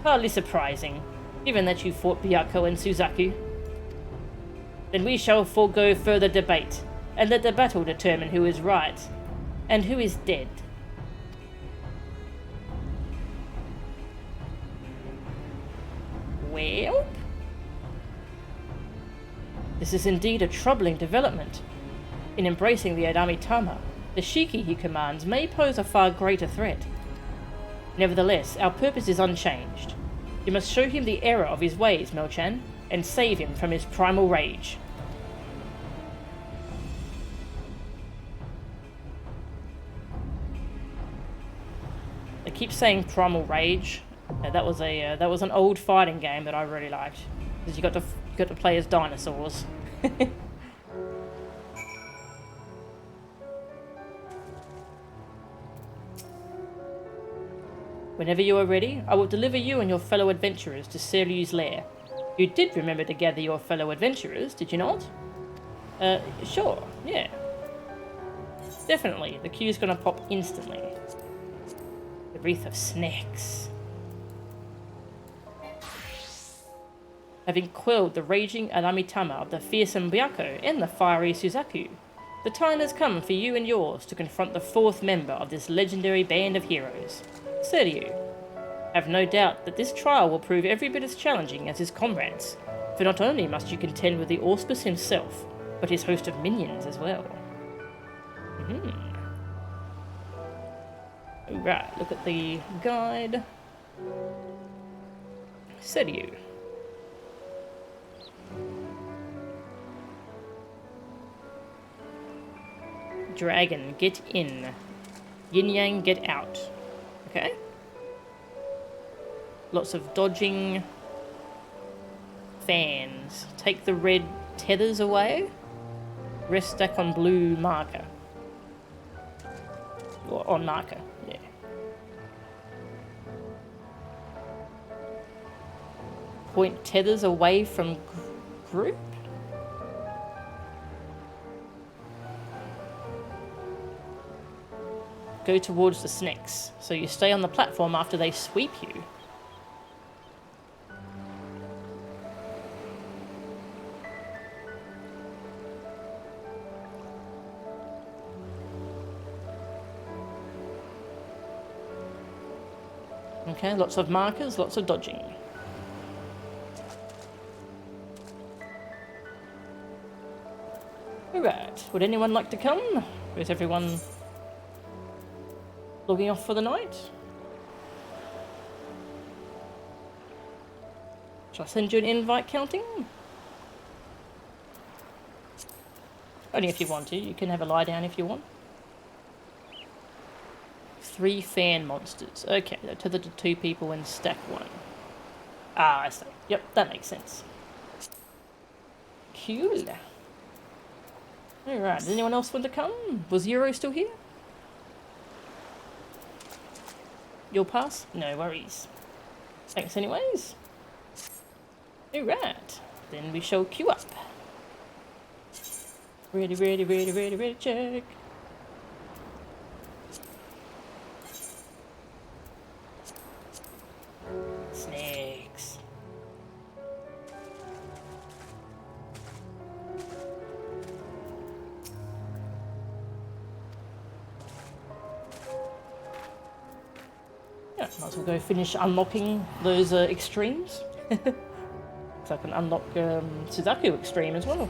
Hardly surprising, given that you fought Byakko and Suzaku. Then we shall forego further debate, and let the battle determine who is right, and who is dead. Well? This is indeed a troubling development. In embracing the Aramitama, the Shiki he commands may pose a far greater threat. Nevertheless, our purpose is unchanged. You must show him the error of his ways, Mel-chan, and save him from his primal rage. I keep saying Primal Rage. That was an old fighting game that I really liked, because you got to play as dinosaurs. Whenever you are ready, I will deliver you and your fellow adventurers to Seryu's lair. You did remember to gather your fellow adventurers, did you not? Sure, yeah. Definitely, the queue's gonna pop instantly. The Wreath of Snakes. Having quelled the raging Alamitama of the fearsome Byako and the fiery Suzaku, the time has come for you and yours to confront the fourth member of this legendary band of heroes, Seryu. Have no doubt that this trial will prove every bit as challenging as his comrades, for not only must you contend with the Auspus himself, but his host of minions as well. Right, look at the guide. Seryu. Dragon, get in. Yin Yang, get out. Okay. Lots of dodging. Fans. Take the red tethers away. Rest stack on blue marker. Or on marker, yeah. Point tethers away from group. Go towards the snakes, so you stay on the platform after they sweep you. Okay, lots of markers, lots of dodging. Alright, would anyone like to come? Is everyone logging off for the night? Shall I send you an invite counting? Only if you want to. You can have a lie down if you want. 3 fan monsters. Okay, they're tethered to 2 people in stack 1. Ah, I see. Yep, that makes sense. Cool. Alright, does anyone else want to come? Was Euro still here? You'll pass? No worries. Thanks anyways. Alright, then we shall queue up. Ready, ready, ready, ready, ready, check. Snakes. Yeah, might as well go finish unlocking those extremes. So I can unlock Suzaku extreme as well.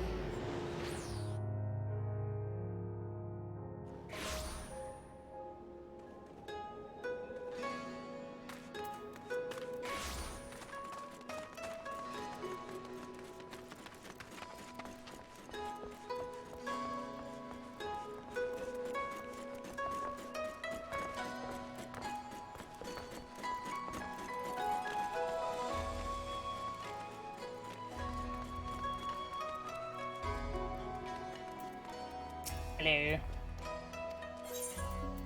Hello.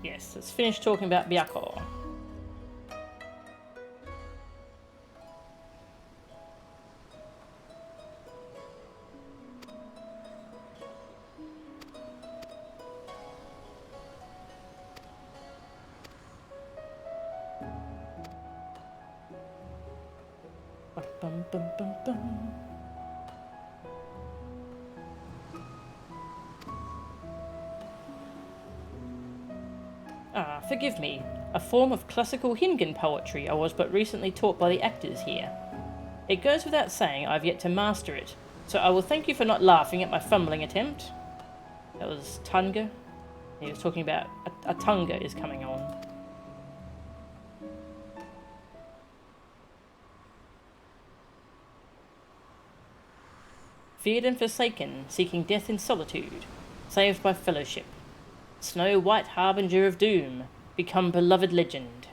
Yes, let's finish talking about Byako. Bum, bum, bum, bum. Ah, forgive me. A form of classical Hingan poetry I was but recently taught by the actors here. It goes without saying I've yet to master it, so I will thank you for not laughing at my fumbling attempt. That was Tunga. He was talking about a Tunga is coming on. Feared and forsaken, seeking death in solitude, saved by fellowship. Snow White harbinger of doom, become beloved legend.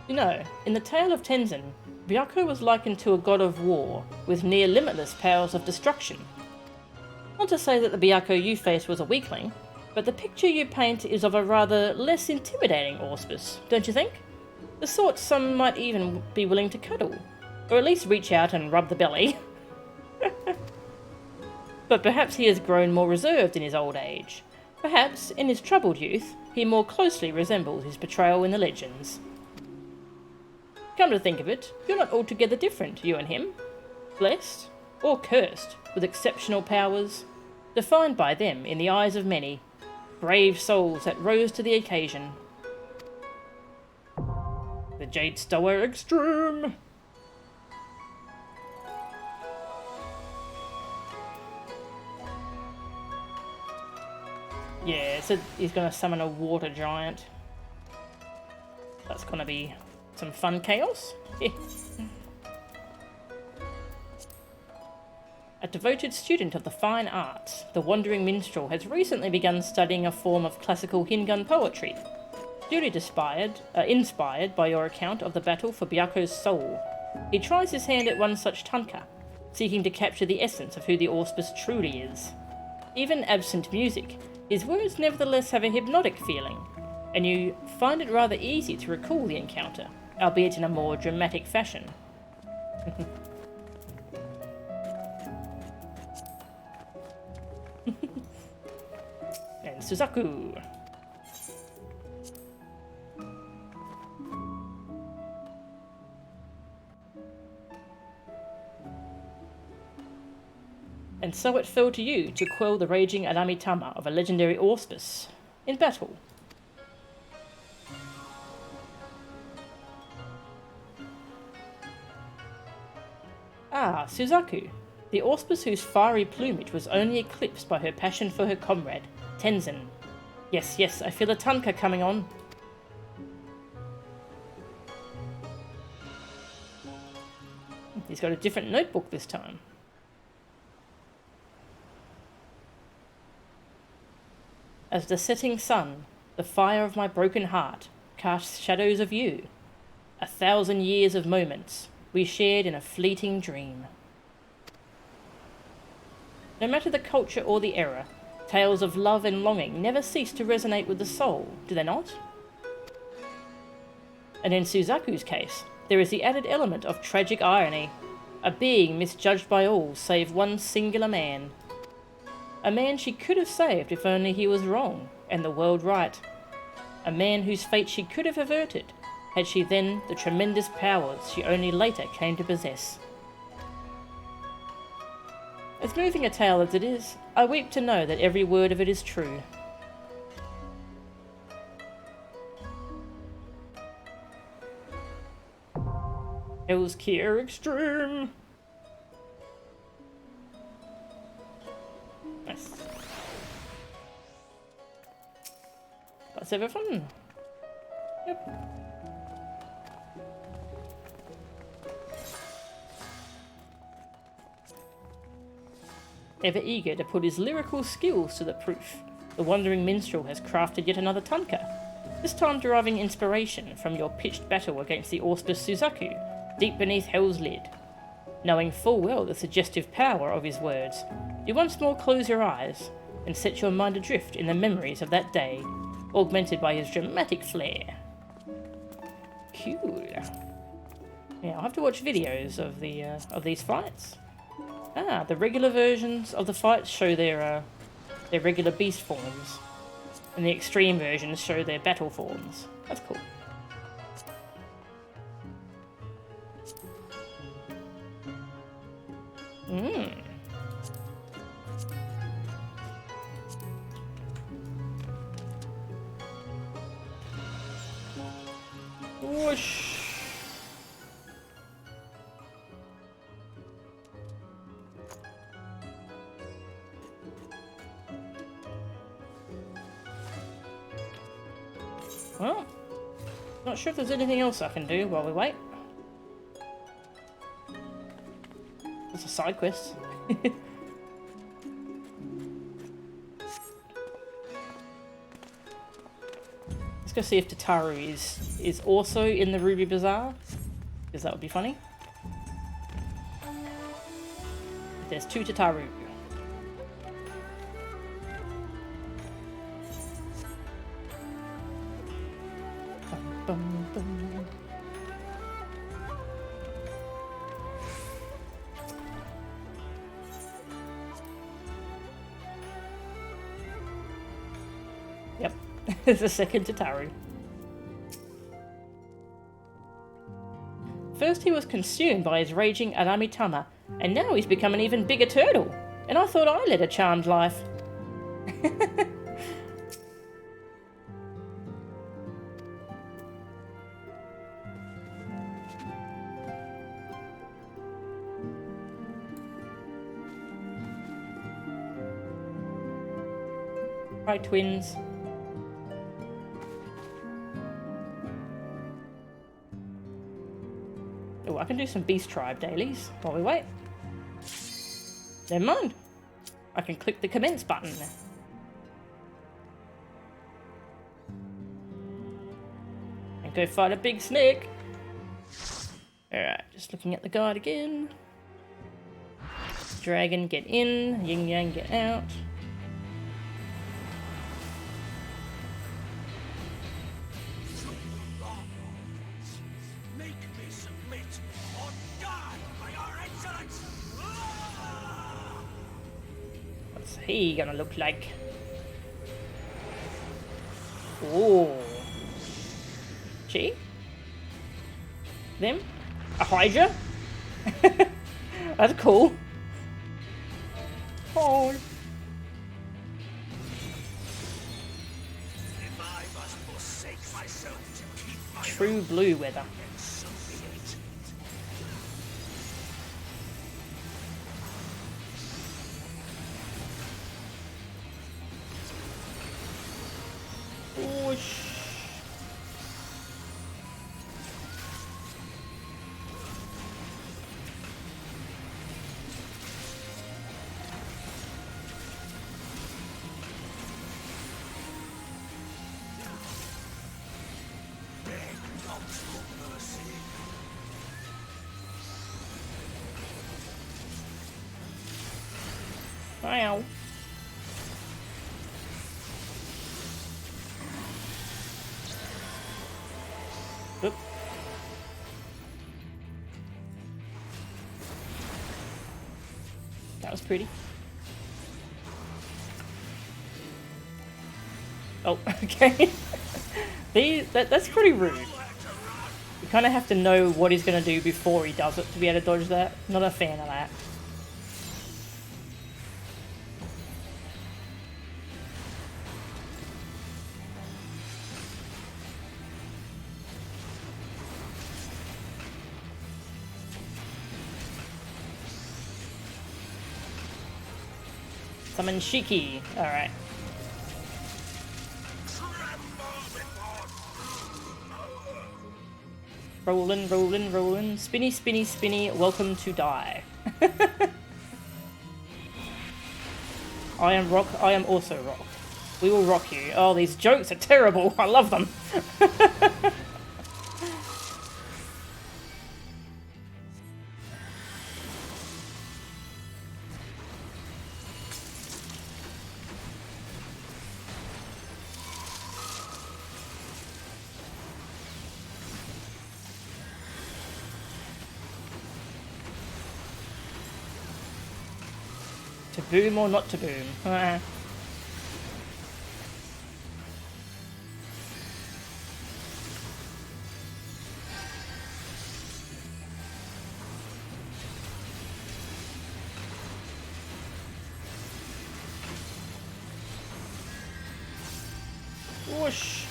You know, in the tale of Tenzin, Byakko was likened to a god of war, with near limitless powers of destruction. Not to say that the Byakko you faced was a weakling, but the picture you paint is of a rather less intimidating Auspice, don't you think? The sort some might even be willing to cuddle, or at least reach out and rub the belly. But perhaps he has grown more reserved in his old age. Perhaps, in his troubled youth, he more closely resembles his portrayal in the legends. Come to think of it, you're not altogether different, you and him. Blessed, or cursed, with exceptional powers, defined by them in the eyes of many, brave souls that rose to the occasion. The Jade Stower Extreme! Yeah, so he's gonna summon a water giant. That's gonna be some fun chaos. A devoted student of the fine arts, the wandering minstrel has recently begun studying a form of classical Hingun poetry, duly inspired by your account of the battle for Byakko's soul. He tries his hand at one such tanka, seeking to capture the essence of who the Auspice truly is. Even absent music, his words nevertheless have a hypnotic feeling, and you find it rather easy to recall the encounter, albeit in a more dramatic fashion. And Suzaku. And so it fell to you to quell the raging Adamitama of a legendary Auspice in battle. Ah, Suzaku, the Auspice whose fiery plumage was only eclipsed by her passion for her comrade, Tenzin. Yes, yes, I feel a tanka coming on. He's got a different notebook this time. As the setting sun, the fire of my broken heart, casts shadows of you. 1,000 years of moments we shared in a fleeting dream. No matter the culture or the era, tales of love and longing never cease to resonate with the soul, do they not? And in Suzaku's case, there is the added element of tragic irony, a being misjudged by all save one singular man. A man she could have saved if only he was wrong, and the world right. A man whose fate she could have averted, had she then the tremendous powers she only later came to possess. As moving a tale as it is, I weep to know that every word of it is true. Hell's Kier Extreme! Nice. That's everything. Yep. Ever eager to put his lyrical skills to the proof, the wandering minstrel has crafted yet another tanka, this time deriving inspiration from your pitched battle against the Auspice Suzaku, deep beneath Hell's lid. Knowing full well the suggestive power of his words, you once more close your eyes and set your mind adrift in the memories of that day, augmented by his dramatic flair. Cool. Yeah, I'll have to watch videos of these fights. Ah, the regular versions of the fights show their regular beast forms, and the extreme versions show their battle forms. That's cool. Whoosh. Well, not sure if there's anything else I can do while we wait. It's a side quest. Let's go see if Tataru is also in the Ruby Bazaar, because that would be funny. There's 2 Tataru. Bum, bum. Yep, there's a second Tataru. First he was consumed by his raging Aramitama, and now he's become an even bigger turtle. And I thought I led a charmed life. Right, twins. Oh, I can do some Beast Tribe dailies while we wait. Never mind. I can click the commence button now. And go fight a big snake. Alright, just looking at the guide again. Dragon, get in. Yin Yang, get out. What's he gonna look like? Oh. She? Them? A Hydra? That's cool. Oh. If I must forsake myself to keep my True blue weather. then so be it. Whoosh. Beg not for mercy. Wow. Oop. That was pretty. Oh, okay. That's pretty rude. You kind of have to know what he's going to do before he does it to be able to dodge that. Not a fan of that. Summon Shiki. Alright. Rollin', rollin', rollin'. Spinny, spinny, spinny. Welcome to die. I am rock. I am also rock. We will rock you. Oh, these jokes are terrible. I love them. To boom or not to boom? Whoosh.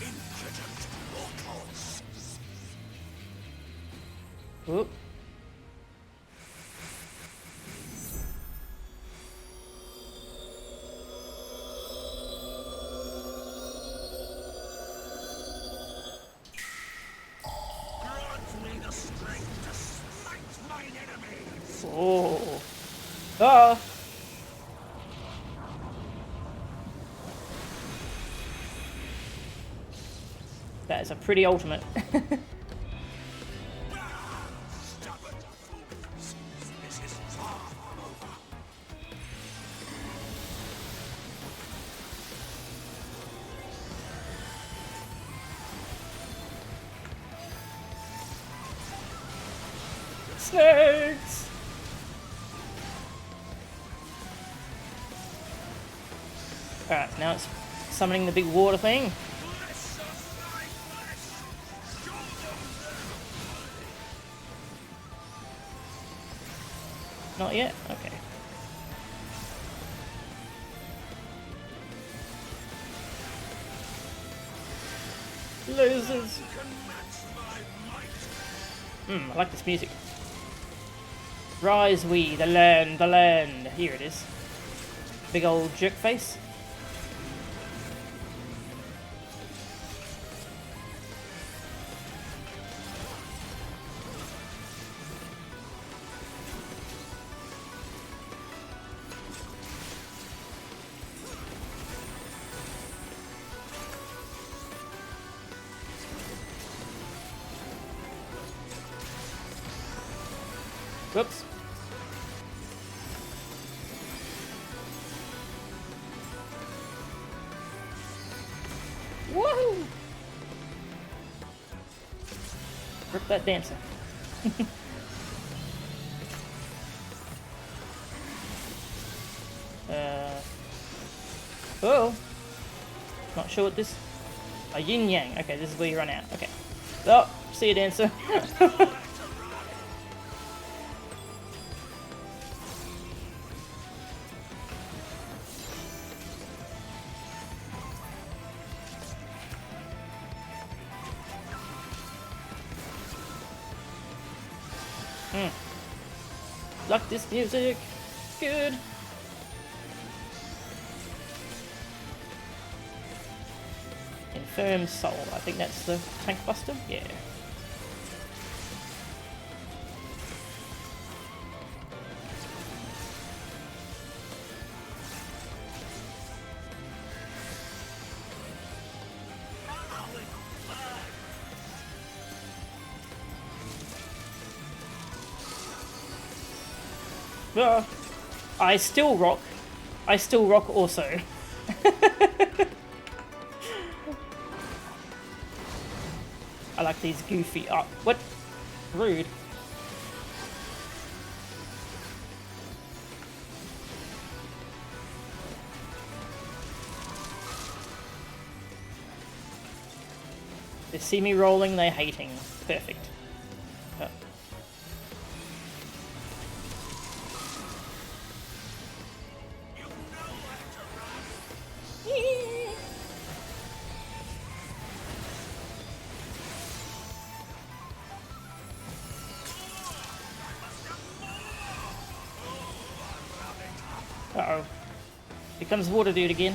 Impudent mortals. Whoop. Grant me the strength to smite mine enemies. Oh. Ah. That is a pretty ultimate. Stubborn fools. This is far from over. Snakes! Alright, now it's summoning the big water thing. Bless us, thy flesh. Show them their Not yet? Okay. Lasers! can match my might. I like this music. Rise we, the land, the land. Here it is. Big old jerk face. Whoops. Woohoo! Rip that dancer. Oh. Not sure what this. A yin yang. Okay, this is where you run out. Okay. Oh, see you, dancer. Like this music. Good. Infirm Soul. I think that's the tank buster. Yeah. I still rock. I still rock also. I like these goofy up. What? Rude. They see me rolling, they hating. Perfect. Oh. Uh-oh. Here comes Water Dude again.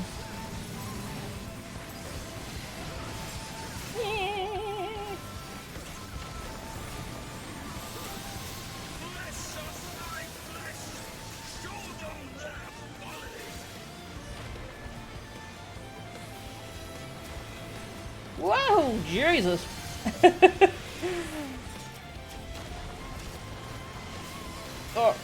Whoa, Jesus. Oh.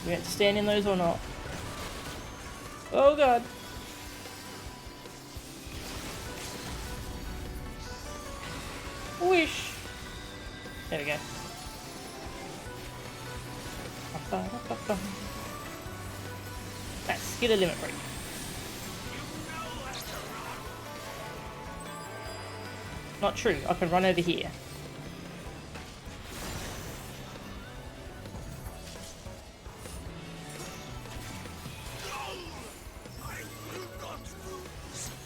We have to stand in those or not? Oh god. Wish. There we go. Let's get a limit break. Not true. I can run over here.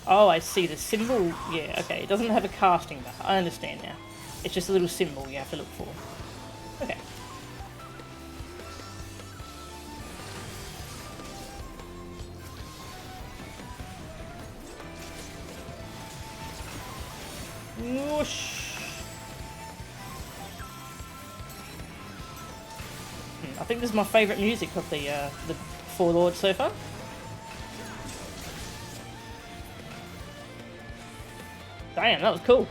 Oh, I see the symbol. Yeah, okay. It doesn't have a casting bar. I understand now. It's just a little symbol you have to look for. Okay. Whoosh. think this is my favourite music of the Four Lords so far. Damn, that was cool.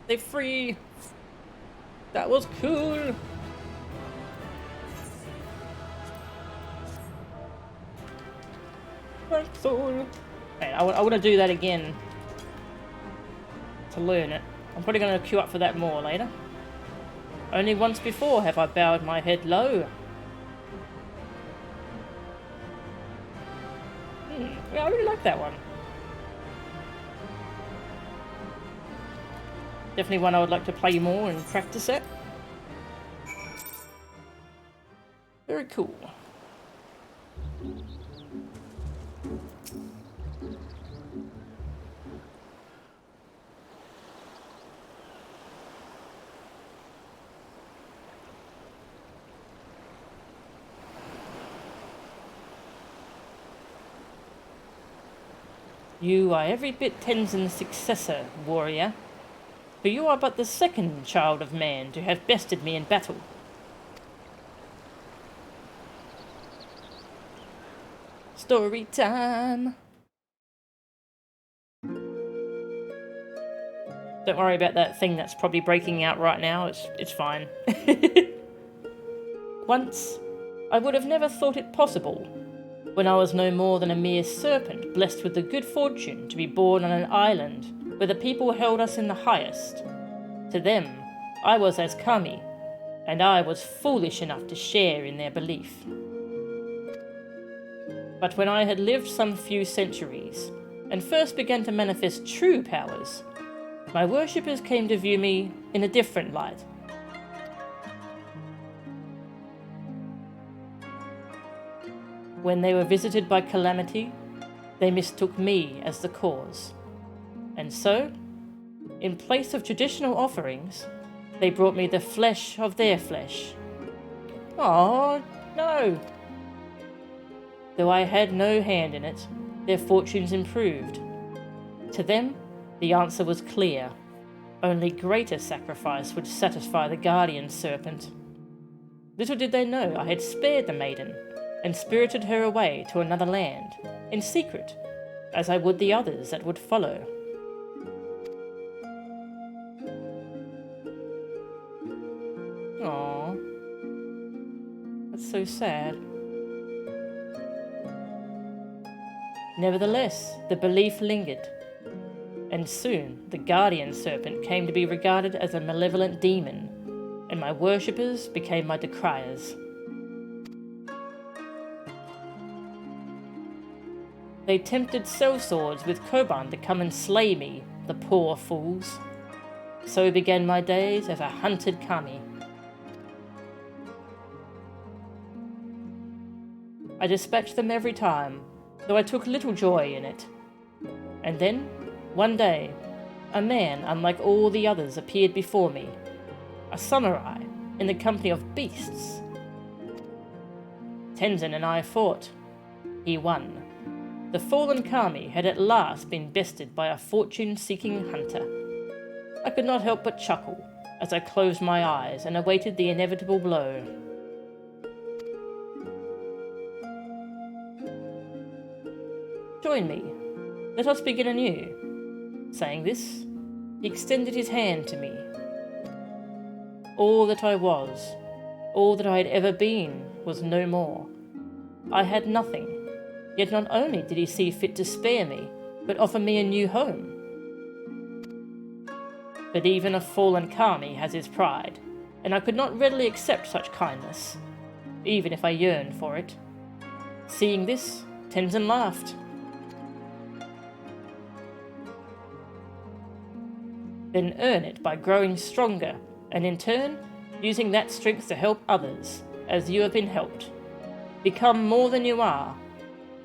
They free. That was cool. Soul. Hey, I want to do that again to learn it. I'm probably going to queue up for that more later. Only once before have I bowed my head low. Yeah, I really like that one. Definitely one I would like to play more and practice at. Very cool. You are every bit Tenzin's successor, warrior. For you are but the second child of man to have bested me in battle. Story time! Don't worry about that thing that's probably breaking out right now, it's fine. Once, I would have never thought it possible, when I was no more than a mere serpent blessed with the good fortune to be born on an island where the people held us in the highest. To them, I was as Kami, and I was foolish enough to share in their belief. But when I had lived some few centuries, and first began to manifest true powers, my worshippers came to view me in a different light. When they were visited by Calamity, they mistook me as the cause. And so, in place of traditional offerings, they brought me the flesh of their flesh. Oh no! Though I had no hand in it, their fortunes improved. To them, the answer was clear. Only greater sacrifice would satisfy the guardian serpent. Little did they know I had spared the maiden, and spirited her away to another land, in secret, as I would the others that would follow. Aww. That's so sad. Nevertheless, the belief lingered, and soon the guardian serpent came to be regarded as a malevolent demon, and my worshippers became my decriers. They tempted sellswords with Koban to come and slay me, the poor fools. So began my days as a hunted Kami. I dispatched them every time, though I took little joy in it. And then, one day, a man unlike all the others appeared before me, a samurai in the company of beasts. Tenzin and I fought. He won. The fallen Kami had at last been bested by a fortune-seeking hunter. I could not help but chuckle as I closed my eyes and awaited the inevitable blow. Join me. Let us begin anew. Saying this, he extended his hand to me. All that I was, all that I had ever been, was no more. I had nothing. Yet not only did he see fit to spare me, but offer me a new home. But even a fallen Kami has his pride, and I could not readily accept such kindness, even if I yearned for it. Seeing this, Tenzin laughed. Then earn it by growing stronger, and in turn, using that strength to help others, as you have been helped. Become more than you are,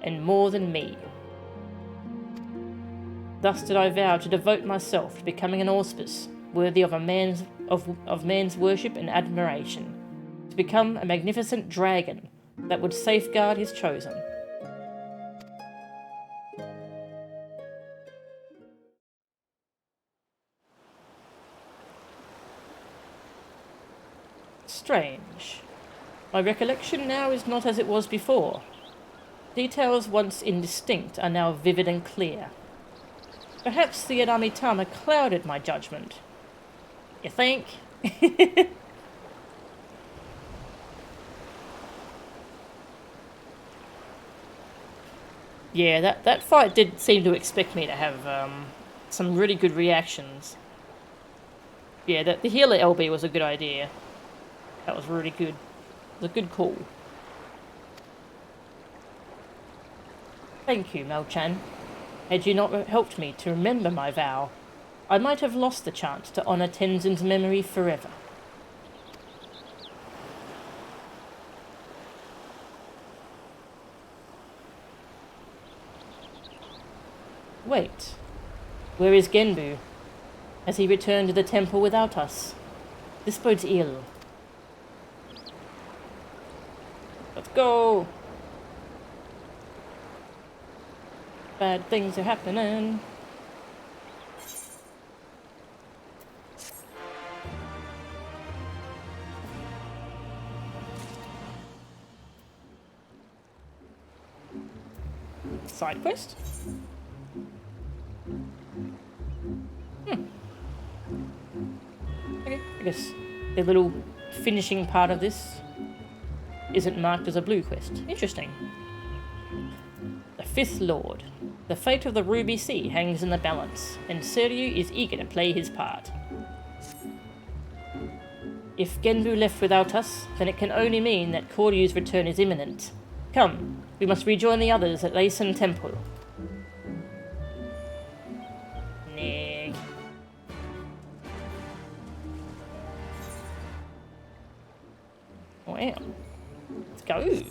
and more than me. Thus did I vow to devote myself to becoming an auspice worthy of man's worship and admiration, to become a magnificent dragon that would safeguard his chosen. Strange. My recollection now is not as it was before. Details once indistinct are now vivid and clear. Perhaps the Adamitama clouded my judgment. You think? Yeah, that fight did seem to expect me to have some really good reactions. Yeah, the healer LB was a good idea. That was really good. It was a good call. Thank you, Mel-chan. Had you not helped me to remember my vow, I might have lost the chance to honour Tenzin's memory forever. Wait, where is Genbu? Has he returned to the temple without us? This bodes ill. Let's go! Bad things are happening. Side quest? Okay, I guess the little finishing part of this isn't marked as a blue quest. Interesting. The Fifth Lord. The fate of the Ruby Sea hangs in the balance, and Seryu is eager to play his part. If Genbu left without us, then it can only mean that Koryu's return is imminent. Come, we must rejoin the others at Leisen Temple. Nig. Wow. Let's go.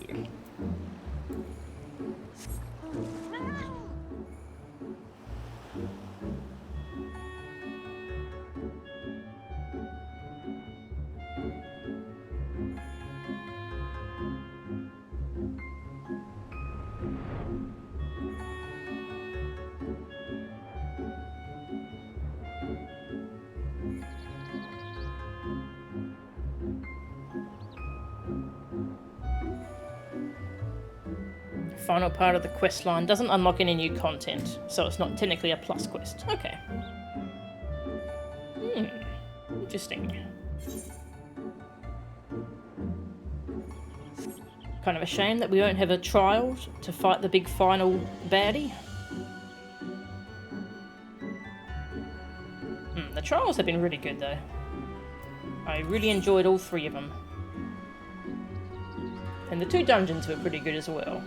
Final part of the quest line doesn't unlock any new content, so it's not technically a plus quest. Okay. Interesting. Kind of a shame that we don't have a trial to fight the big final baddie. The trials have been really good though. I really enjoyed all three of them. And the two dungeons were pretty good as well.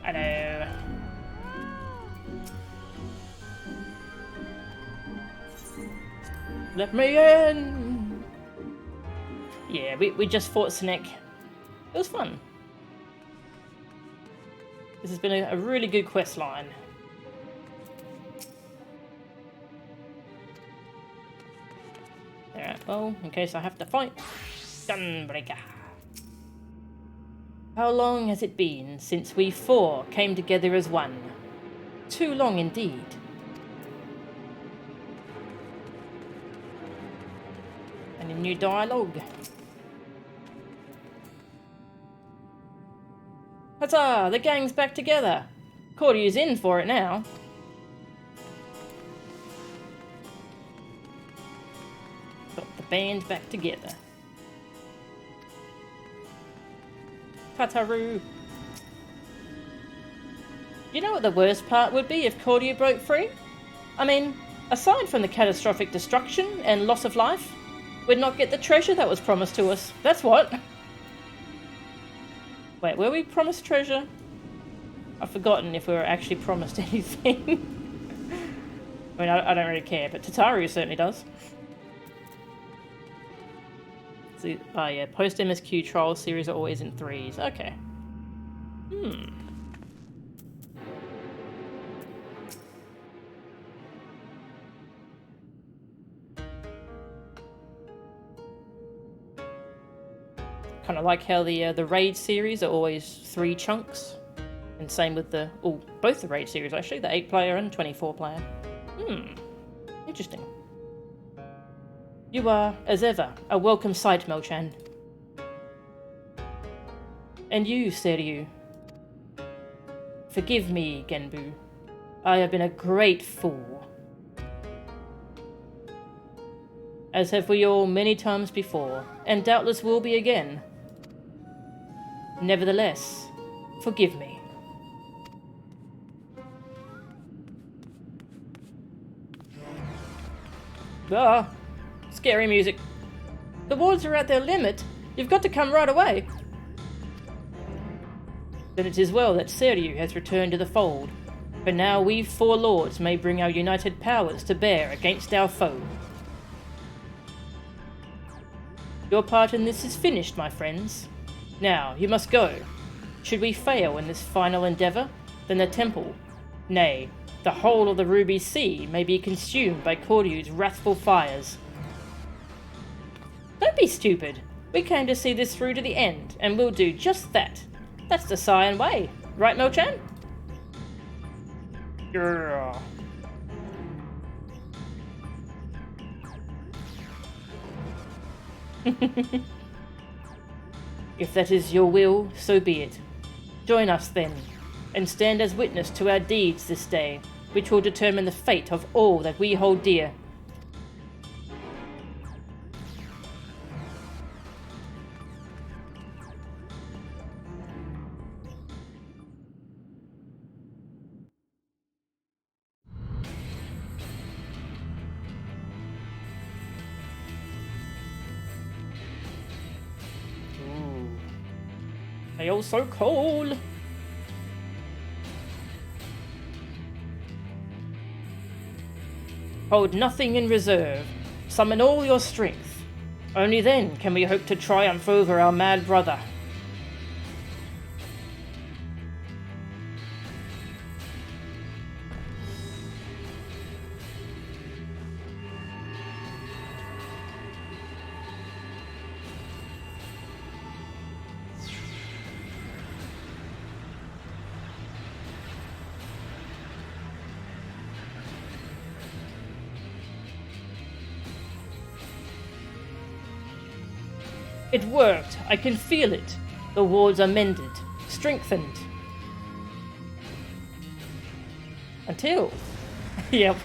Hello. Let me in! Yeah, we just fought Snake. It was fun. This has been a really good quest line. Alright, well, in case I have to fight. Gunbreaker. How long has it been since we four came together as one? Too long indeed. Any new dialogue? Huzzah! The gang's back together! Koryu's in for it now. Got the band back together. Tataru. You know what the worst part would be if Koryu broke free? I mean, aside from the catastrophic destruction and loss of life, we'd not get the treasure that was promised to us. That's what. Wait, were we promised treasure? I've forgotten if we were actually promised anything. I mean, I don't really care, but Tataru certainly does. Oh yeah, post MSQ trial series are always in 3s. Okay. Kind of like how the raid series are always 3 chunks, and same with both the raid series actually, the 8-player and 24-player. Interesting. You are, as ever, a welcome sight, Mochan. And you, Seiryu. Forgive me, Genbu. I have been a great fool. As have we all many times before, and doubtless will be again. Nevertheless, forgive me. Ah, scary music. The wards are at their limit. You've got to come right away. Then it is well that Seiryu has returned to the fold, for now we 4 lords may bring our united powers to bear against our foe. Your part in this is finished, my friends. Now, you must go. Should we fail in this final endeavor, then the temple, nay, the whole of the Ruby Sea may be consumed by Koryu's wrathful fires. Don't be stupid. We came to see this through to the end, and we'll do just that. That's the Saiyan way. Right, Mochan? Yeah. If that is your will, so be it. Join us then, and stand as witness to our deeds this day, which will determine the fate of all that we hold dear. They all so cold. Hold nothing in reserve. Summon all your strength. Only then can we hope to triumph over our mad brother. It worked. I can feel it. The wards are mended, strengthened. Until... Yep.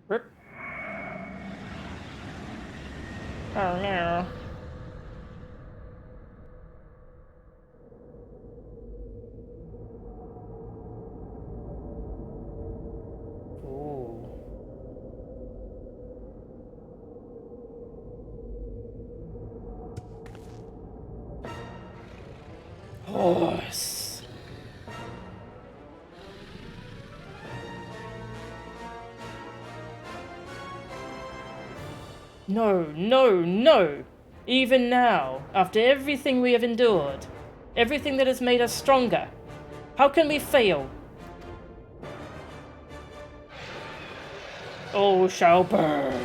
Rip. Oh no. Horse. No, no, no! Even now, after everything we have endured, everything that has made us stronger, how can we fail? All shall burn.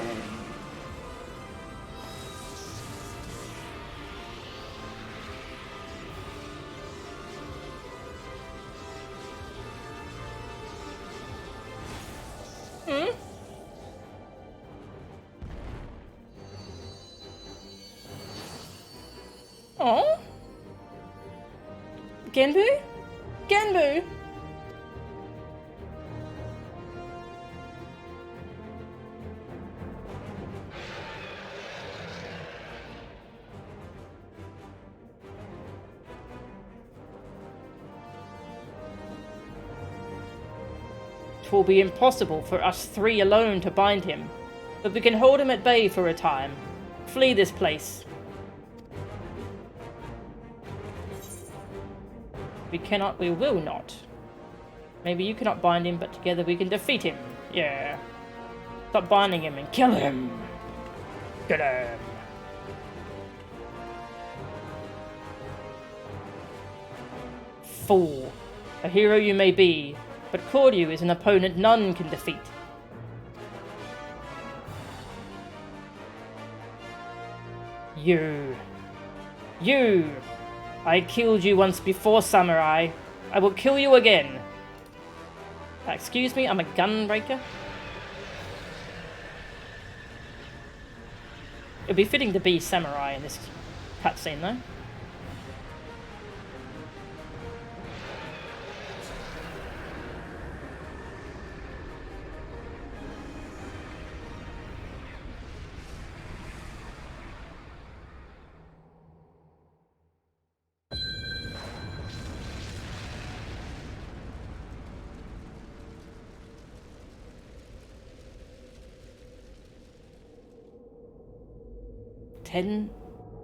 Oh? Genbu? Genbu? It will be impossible for us 3 alone to bind him, but we can hold him at bay for a time. Flee this place. We cannot, we will not. Maybe you cannot bind him, but together we can defeat him. Yeah. Stop binding him and kill him. Get him. fool. A hero you may be, but Koryu is an opponent none can defeat. You. I killed you once before, Samurai. I will kill you again. Excuse me, I'm a gunbreaker. It'd be fitting to be Samurai in this cutscene, though.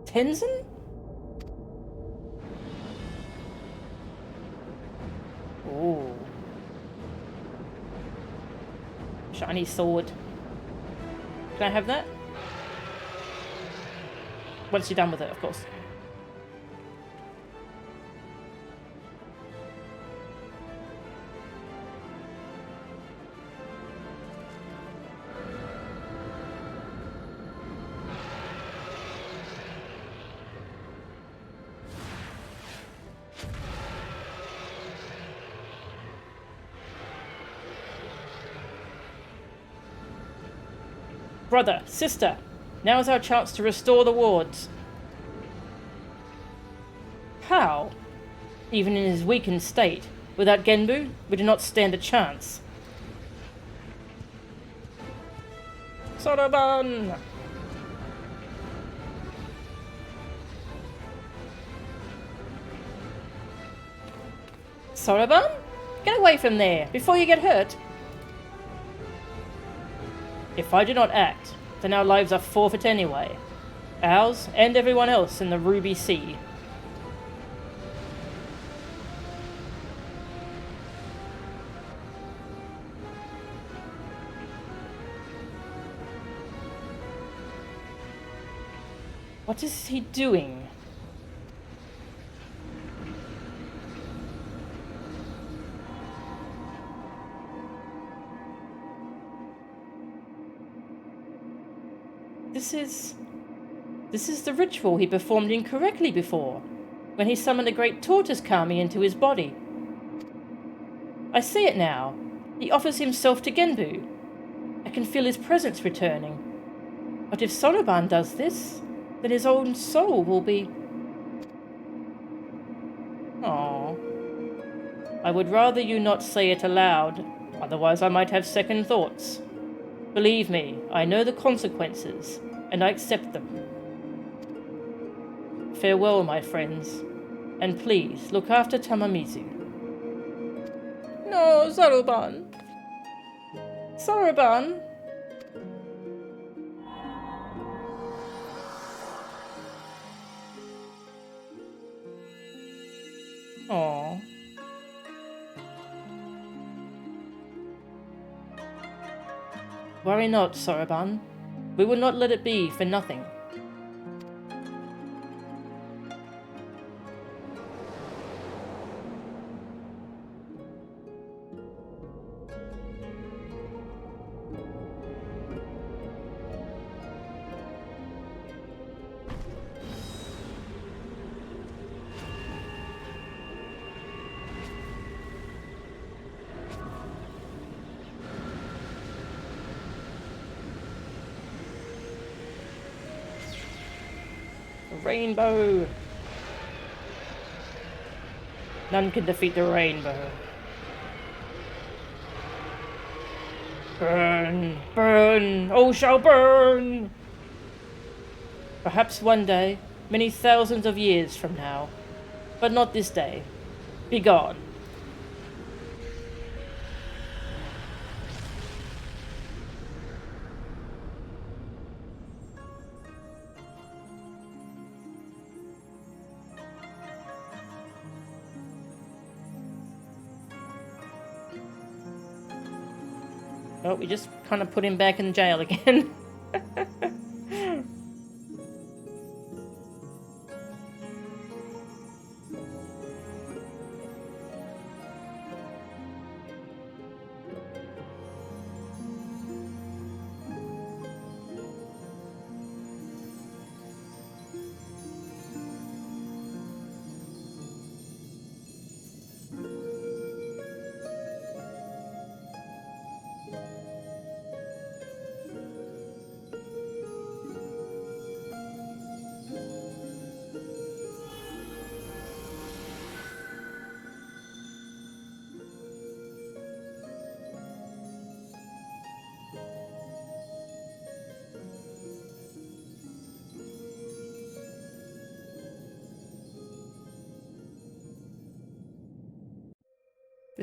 Tenzin? Ooh. Shiny sword. Can I have that? Once you're done with it, of course. Brother, sister, now is our chance to restore the wards. How? Even in his weakened state, without Genbu, we do not stand a chance. Soroban! Soroban? Get away from there, before you get hurt. If I do not act, then our lives are forfeit anyway. Ours, and everyone else in the Ruby Sea. What is he doing? This is the ritual he performed incorrectly before, when he summoned a great tortoise kami into his body. I see it now. He offers himself to Genbu. I can feel his presence returning. But if Soroban does this, then his own soul will be... Aww. I would rather you not say it aloud, otherwise I might have second thoughts. Believe me, I know the consequences, and I accept them. Farewell, my friends, and please look after Tamamizu. No, Soroban. Soroban. Aww. Worry not, Soroban. We will not let it be for nothing. Rainbow! None can defeat the rainbow. Burn! Burn! All shall burn! Perhaps one day, many thousands of years from now, but not this day. Be gone. Well, we just kind of put him back in jail again.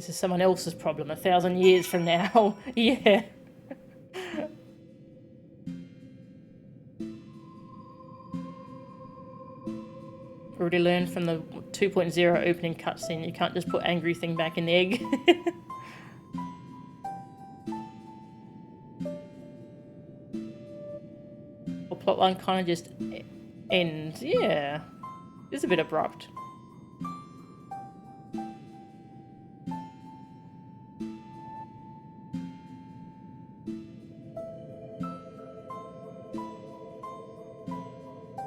This is someone else's problem 1,000 years from now. Yeah. Already learned from the 2.0 opening cutscene, you can't just put angry thing back in the egg. Or plotline kind of just ends. Yeah. It's a bit abrupt.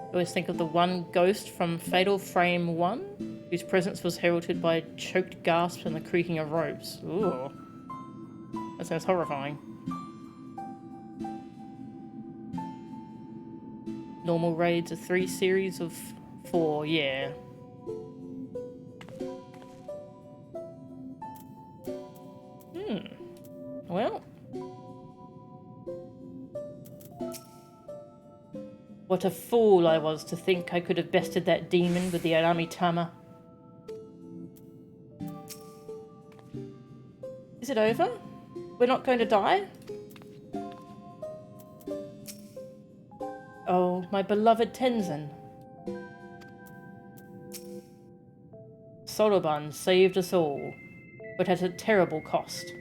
I always think of the one ghost from Fatal Frame 1, whose presence was heralded by choked gasps and the creaking of ropes. Ooh. That sounds horrifying. Normal raids are 3, series of 4, yeah. Well. What a fool I was to think I could have bested that demon with the Aramitama. Is it over? We're not going to die? Oh, my beloved Tenzin. Soroban saved us all, but at a terrible cost.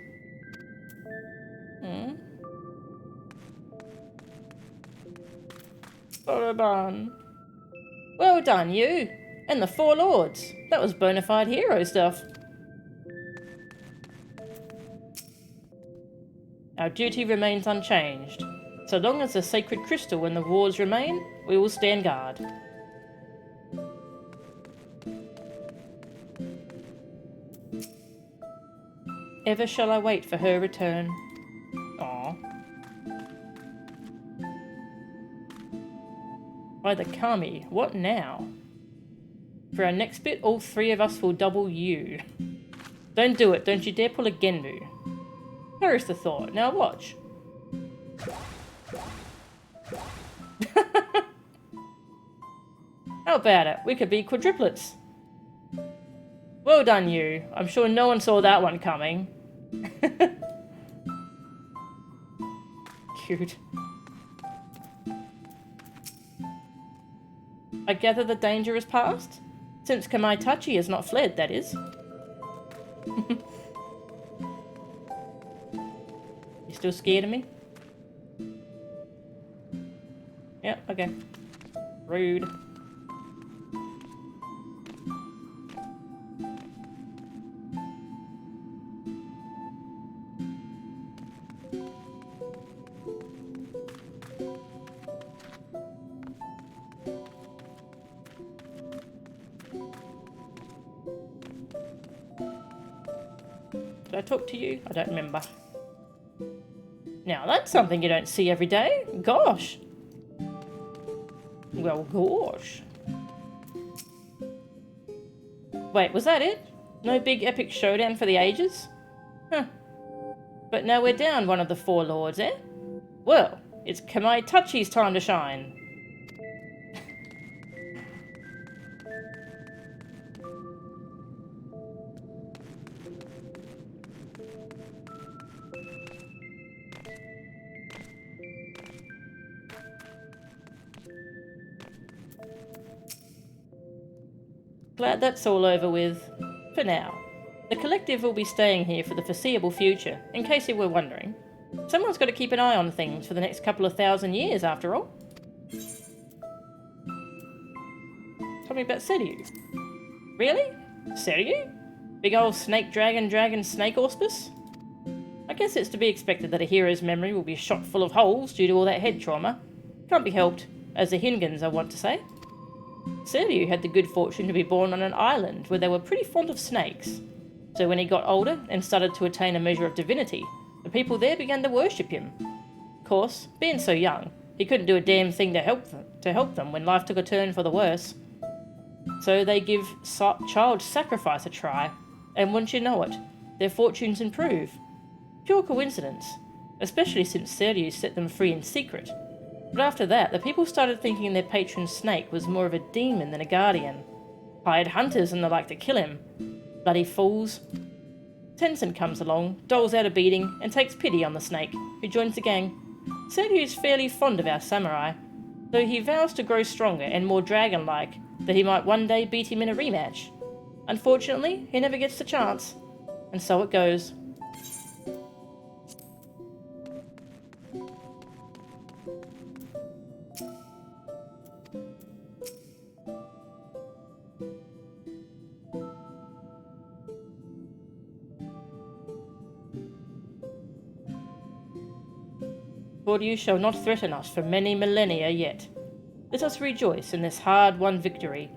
Soroban. Well done, you. And the 4 lords. That was bona fide hero stuff. Our duty remains unchanged. So long as the sacred crystal and the wards remain, we will stand guard. Ever shall I wait for her return. Aww. By the Kami, what now? For our next bit, all 3 of us will double you. Don't do it, don't you dare pull a Genmu. Perish the thought, now watch. How about it? We could be quadruplets. Well done, you. I'm sure no one saw that one coming. Cute. I gather the danger is past? Since Kamaitachi has not fled, that is. You still scared of me? Yeah, okay. Rude. Did I talk to you? I don't remember. Now that's something you don't see every day. Gosh. Well, gosh. Wait, was that it? No big epic showdown for the ages? Huh. But now we're down one of the 4 lords, eh? Well, it's Kamaitachi's time to shine. Glad that's all over with. For now. The collective will be staying here for the foreseeable future, in case you were wondering. Someone's got to keep an eye on things for the next couple of 1,000 years, after all. Tell me about Seryu. Really? Seryu? Big old snake dragon snake auspice? I guess it's to be expected that a hero's memory will be shot full of holes due to all that head trauma. Can't be helped, as the Hingans I want to say. Seryu had the good fortune to be born on an island where they were pretty fond of snakes. So when he got older and started to attain a measure of divinity, the people there began to worship him. Of course, being so young, he couldn't do a damn thing to help them when life took a turn for the worse. So they give child sacrifice a try, and wouldn't you know it, their fortunes improve. Pure coincidence, especially since Seryu set them free in secret. But after that, the people started thinking their patron snake was more of a demon than a guardian. Hired hunters and the like to kill him. Bloody fools. Tenzin comes along, doles out a beating, and takes pity on the snake, who joins the gang. Seryu's fairly fond of our samurai, though he vows to grow stronger and more dragon-like, that he might one day beat him in a rematch. Unfortunately, he never gets the chance, and so it goes. Koryu shall not threaten us for many millennia yet. Let us rejoice in this hard-won victory,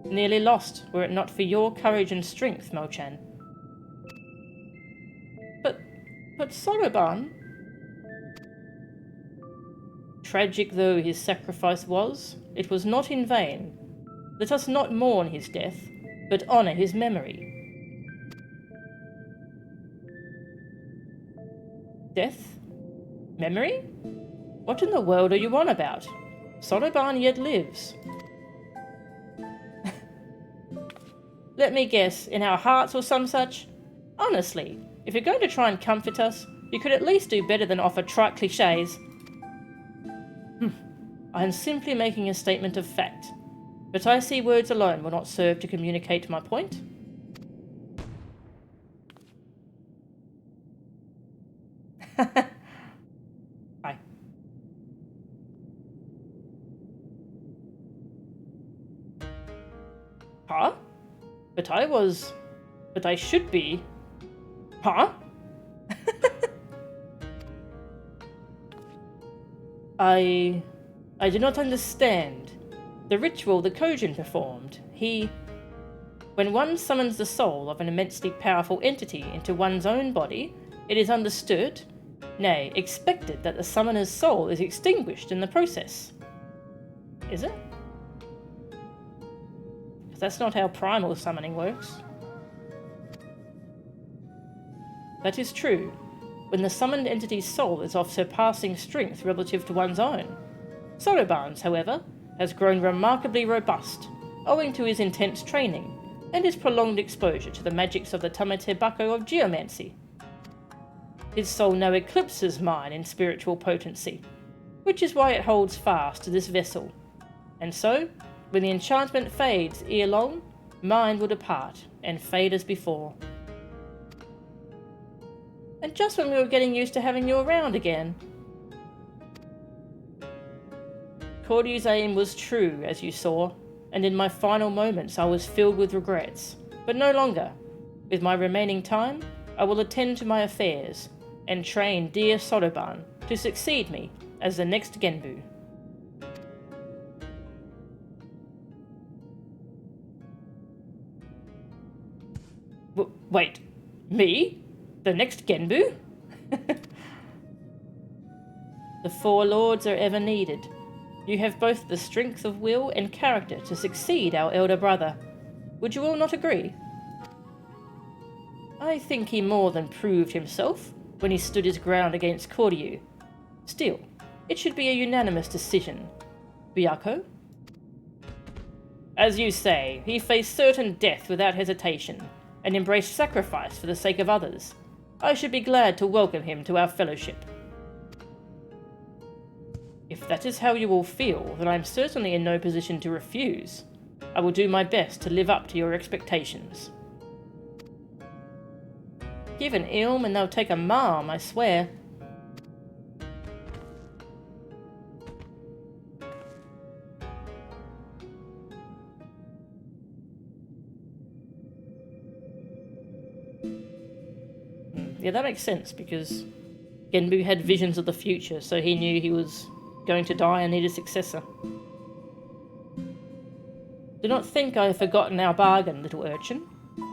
nearly lost were it not for your courage and strength, Mo-chan. But Soroban? Tragic though his sacrifice was, it was not in vain. Let us not mourn his death, but honour his memory. Death? Memory? What in the world are you on about? Soroban yet lives. Let me guess, in our hearts or some such? Honestly, if you're going to try and comfort us, you could at least do better than offer trite cliches. I am simply making a statement of fact, but I see words alone will not serve to communicate my point. Hi. Huh? But I should be. Huh? I do not understand. The ritual the Kojin performed, when one summons the soul of an immensely powerful entity into one's own body, it is understood, nay, expected that the summoner's soul is extinguished in the process. Is it? That's not how primal summoning works. That is true, when the summoned entity's soul is of surpassing strength relative to one's own. Soroban's, however, has grown remarkably robust, owing to his intense training, and his prolonged exposure to the magics of the Tamatebako of geomancy. His soul now eclipses mine in spiritual potency, which is why it holds fast to this vessel. And so, when the enchantment fades ere long, mine will depart and fade as before. And just when we were getting used to having you around again. Koryu's aim was true, as you saw, and in my final moments I was filled with regrets, but no longer. With my remaining time, I will attend to my affairs, and train dear Soroban to succeed me as the next Genbu. Wait, me? The next Genbu? The four lords are ever needed. You have both the strength of will and character to succeed our elder brother. Would you all not agree? I think he more than proved himself when he stood his ground against Koryu. Still, it should be a unanimous decision. Byako? As you say, he faced certain death without hesitation, and embraced sacrifice for the sake of others. I should be glad to welcome him to our fellowship. If that is how you all feel, then I am certainly in no position to refuse. I will do my best to live up to your expectations. Give an ilm and they'll take a marm, I swear. Yeah, that makes sense, because Genbu had visions of the future, so he knew he was going to die and need a successor. Do not think I have forgotten our bargain, little urchin.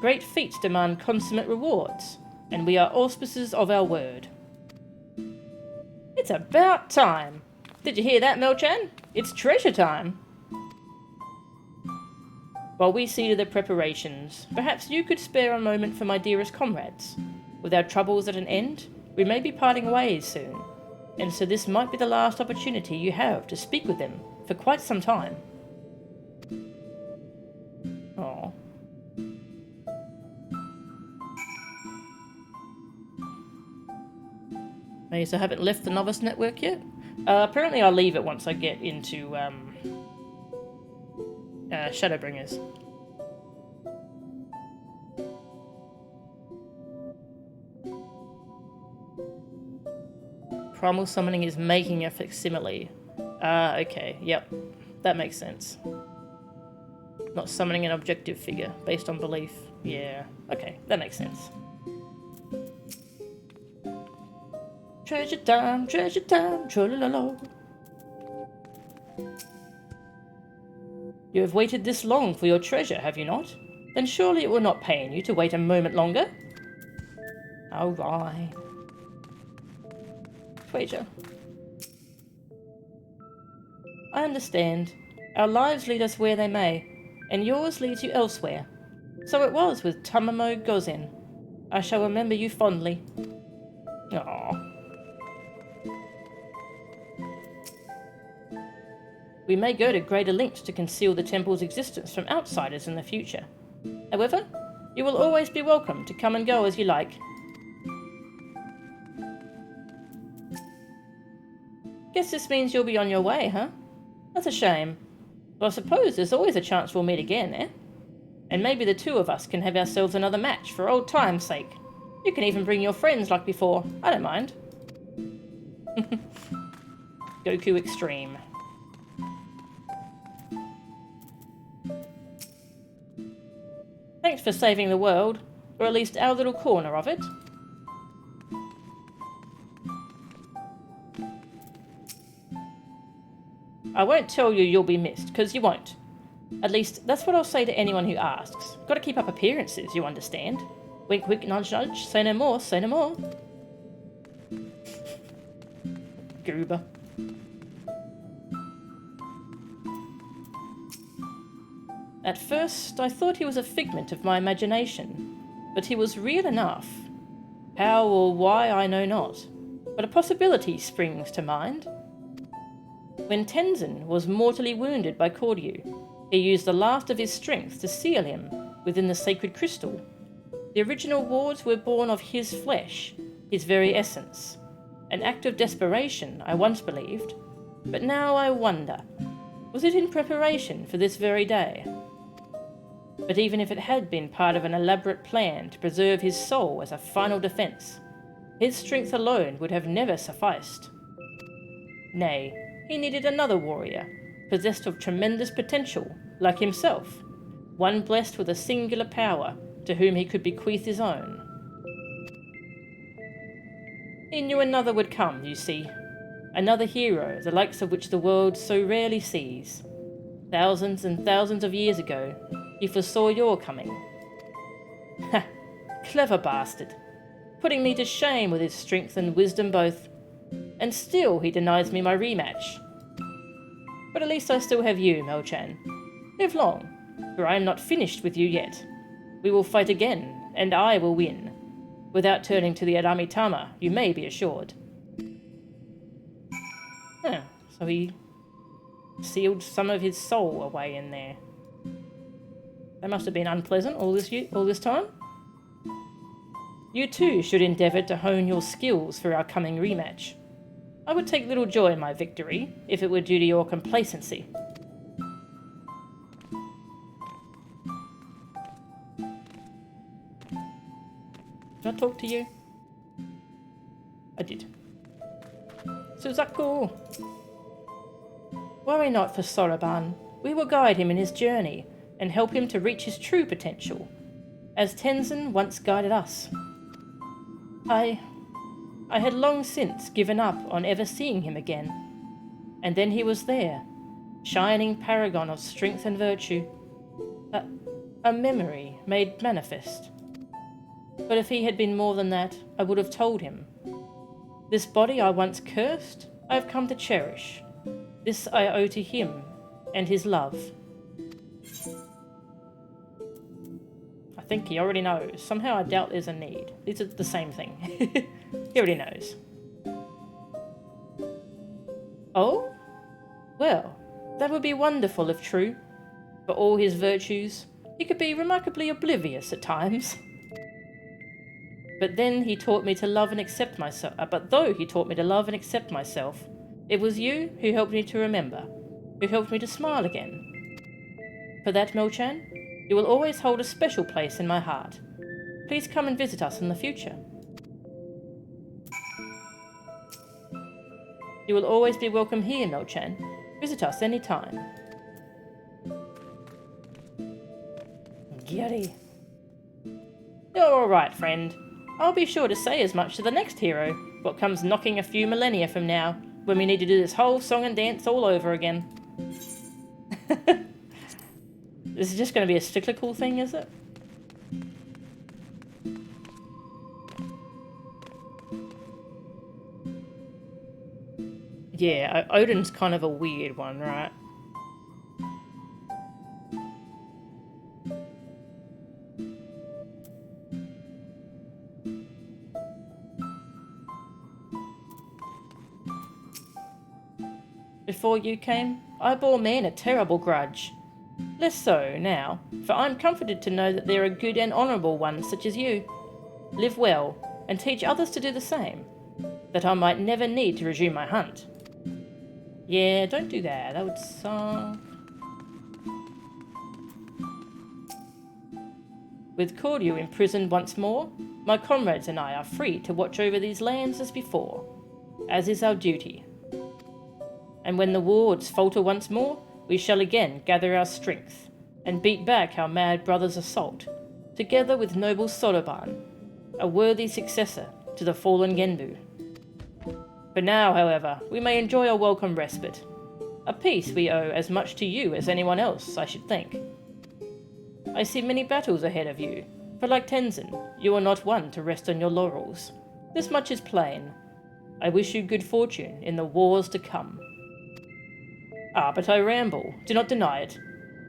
Great feats demand consummate rewards, and we are auspices of our word. It's about time! Did you hear that, Mel-chan? It's treasure time! While we see to the preparations, perhaps you could spare a moment for my dearest comrades. With our troubles at an end, we may be parting ways soon, and so this might be the last opportunity you have to speak with them for quite some time. Aww. Okay, so I haven't left the novice network yet. Apparently I'll leave it once I get into Shadowbringers. Primal summoning is making a facsimile. Okay, yep. That makes sense. Not summoning an objective figure based on belief. Yeah, okay, that makes sense. Treasure time, tra-la-la-la. You have waited this long for your treasure, have you not? Then surely it will not pain you to wait a moment longer. Alright. Treasure. I understand. Our lives lead us where they may, and yours leads you elsewhere. So it was with Tamamo Gozen. I shall remember you fondly. Aww. We may go to greater lengths to conceal the temple's existence from outsiders in the future. However, you will always be welcome to come and go as you like. Guess this means you'll be on your way, huh? That's a shame. But I suppose there's always a chance we'll meet again, eh? And maybe the two of us can have ourselves another match for old time's sake. You can even bring your friends like before. I don't mind. Goku Extreme. Thanks for saving the world, or at least our little corner of it. I won't tell you you'll be missed, because you won't. At least, that's what I'll say to anyone who asks. Gotta keep up appearances, you understand. Wink, wink, nudge, nudge. Say no more, say no more. Goober. At first, I thought he was a figment of my imagination, but he was real enough. How or why I know not, but a possibility springs to mind. When Tenzin was mortally wounded by Koryu, he used the last of his strength to seal him within the sacred crystal. The original wards were born of his flesh, his very essence. An act of desperation, I once believed, but now I wonder, was it in preparation for this very day? But even if it had been part of an elaborate plan to preserve his soul as a final defence, his strength alone would have never sufficed. Nay, he needed another warrior, possessed of tremendous potential, like himself, one blessed with a singular power to whom he could bequeath his own. He knew another would come, you see, another hero, the likes of which the world so rarely sees. Thousands and thousands of years ago, he foresaw your coming. Ha! Clever bastard, putting me to shame with his strength and wisdom both. And still he denies me my rematch. But at least I still have you, Mel-chan. Live long, for I am not finished with you yet. We will fight again, and I will win. Without turning to the Aramitama, you may be assured. Huh, so he sealed some of his soul away in there. That must have been unpleasant all this time. You too should endeavour to hone your skills for our coming rematch. I would take little joy in my victory, if it were due to your complacency. Did I talk to you? I did. Suzaku! Worry not for Soroban. We will guide him in his journey, and help him to reach his true potential, as Tenzin once guided us. I had long since given up on ever seeing him again, and then he was there, shining paragon of strength and virtue, a memory made manifest. But if he had been more than that, I would have told him. This body I once cursed, I have come to cherish. This I owe to him and his love. I think he already knows. Somehow I doubt there's a need. These are the same thing. He already knows. Oh? Well, that would be wonderful if true. For all his virtues, he could be remarkably oblivious at times. But then he taught me to love and accept myself. But though he taught me to love and accept myself, it was you who helped me to remember, who helped me to smile again. For that, Mo-chan, you will always hold a special place in my heart. Please come and visit us in the future. You will always be welcome here, Mo-chan. Visit us any time. Giri. You're alright, friend. I'll be sure to say as much to the next hero, what comes knocking a few millennia from now, when we need to do this whole song and dance all over again. This is just going to be a cyclical thing, is it? Yeah, Odin's kind of a weird one, right? Before you came, I bore man a terrible grudge. Less so now, for I'm comforted to know that there are good and honourable ones such as you. Live well, and teach others to do the same, that I might never need to resume my hunt. Yeah, don't do that, that would suck. With Cordu imprisoned once more, my comrades and I are free to watch over these lands as before, as is our duty. And when the wards falter once more, we shall again gather our strength, and beat back our mad brother's assault, together with noble Soroban, a worthy successor to the fallen Genbu. For now, however, we may enjoy a welcome respite. A peace we owe as much to you as anyone else, I should think. I see many battles ahead of you, for like Tenzin, you are not one to rest on your laurels. This much is plain. I wish you good fortune in the wars to come. Ah, but I ramble. Do not deny it.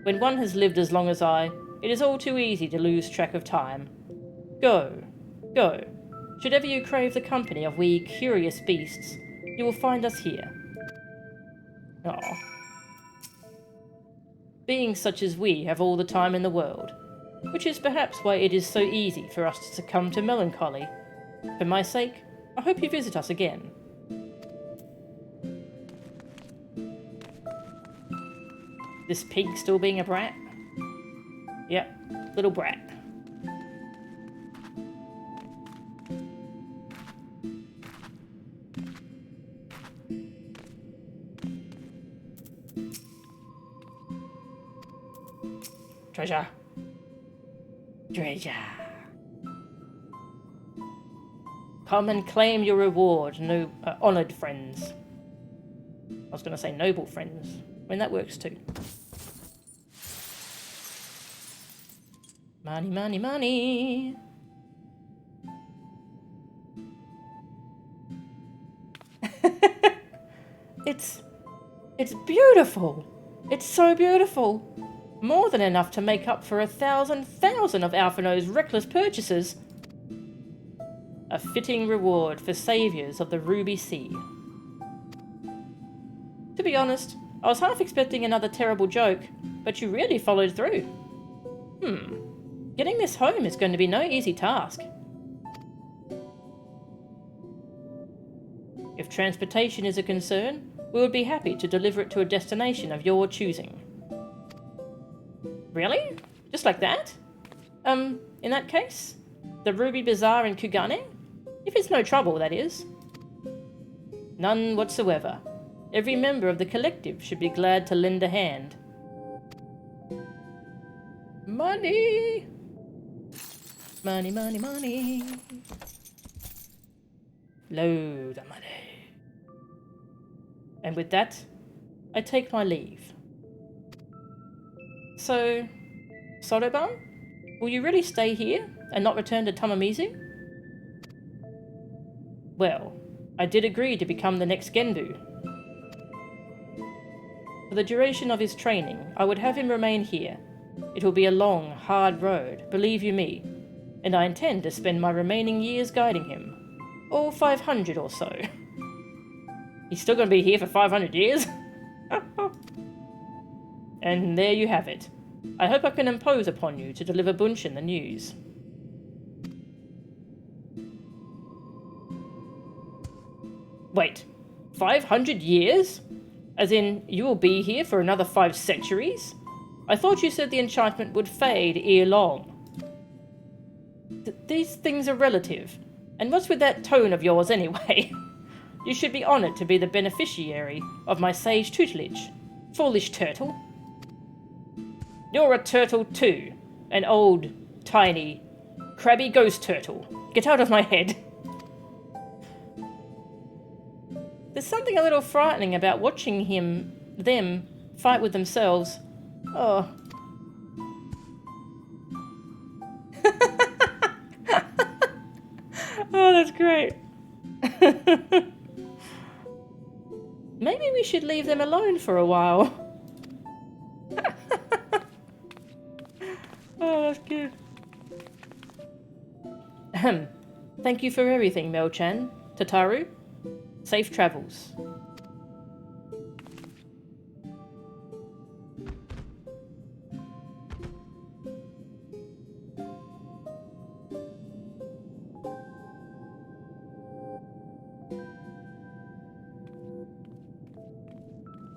When one has lived as long as I, it is all too easy to lose track of time. Go, go. Should ever you crave the company of we curious beasts, you will find us here. Aw. Beings such as we have all the time in the world, which is perhaps why it is so easy for us to succumb to melancholy. For my sake, I hope you visit us again. This pig still being a brat? Yep, little brat. Treasure. Treasure. Come and claim your reward, honoured friends. I was going to say noble friends. I mean, that works too. Money, money, money. It's beautiful. It's so beautiful. More than enough to make up for 1,000 of Alphino's reckless purchases. A fitting reward for saviours of the Ruby Sea. To be honest, I was half expecting another terrible joke, but you really followed through. Getting this home is going to be no easy task. If transportation is a concern, we would be happy to deliver it to a destination of your choosing. Really? Just like that? In that case? The Ruby Bazaar in Kugane? If it's no trouble, that is. None whatsoever. Every member of the collective should be glad to lend a hand. Money! Money, money, money. Loads of money. And with that, I take my leave. So, Soroban, will you really stay here and not return to Tamamizu? Well, I did agree to become the next Genbu. For the duration of his training, I would have him remain here. It will be a long, hard road, believe you me, and I intend to spend my remaining years guiding him. All 500 or so. He's still going to be here for 500 years? And there you have it. I hope I can impose upon you to deliver Bunshin the news. Wait, 500 years? As in, you will be here for another 5 centuries? I thought you said the enchantment would fade ere long. These things are relative. And what's with that tone of yours anyway? You should be honoured to be the beneficiary of my sage tutelage. Foolish turtle. You're a turtle too. An old, tiny, crabby ghost turtle. Get out of my head. There's something a little frightening about watching them fight with themselves. Oh. Oh, that's great. Maybe we should leave them alone for a while. Oh, that's good. Thank you for everything, Mel-chan. Tataru, safe travels.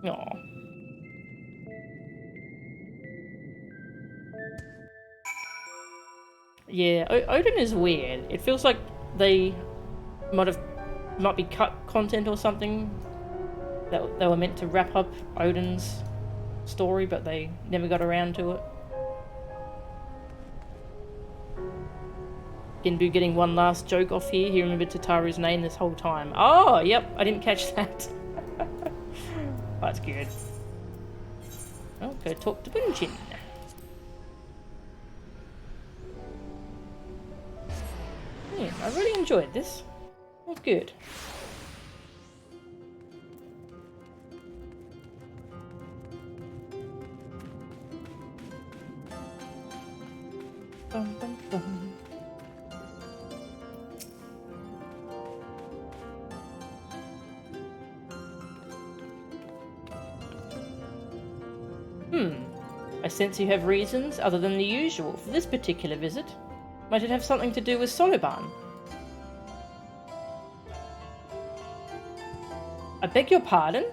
Aww. Yeah, Odin is weird. It feels like they might be cut content or something. That they were meant to wrap up Odin's story, but they never got around to it. Ginbu getting one last joke off here. He remembered Tataru's name this whole time. Oh, yep, I didn't catch that. That's good. I'll go talk to Bunchin. Yeah, I really enjoyed this. It was good. Bum, bum, bum. I sense you have reasons other than the usual for this particular visit. Might it have something to do with Sonoban? I beg your pardon?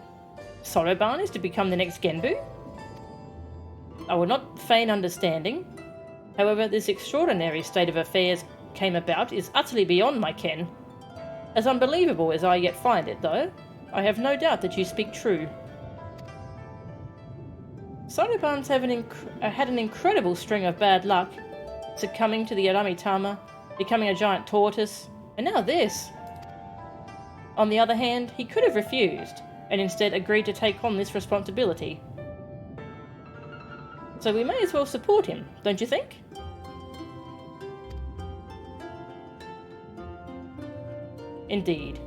Sonoban is to become the next Genbu? I will not feign understanding. However, this extraordinary state of affairs came about is utterly beyond my ken. As unbelievable as I yet find it, though, I have no doubt that you speak true. Sonoban's had an incredible string of bad luck, succumbing to the Aramitama, becoming a giant tortoise, and now this. On the other hand, he could have refused, and instead agreed to take on this responsibility. So we may as well support him, don't you think? Indeed.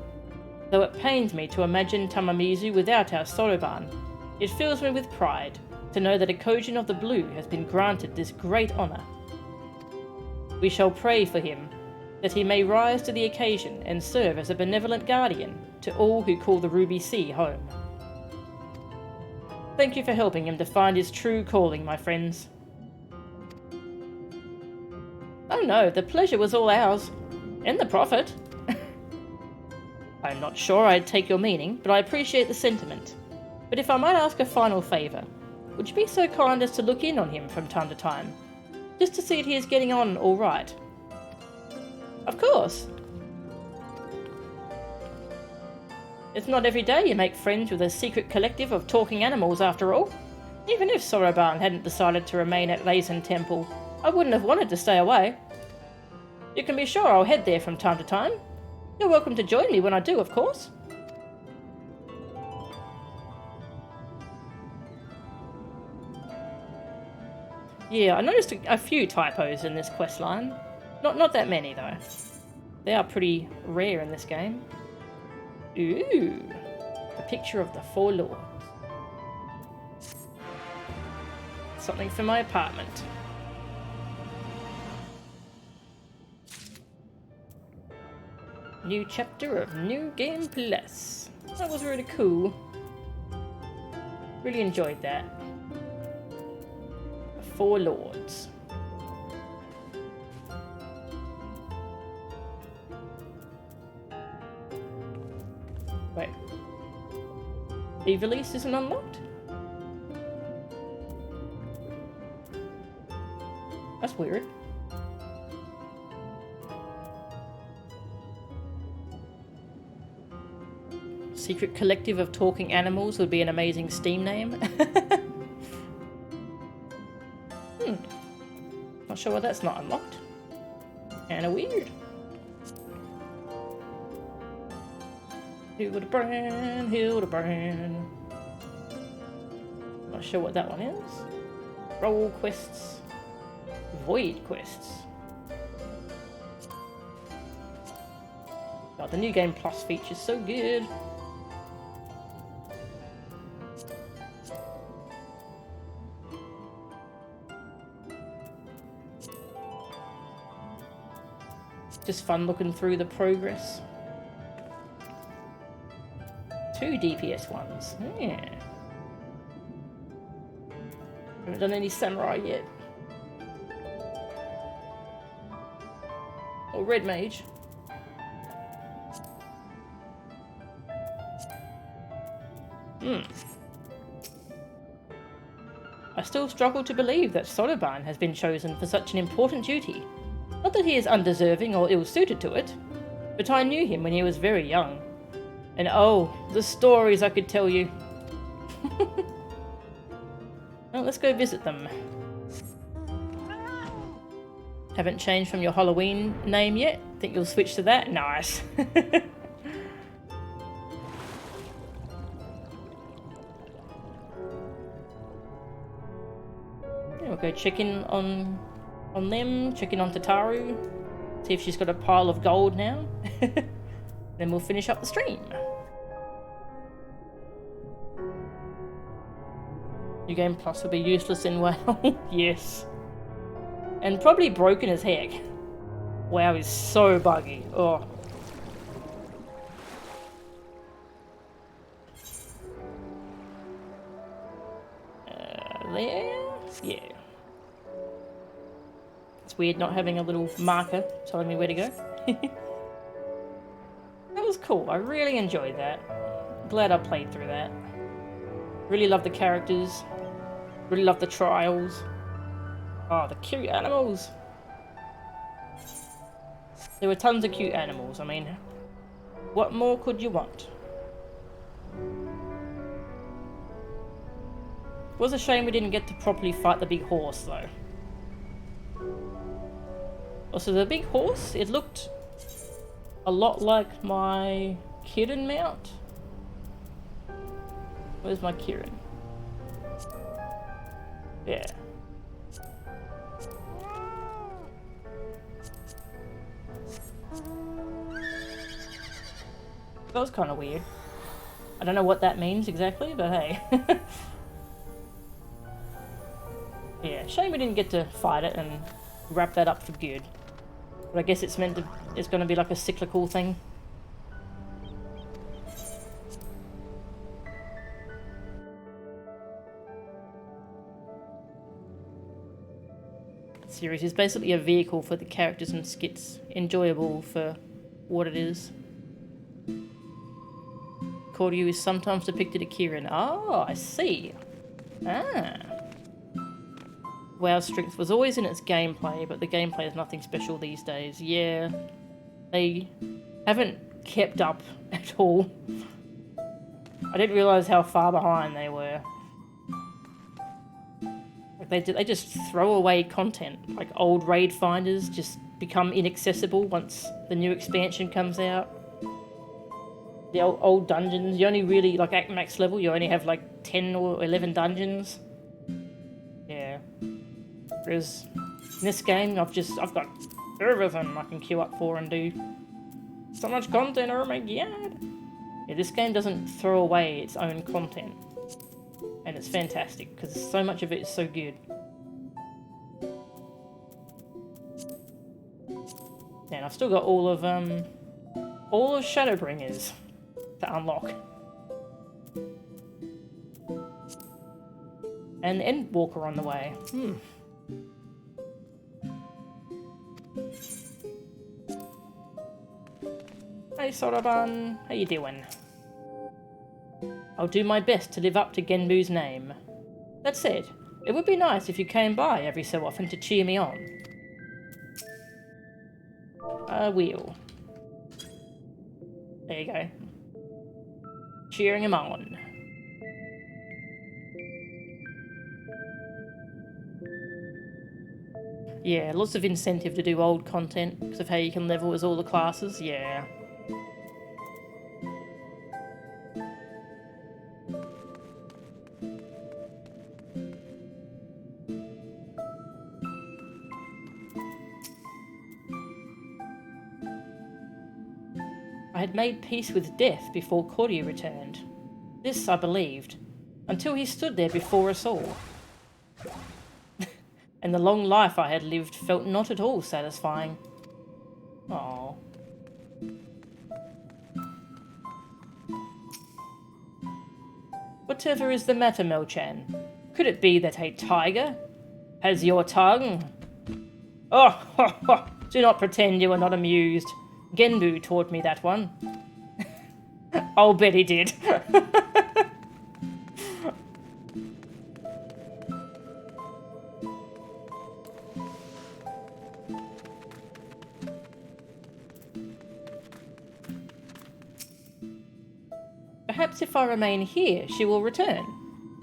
Though it pains me to imagine Tamamizu without our Sonoban, it fills me with pride to know that a Kojin of the Blue has been granted this great honour. We shall pray for him, that he may rise to the occasion and serve as a benevolent guardian to all who call the Ruby Sea home. Thank you for helping him to find his true calling, my friends. Oh no, the pleasure was all ours. And the profit. I'm not sure I'd take your meaning, but I appreciate the sentiment. But if I might ask a final favour, would you be so kind as to look in on him from time to time? Just to see if he is getting on all right. Of course. It's not every day you make friends with a secret collective of talking animals, after all. Even if Soroban hadn't decided to remain at Lazen Temple, I wouldn't have wanted to stay away. You can be sure I'll head there from time to time. You're welcome to join me when I do, of course. Yeah, I noticed a few typos in this questline. Not that many, though. They are pretty rare in this game. Ooh, a picture of the Four Lords. Something for my apartment. New chapter of New Game Plus. That was really cool. Really enjoyed that. The Four Lords. Wait. The release isn't unlocked? That's weird. Secret Collective of Talking Animals would be an amazing Steam name. Not sure why that's not unlocked. Kinda weird. Hildebrand, Hildebrand. Not sure what that one is. Roll quests. Void quests. God, the New Game Plus feature's so good. Just fun looking through the progress. 2 DPS ones. Yeah. Haven't done any samurai yet. Or red mage. I still struggle to believe that Sonoban has been chosen for such an important duty. Not that he is undeserving or ill-suited to it, but I knew him when he was very young. And oh, the stories I could tell you. Well, let's go visit them. Haven't changed from your Halloween name yet? Think you'll switch to that? Nice. Yeah, we'll go check in on them, check in on Tataru, see if she's got a pile of gold now. Then we'll finish up the stream. New Game Plus will be useless in WoW. Yes. And probably broken as heck. WoW is so buggy. Oh. There? Yeah. It's weird not having a little marker telling me where to go. That was cool. I really enjoyed that. Glad I played through that. Really love the characters. Really love the trials. Oh, the cute animals. There were tons of cute animals. I mean, what more could you want? It was a shame we didn't get to properly fight the big horse, though. Also, the big horse, it looked a lot like my Kirin mount. Where's my Kirin? Yeah. That was kind of weird. I don't know what that means exactly, but hey. Yeah, shame we didn't get to fight it and wrap that up for good. But I guess it's meant to, it's going to be like a cyclical thing. The series is basically a vehicle for the characters and skits, enjoyable for what it is. Koryu is sometimes depicted as Kirin. Oh, I see. Ah. WoW's strength was always in its gameplay, but the gameplay is nothing special these days. Yeah, they haven't kept up at all. I didn't realise how far behind they were. Like they just throw away content. Like old raid finders just become inaccessible once the new expansion comes out. The old dungeons, you only really, like at max level, you only have like 10 or 11 dungeons. Yeah. Whereas in this game, I've got everything I can queue up for and do. So much content, oh my god. Yeah, this game doesn't throw away its own content. And it's fantastic, because so much of it is so good. And I've still got all of Shadowbringers to unlock. And Endwalker on the way. Hey Soraban, how you doing? I'll do my best to live up to Genbu's name. That said, it would be nice if you came by every so often to cheer me on. I will. There you go. Cheering him on. Yeah, lots of incentive to do old content because of how you can level as all the classes. Yeah. I had made peace with death before Koryu returned. This I believed, until he stood there before us all. And the long life I had lived felt not at all satisfying. Aww. Whatever is the matter, Mel-chan? Could it be that a tiger has your tongue? Oh, do not pretend you are not amused. Genbu taught me that one. I'll bet he did. Perhaps if I remain here, she will return.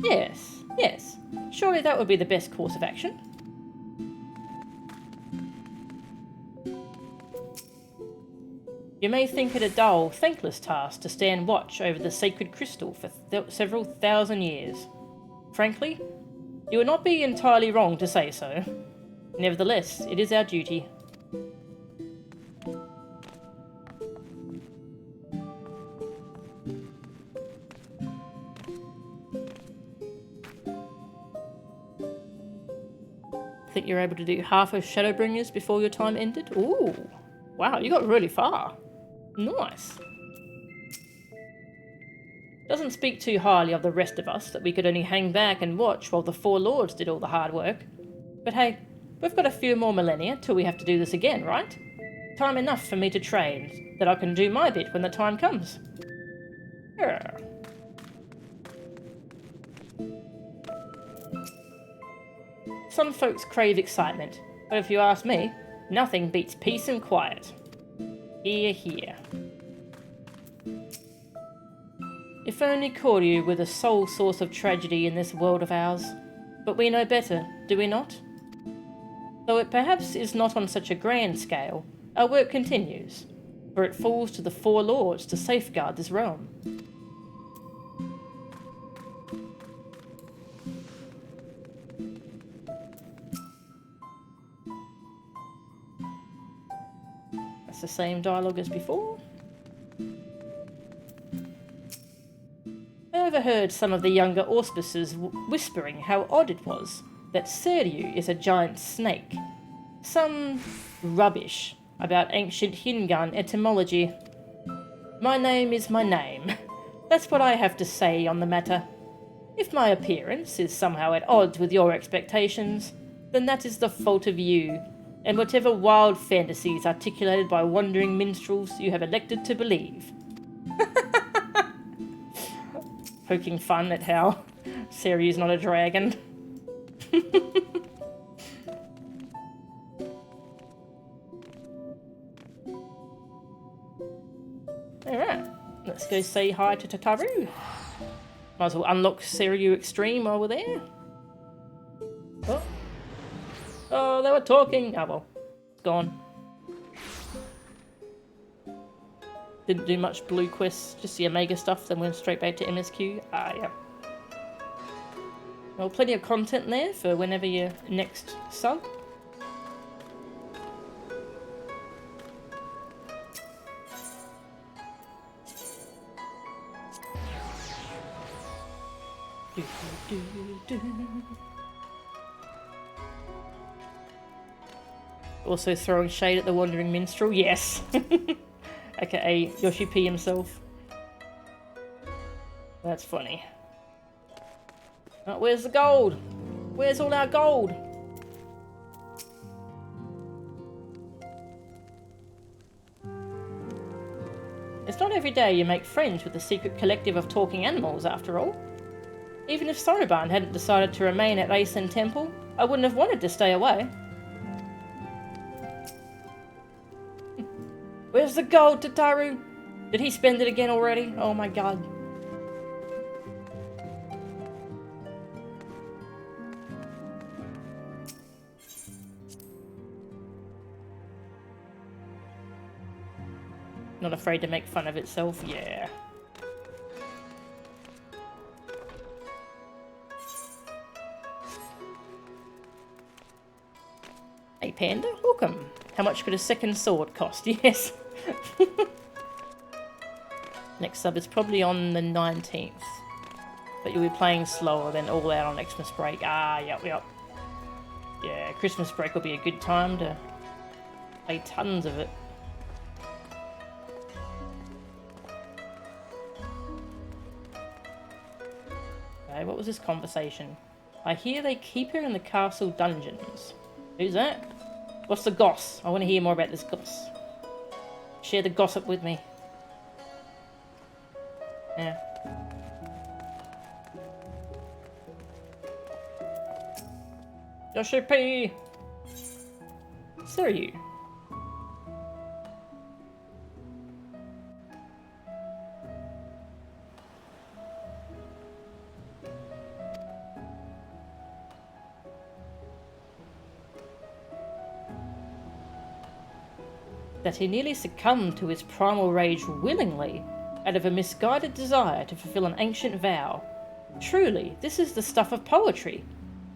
Yes, yes. Surely that would be the best course of action. You may think it a dull, thankless task to stand watch over the sacred crystal for several thousand years. Frankly, you would not be entirely wrong to say so. Nevertheless, it is our duty. Think you're able to do half of Shadowbringers before your time ended? Ooh, wow, you got really far. Nice. Doesn't speak too highly of the rest of us that we could only hang back and watch while the Four Lords did all the hard work. But hey, we've got a few more millennia till we have to do this again, right? Time enough for me to train, that I can do my bit when the time comes. Yeah. Some folks crave excitement, but if you ask me, nothing beats peace and quiet. Hear, hear. If only Koryu were the sole source of tragedy in this world of ours. But we know better, do we not? Though it perhaps is not on such a grand scale, our work continues, for it falls to the Four Lords to safeguard this realm. The same dialogue as before. I overheard some of the younger auspicers whispering how odd it was that Seiryu is a giant snake. Some rubbish about ancient Hingan etymology. My name is my name. That's what I have to say on the matter. If my appearance is somehow at odds with your expectations, then that is the fault of you, and whatever wild fantasies articulated by wandering minstrels you have elected to believe. Poking fun at how Seiryu's not a dragon. Alright, let's go say hi to Tataru. Might as well unlock Seiryu Extreme while we're there. Oh. Oh, they were talking. Oh well, it's gone. Didn't do much blue quests, just the Omega stuff, then went straight back to MSQ. Ah, yeah. Well, plenty of content there for whenever you're next sub. Also throwing shade at the Wandering Minstrel, yes. AKA Yoshi P himself. That's funny. Oh, where's the gold? Where's all our gold? It's not not every day you make friends with the secret collective of talking animals, after all. Even if Sonoban hadn't decided to remain at Aisen Temple, I wouldn't have wanted to stay away. Where's the gold, Tataru? Did he spend it again already? Oh my god. Not afraid to make fun of itself? Yeah. Hey Panda, welcome. How much could a second sword cost? Yes. Next sub is probably on the 19th. But you'll be playing slower than all out on Xmas break. Ah, yep. Yeah, Christmas break will be a good time to play tons of it. Okay, what was this conversation? I hear they keep her in the castle dungeons. Who's that? What's the goss? I want to hear more about this goss. Share the gossip with me. Yeah. Yoshi P! So are you? That he nearly succumbed to his primal rage willingly, out of a misguided desire to fulfill an ancient vow. Truly, this is the stuff of poetry,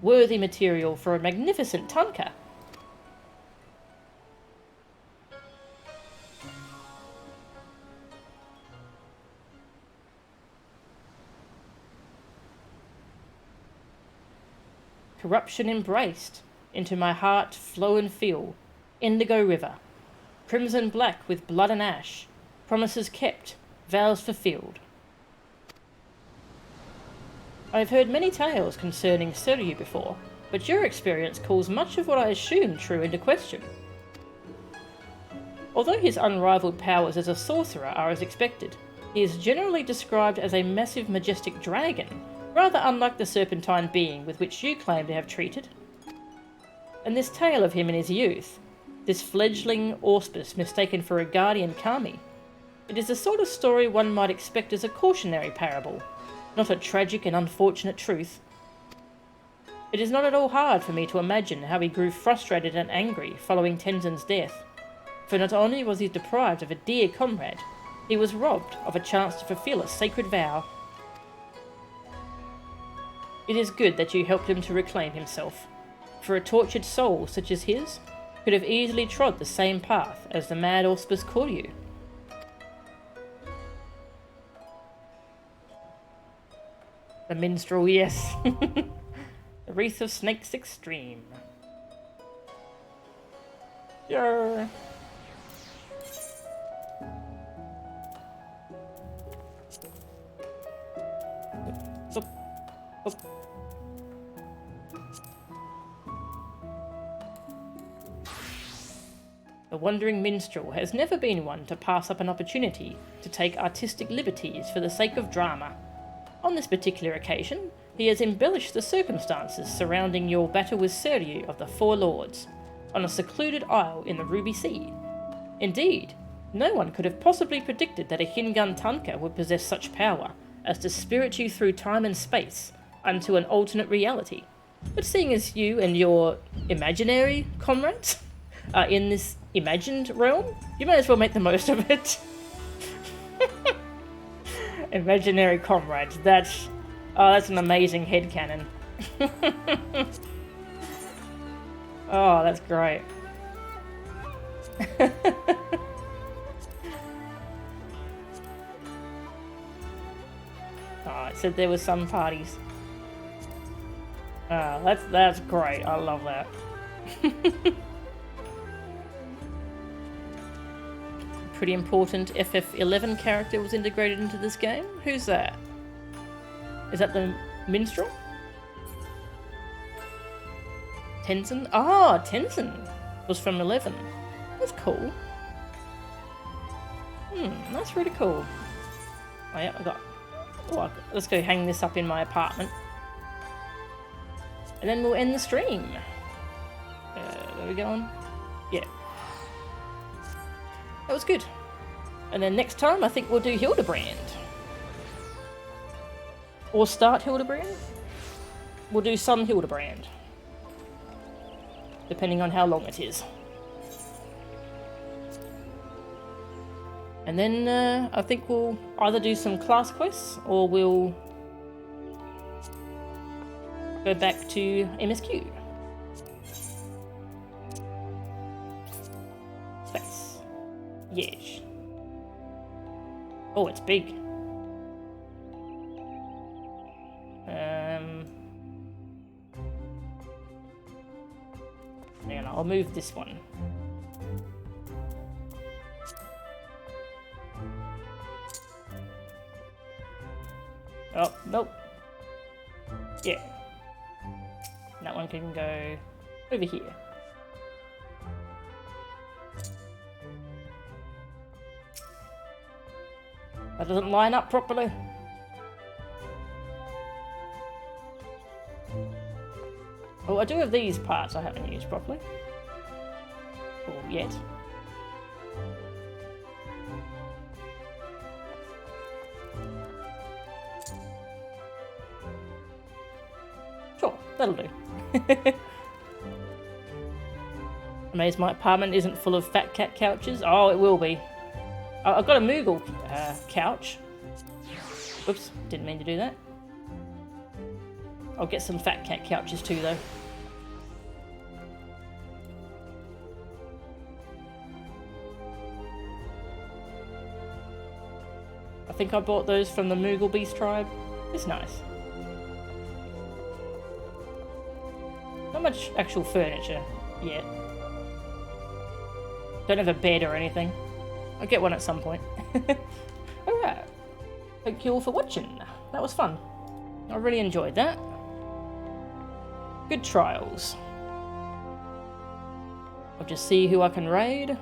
worthy material for a magnificent tanka. Corruption embraced, into my heart flow and feel, indigo river. Crimson black with blood and ash, promises kept, vows fulfilled. I have heard many tales concerning Seryu before, but your experience calls much of what I assumed true into question. Although his unrivaled powers as a sorcerer are as expected, he is generally described as a massive majestic dragon, rather unlike the serpentine being with which you claim to have treated. And this tale of him in his youth, this fledgling auspice mistaken for a guardian kami, it is the sort of story one might expect as a cautionary parable, not a tragic and unfortunate truth. It is not at all hard for me to imagine how he grew frustrated and angry following Tenzin's death, for not only was he deprived of a dear comrade, he was robbed of a chance to fulfill a sacred vow. It is good that you helped him to reclaim himself, for a tortured soul such as his could have easily trod the same path as the mad auspice Koryu. The minstrel, yes. The wreath of snakes extreme. Yeah. The wandering minstrel has never been one to pass up an opportunity to take artistic liberties for the sake of drama. On this particular occasion, he has embellished the circumstances surrounding your battle with Seryu of the Four Lords, on a secluded isle in the Ruby Sea. Indeed, no one could have possibly predicted that a Hingun Tanka would possess such power as to spirit you through time and space unto an alternate reality. But seeing as you and your imaginary comrades are in this imagined realm, you may as well make the most of it. Imaginary comrades, that's an amazing headcanon. Oh, that's great. Oh, it said there were some parties. Oh, that's great. I love that. Pretty important FF11 character was integrated into this game. Who's that? Is that the minstrel? Tenzin? Ah, Tenzin was from 11. That's cool. That's really cool. Oh yeah, let's go hang this up in my apartment. And then we'll end the stream. Where are we going? Yeah. That was good. And then next time I think we'll do Hildebrand. Or start Hildebrand. We'll do some Hildebrand. Depending on how long it is. And then I think we'll either do some class quests or we'll go back to MSQ. Space. Yes. Oh, it's big. Hang on, I'll move this one. Oh, nope. Yeah. That one can go over here. That doesn't line up properly. Oh, I do have these parts I haven't used properly. Or yet. Sure, that'll do. Amazed my apartment isn't full of fat cat couches. Oh, it will be. I've got a Moogle couch. Oops, didn't mean to do that. I'll get some fat cat couches too, though. I think I bought those from the Moogle Beast tribe. It's nice. Not much actual furniture yet. Don't have a bed or anything. I'll get one at some point. Alright. Thank you all for watching. That was fun. I really enjoyed that. Good trials. I'll just see who I can raid.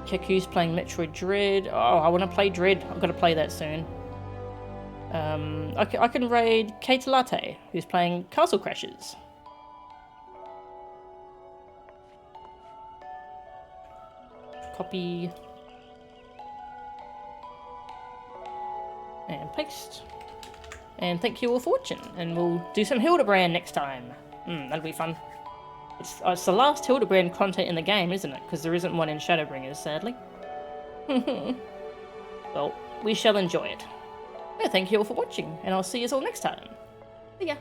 Keku's playing Metroid Dread. Oh, I want to play Dread. I've got to play that soon. I can raid Kate Latte, who's playing Castle Crashers. Copy. And paste. And thank you all for watching. And we'll do some Hildebrand next time. That'll be fun. It's the last Hildebrand content in the game, isn't it? Because there isn't one in Shadowbringers, sadly. Well, we shall enjoy it. Well, thank you all for watching, and I'll see you all next time. See ya.